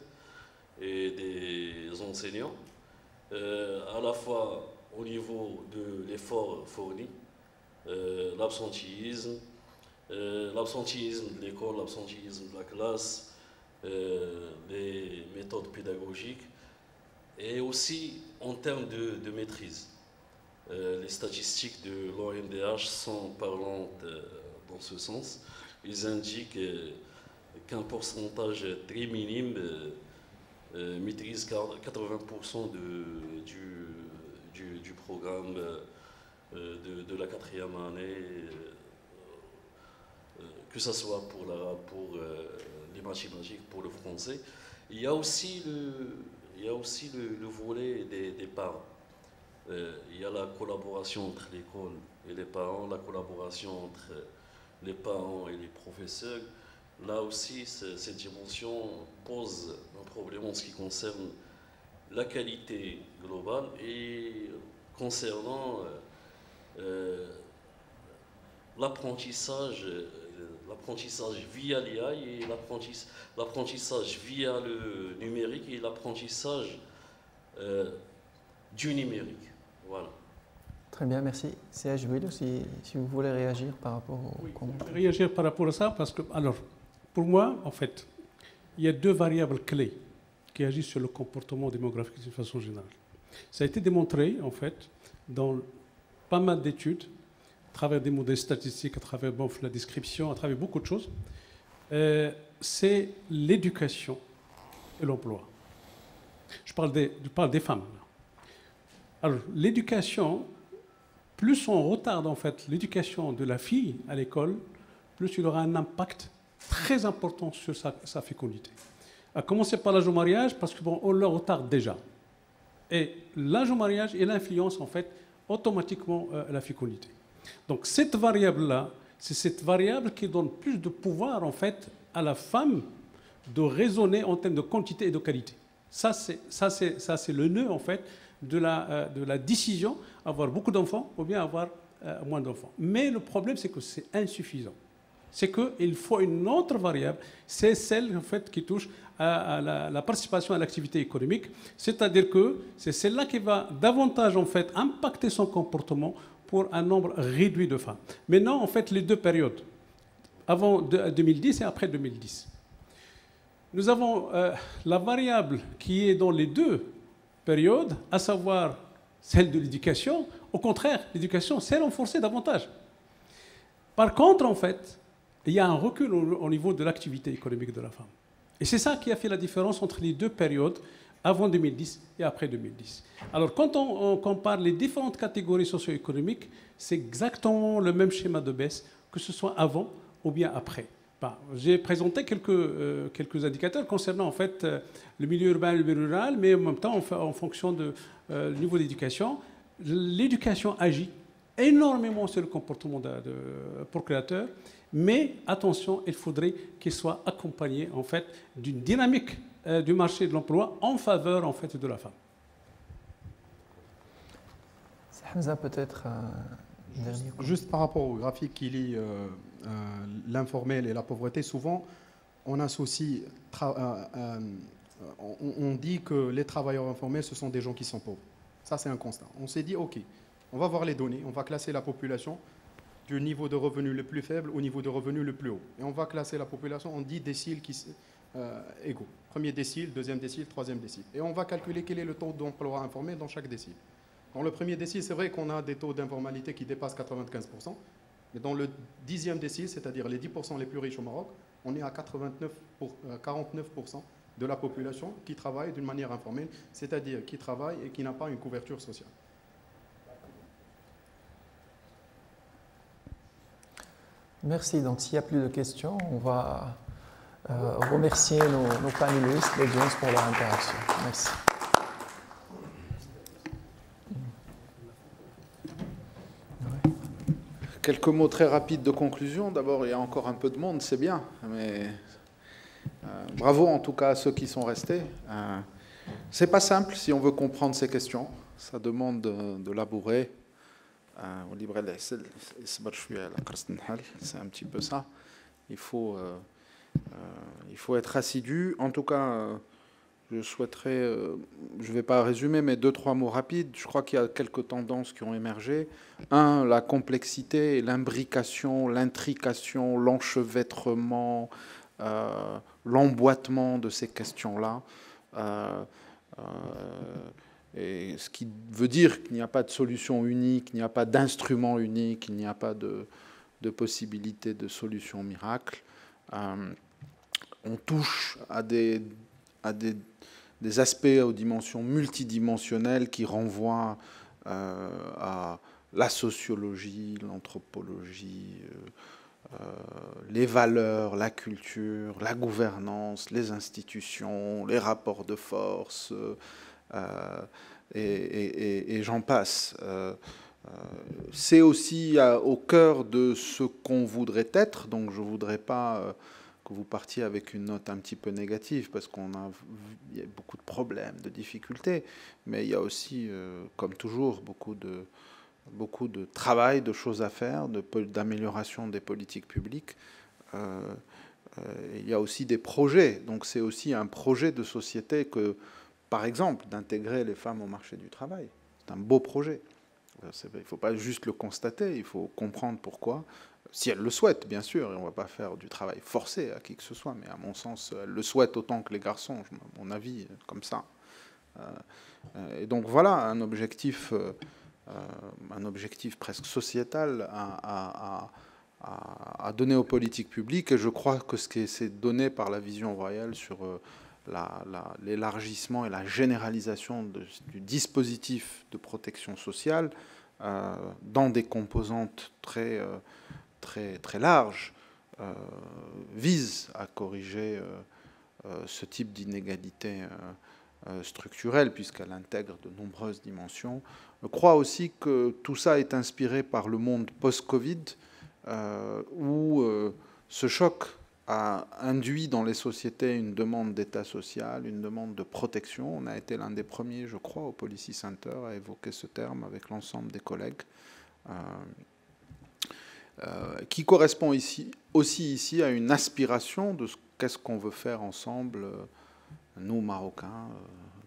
et des enseignants, à la fois au niveau de l'effort fourni, l'absentéisme de l'école, l'absentéisme de la classe, les méthodes pédagogiques, et aussi en termes de maîtrise. Les statistiques de l'ONDH sont parlantes dans ce sens. Ils indiquent qu'un pourcentage très minime maîtrise 80% du programme de la 4e année, que ce soit pour l'arabe, pour les mathématiques, pour le français. Il y a aussi le volet des parents. Il y a la collaboration entre l'école et les parents, la collaboration entre les parents et les professeurs. Là aussi, cette dimension pose un problème en ce qui concerne la qualité globale et concernant l'apprentissage via l'IA et l'apprentissage via le numérique et l'apprentissage du numérique. Voilà. Très bien, merci. C'est Ajouil, si vous voulez réagir par rapport au commentaire. Réagir par rapport à ça, parce que, alors, pour moi, en fait, il y a deux variables clés qui agissent sur le comportement démographique de façon générale. Ça a été démontré, en fait, dans pas mal d'études, à travers des modèles statistiques, à travers la description, à travers beaucoup de choses. C'est l'éducation et l'emploi. Je parle des femmes. Alors, l'éducation, plus on retarde en fait l'éducation de la fille à l'école, plus il aura un impact très important sur sa fécondité. À commencer par l'âge au mariage, parce qu'on le retarde déjà. Et l'âge au mariage, il influence en fait automatiquement la fécondité. Donc cette variable-là, c'est cette variable qui donne plus de pouvoir en fait à la femme de raisonner en termes de quantité et de qualité. Ça c'est le nœud en fait de la décision, avoir beaucoup d'enfants ou bien avoir moins d'enfants. Mais le problème, c'est que c'est insuffisant. C'est qu'il faut une autre variable, c'est celle en fait, qui touche à la participation à l'activité économique, c'est-à-dire que c'est celle-là qui va davantage en fait, impacter son comportement pour un nombre réduit de femmes. Maintenant, en fait, les deux périodes, avant 2010 et après 2010. Nous avons la variable qui est dans les deux période, à savoir celle de l'éducation. Au contraire, l'éducation s'est renforcée davantage. Par contre, en fait, il y a un recul au niveau de l'activité économique de la femme. Et c'est ça qui a fait la différence entre les deux périodes, avant 2010 et après 2010. Alors, quand on compare les différentes catégories socio-économiques, c'est exactement le même schéma de baisse, que ce soit avant ou bien après. J'ai présenté quelques indicateurs concernant en fait, le milieu urbain et le milieu rural, mais en même temps, en fonction du niveau d'éducation, l'éducation agit énormément sur le comportement de procréateur, mais attention, il faudrait qu'il soit accompagné en fait, d'une dynamique du marché de l'emploi en faveur en fait, de la femme. Hamza, peut-être Juste par rapport au graphique qui lie l'informel et la pauvreté, souvent on associe, on dit que les travailleurs informels, ce sont des gens qui sont pauvres. Ça, c'est un constat. On s'est dit, OK, on va voir les données, on va classer la population du niveau de revenu le plus faible au niveau de revenu le plus haut. Et on va classer la population en 10 déciles égaux. Premier décile, deuxième décile, troisième décile. Et on va calculer quel est le taux d'emploi informel dans chaque décile. Dans le premier décile, c'est vrai qu'on a des taux d'informalité qui dépassent 95%, mais dans le 10e décile, c'est-à-dire les 10% les plus riches au Maroc, on est à 49% de la population qui travaille d'une manière informelle, c'est-à-dire qui travaille et qui n'a pas une couverture sociale. Merci. Donc, s'il n'y a plus de questions, on va remercier nos panélistes, l'audience, pour leur interaction. Merci. Quelques mots très rapides de conclusion. D'abord, il y a encore un peu de monde, c'est bien, mais bravo en tout cas à ceux qui sont restés. C'est pas simple si on veut comprendre ces questions. Ça demande de labourer. C'est un petit peu ça. Il faut être assidu. En tout cas, je souhaiterais, je ne vais pas résumer, mais 2-3 mots rapides. Je crois qu'il y a quelques tendances qui ont émergé. Un, la complexité, l'imbrication, l'intrication, l'enchevêtrement, l'emboîtement de ces questions-là. Et ce qui veut dire qu'il n'y a pas de solution unique, il n'y a pas d'instrument unique, il n'y a pas de possibilité de solution miracle. On touche à des aspects aux dimensions multidimensionnelles qui renvoient à la sociologie, l'anthropologie, les valeurs, la culture, la gouvernance, les institutions, les rapports de force, et j'en passe. C'est aussi au cœur de ce qu'on voudrait être, donc je ne voudrais pas que vous partiez avec une note un petit peu négative, parce qu'il y a beaucoup de problèmes, de difficultés, mais il y a aussi, comme toujours, beaucoup de travail, de choses à faire, d'amélioration des politiques publiques. Il y a aussi des projets, donc c'est aussi un projet de société que, par exemple, d'intégrer les femmes au marché du travail. C'est un beau projet. Il ne faut pas juste le constater, il faut comprendre pourquoi. Si elles le souhaitent, bien sûr, et on ne va pas faire du travail forcé à qui que ce soit, mais à mon sens, elles le souhaitent autant que les garçons, à mon avis, comme ça. Et donc voilà, un objectif presque sociétal à donner aux politiques publiques. Et je crois que ce qui est donné par la vision royale sur l'élargissement et la généralisation du dispositif de protection sociale dans des composantes très larges vise à corriger ce type d'inégalité structurelle, puisqu'elle intègre de nombreuses dimensions. Je crois aussi que tout ça est inspiré par le monde post-Covid, où ce choc a induit dans les sociétés une demande d'état social, une demande de protection. On a été l'un des premiers, je crois, au Policy Center à évoquer ce terme avec l'ensemble des collègues, qui correspond aussi ici à une aspiration de qu'est-ce qu'on veut faire ensemble, nous, Marocains,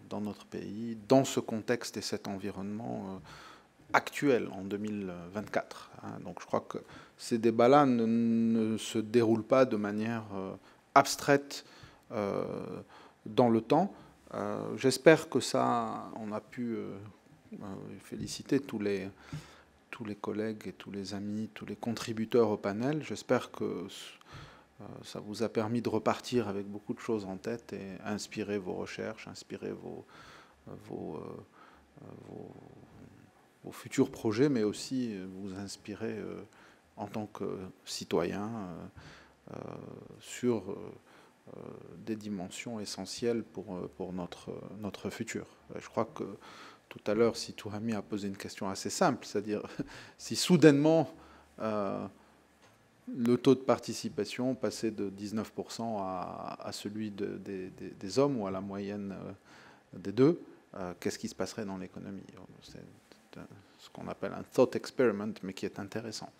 dans notre pays, dans ce contexte et cet environnement actuel en 2024. Donc je crois que ces débats-là ne se déroulent pas de manière abstraite dans le temps. J'espère que ça, on a pu féliciter tous les collègues et tous les amis, tous les contributeurs au panel. J'espère que ça vous a permis de repartir avec beaucoup de choses en tête et inspirer vos recherches, inspirer vos futurs projets, mais aussi vous inspirer en tant que citoyen sur des dimensions essentielles pour notre futur. Je crois que tout à l'heure, Sitourami a posé une question assez simple, c'est-à-dire si soudainement le taux de participation passait de 19% à celui des hommes ou à la moyenne des deux, qu'est-ce qui se passerait dans l'économie? ce qu'on appelle un thought experiment, mais qui est intéressant.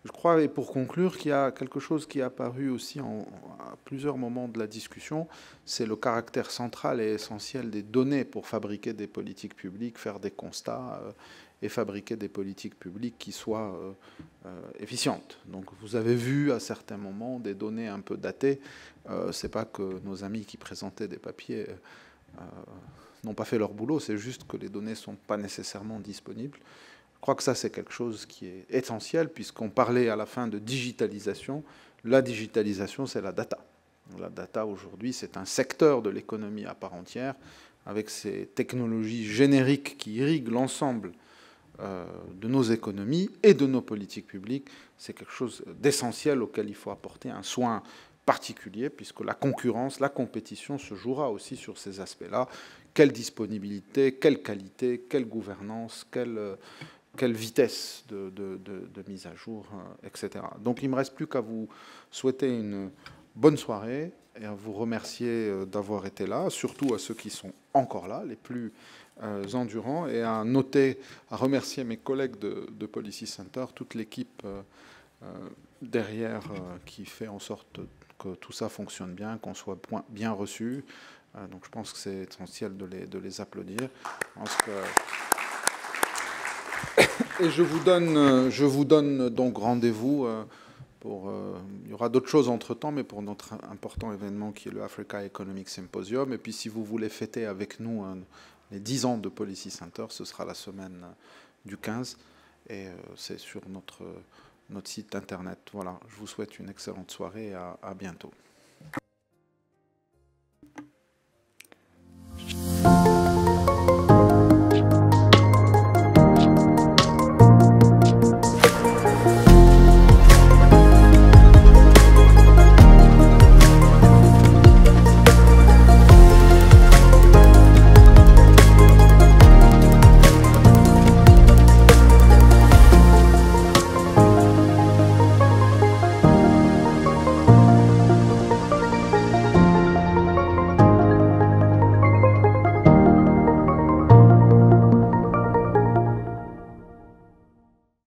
Je crois, et pour conclure, qu'il y a quelque chose qui est apparu aussi à plusieurs moments de la discussion, c'est le caractère central et essentiel des données pour fabriquer des politiques publiques, faire des constats et fabriquer des politiques publiques qui soient efficientes. Donc vous avez vu à certains moments des données un peu datées. C'est pas que nos amis qui présentaient des papiers n'ont pas fait leur boulot, c'est juste que les données ne sont pas nécessairement disponibles. Je crois que ça, c'est quelque chose qui est essentiel, puisqu'on parlait à la fin de digitalisation. La digitalisation, c'est la data. La data, aujourd'hui, c'est un secteur de l'économie à part entière, avec ces technologies génériques qui irriguent l'ensemble de nos économies et de nos politiques publiques. C'est quelque chose d'essentiel auquel il faut apporter un soin particulier, puisque la concurrence, la compétition se jouera aussi sur ces aspects-là. Quelle disponibilité, quelle qualité, quelle gouvernance, quelle vitesse de mise à jour, etc. Donc il ne me reste plus qu'à vous souhaiter une bonne soirée et à vous remercier d'avoir été là, surtout à ceux qui sont encore là, les plus endurants, et à remercier mes collègues de Policy Center, toute l'équipe derrière qui fait en sorte que tout ça fonctionne bien, qu'on soit bien reçu. Donc je pense que c'est essentiel de les applaudir. Je pense que... Et je vous donne donc rendez-vous pour... il y aura d'autres choses entre-temps, mais pour notre important événement qui est le Africa Economic Symposium. Et puis si vous voulez fêter avec nous les 10 ans de Policy Center, ce sera la semaine du 15. Et c'est sur notre site internet. Voilà, je vous souhaite une excellente soirée et à bientôt.